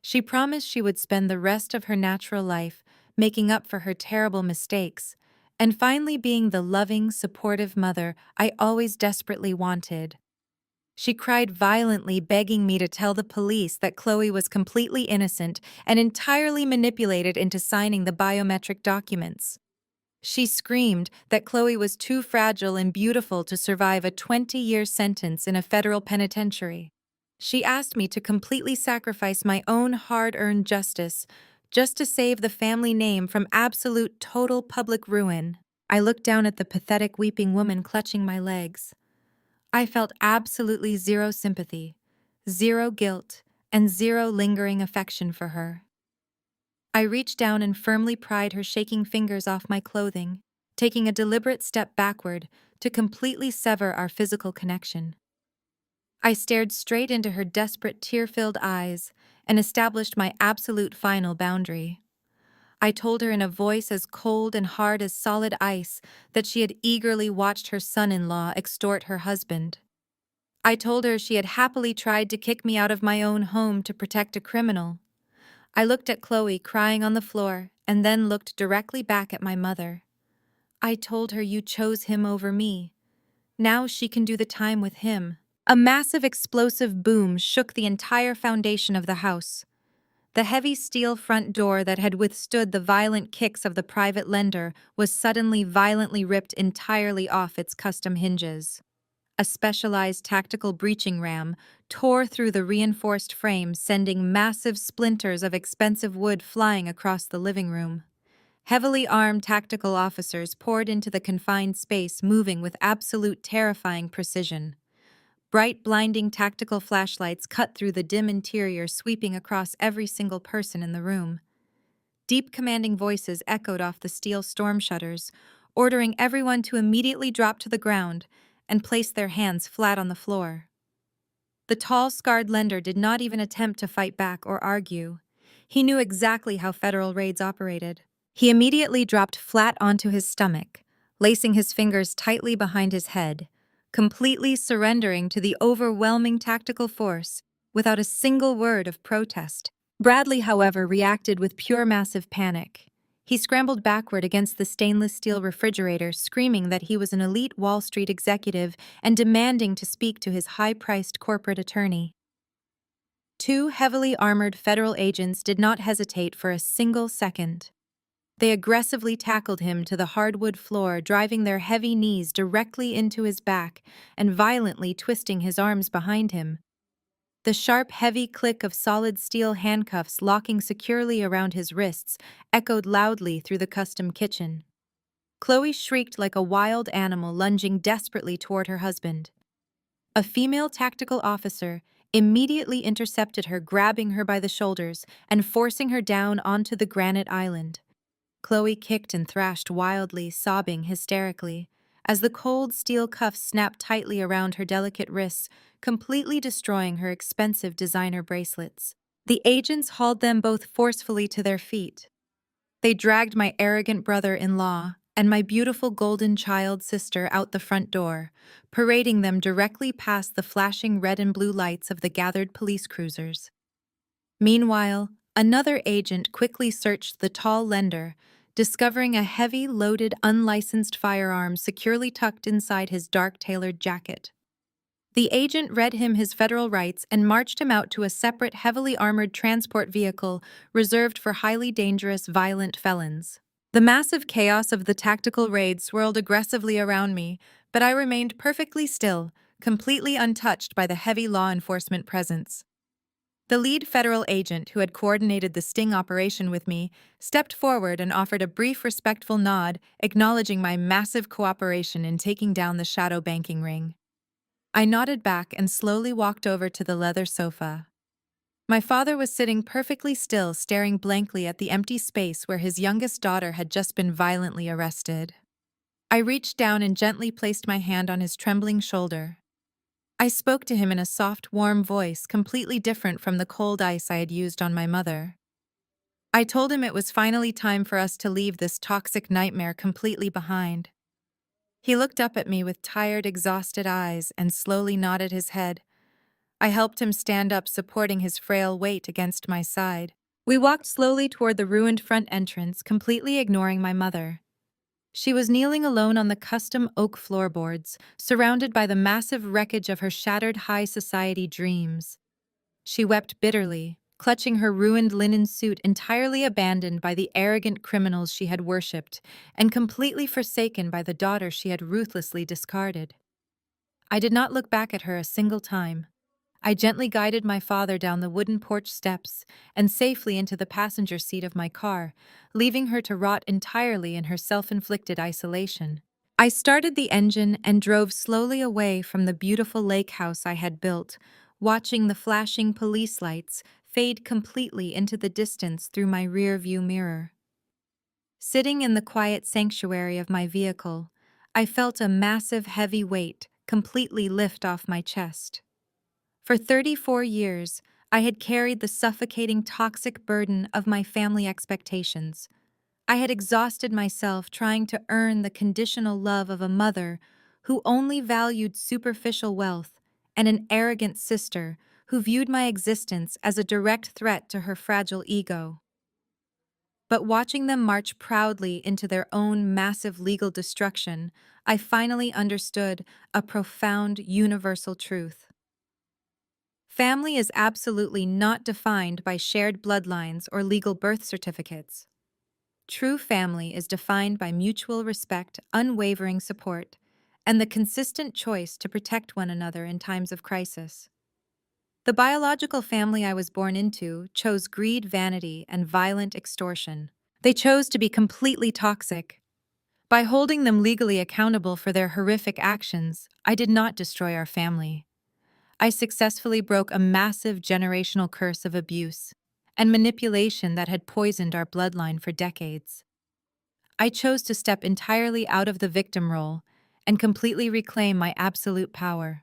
She promised she would spend the rest of her natural life making up for her terrible mistakes, and finally being the loving, supportive mother I always desperately wanted. She cried violently, begging me to tell the police that Chloe was completely innocent and entirely manipulated into signing the biometric documents. She screamed that Chloe was too fragile and beautiful to survive a 20-year sentence in a federal penitentiary. She asked me to completely sacrifice my own hard-earned justice just to save the family name from absolute total public ruin. I looked down at the pathetic weeping woman clutching my legs. I felt absolutely zero sympathy, zero guilt, and zero lingering affection for her. I reached down and firmly pried her shaking fingers off my clothing, taking a deliberate step backward to completely sever our physical connection. I stared straight into her desperate, tear-filled eyes and established my absolute final boundary. I told her in a voice as cold and hard as solid ice that she had eagerly watched her son-in-law extort her husband. I told her she had happily tried to kick me out of my own home to protect a criminal. I looked at Chloe crying on the floor and then looked directly back at my mother. I told her you chose him over me. Now she can do the time with him. A massive explosive boom shook the entire foundation of the house. The heavy steel front door that had withstood the violent kicks of the private lender was suddenly violently ripped entirely off its custom hinges. a specialized tactical breaching ram, tore through the reinforced frame, sending massive splinters of expensive wood flying across the living room. Heavily armed tactical officers poured into the confined space, moving with absolute terrifying precision. Bright, blinding tactical flashlights cut through the dim interior, sweeping across every single person in the room. Deep, commanding voices echoed off the steel storm shutters, ordering everyone to immediately drop to the ground and place their hands flat on the floor. The tall, scarred lender did not even attempt to fight back or argue. He knew exactly how federal raids operated. He immediately dropped flat onto his stomach, lacing his fingers tightly behind his head, completely surrendering to the overwhelming tactical force without a single word of protest. Bradley, however, reacted with pure massive panic. He scrambled backward against the stainless steel refrigerator, screaming that he was an elite Wall Street executive and demanding to speak to his high-priced corporate attorney. Two heavily armored federal agents did not hesitate for a single second. They aggressively tackled him to the hardwood floor, driving their heavy knees directly into his back and violently twisting his arms behind him. The sharp, heavy click of solid steel handcuffs locking securely around his wrists echoed loudly through the custom kitchen. Chloe shrieked like a wild animal, lunging desperately toward her husband. A female tactical officer immediately intercepted her, grabbing her by the shoulders and forcing her down onto the granite island. Chloe kicked and thrashed wildly, sobbing hysterically, as the cold steel cuffs snapped tightly around her delicate wrists, completely destroying her expensive designer bracelets. The agents hauled them both forcefully to their feet. They dragged my arrogant brother-in-law and my beautiful golden child sister out the front door, parading them directly past the flashing red and blue lights of the gathered police cruisers. Meanwhile, another agent quickly searched the tall lender, discovering a heavy, loaded, unlicensed firearm securely tucked inside his dark tailored jacket. The agent read him his federal rights and marched him out to a separate, heavily armored transport vehicle reserved for highly dangerous, violent felons. The massive chaos of the tactical raid swirled aggressively around me, but I remained perfectly still, completely untouched by the heavy law enforcement presence. The lead federal agent who had coordinated the sting operation with me stepped forward and offered a brief, respectful nod, acknowledging my massive cooperation in taking down the shadow banking ring. I nodded back and slowly walked over to the leather sofa. My father was sitting perfectly still, staring blankly at the empty space where his youngest daughter had just been violently arrested. I reached down and gently placed my hand on his trembling shoulder. I spoke to him in a soft, warm voice, completely different from the cold ice I had used on my mother. I told him it was finally time for us to leave this toxic nightmare completely behind. He looked up at me with tired, exhausted eyes and slowly nodded his head. I helped him stand up, supporting his frail weight against my side. We walked slowly toward the ruined front entrance, completely ignoring my mother. She was kneeling alone on the custom oak floorboards, surrounded by the massive wreckage of her shattered high society dreams. She wept bitterly, clutching her ruined linen suit, entirely abandoned by the arrogant criminals she had worshipped, and completely forsaken by the daughter she had ruthlessly discarded. I did not look back at her a single time. I gently guided my father down the wooden porch steps and safely into the passenger seat of my car, leaving her to rot entirely in her self-inflicted isolation. I started the engine and drove slowly away from the beautiful lake house I had built, watching the flashing police lights fade completely into the distance through my rear-view mirror. Sitting in the quiet sanctuary of my vehicle, I felt a massive, heavy weight completely lift off my chest. For 34 years, I had carried the suffocating, toxic burden of my family expectations. I had exhausted myself trying to earn the conditional love of a mother who only valued superficial wealth and an arrogant sister who viewed my existence as a direct threat to her fragile ego. But watching them march proudly into their own massive legal destruction, I finally understood a profound, universal truth. Family is absolutely not defined by shared bloodlines or legal birth certificates. True family is defined by mutual respect, unwavering support, and the consistent choice to protect one another in times of crisis. The biological family I was born into chose greed, vanity, and violent extortion. They chose to be completely toxic. By holding them legally accountable for their horrific actions, I did not destroy our family. I successfully broke a massive generational curse of abuse and manipulation that had poisoned our bloodline for decades. I chose to step entirely out of the victim role and completely reclaim my absolute power.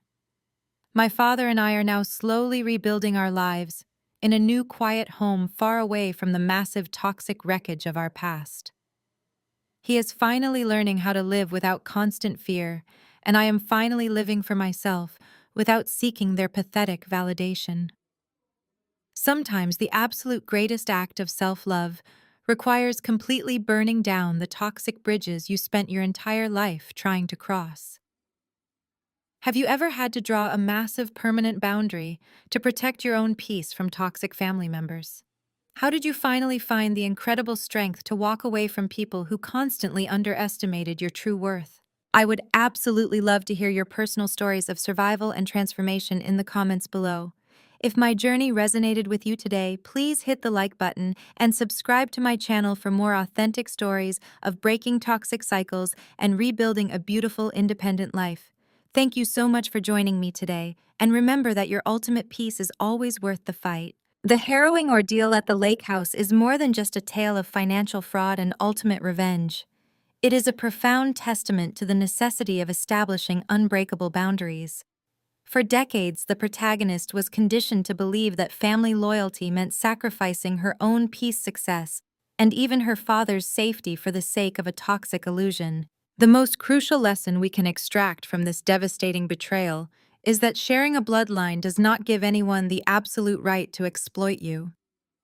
My father and I are now slowly rebuilding our lives in a new quiet home far away from the massive toxic wreckage of our past. He is finally learning how to live without constant fear, and I am finally living for myself without seeking their pathetic validation. Sometimes the absolute greatest act of self-love requires completely burning down the toxic bridges you spent your entire life trying to cross. Have you ever had to draw a massive permanent boundary to protect your own peace from toxic family members? How did you finally find the incredible strength to walk away from people who constantly underestimated your true worth? I would absolutely love to hear your personal stories of survival and transformation in the comments below. If my journey resonated with you today, please hit the like button and subscribe to my channel for more authentic stories of breaking toxic cycles and rebuilding a beautiful, independent life. Thank you so much for joining me today, and remember that your ultimate peace is always worth the fight. The harrowing ordeal at the lake house is more than just a tale of financial fraud and ultimate revenge. It is a profound testament to the necessity of establishing unbreakable boundaries. For decades, the protagonist was conditioned to believe that family loyalty meant sacrificing her own peace, success, and even her father's safety for the sake of a toxic illusion. The most crucial lesson we can extract from this devastating betrayal is that sharing a bloodline does not give anyone the absolute right to exploit you.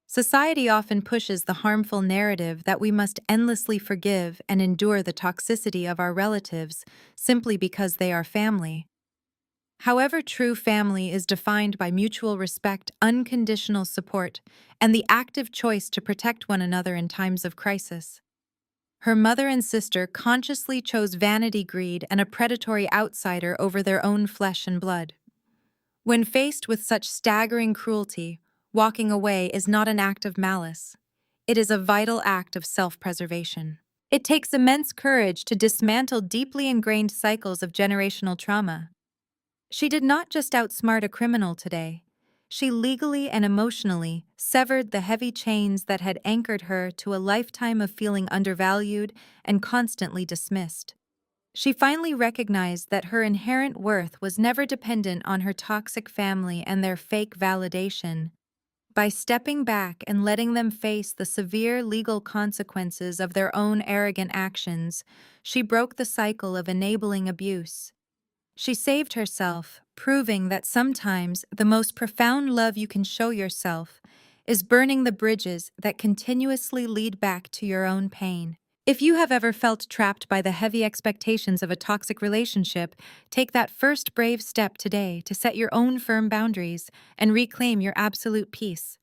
Society often pushes the harmful narrative that we must endlessly forgive and endure the toxicity of our relatives simply because they are family. However, true family is defined by mutual respect, unconditional support, and the active choice to protect one another in times of crisis. Her mother and sister consciously chose vanity, greed, and a predatory outsider over their own flesh and blood. When faced with such staggering cruelty, walking away is not an act of malice. It is a vital act of self-preservation. It takes immense courage to dismantle deeply ingrained cycles of generational trauma. She did not just outsmart a criminal today. She legally and emotionally severed the heavy chains that had anchored her to a lifetime of feeling undervalued and constantly dismissed. She finally recognized that her inherent worth was never dependent on her toxic family and their fake validation. By stepping back and letting them face the severe legal consequences of their own arrogant actions, she broke the cycle of enabling abuse. She saved herself, proving that sometimes the most profound love you can show yourself is burning the bridges that continuously lead back to your own pain. If you have ever felt trapped by the heavy expectations of a toxic relationship, take that first brave step today to set your own firm boundaries and reclaim your absolute peace.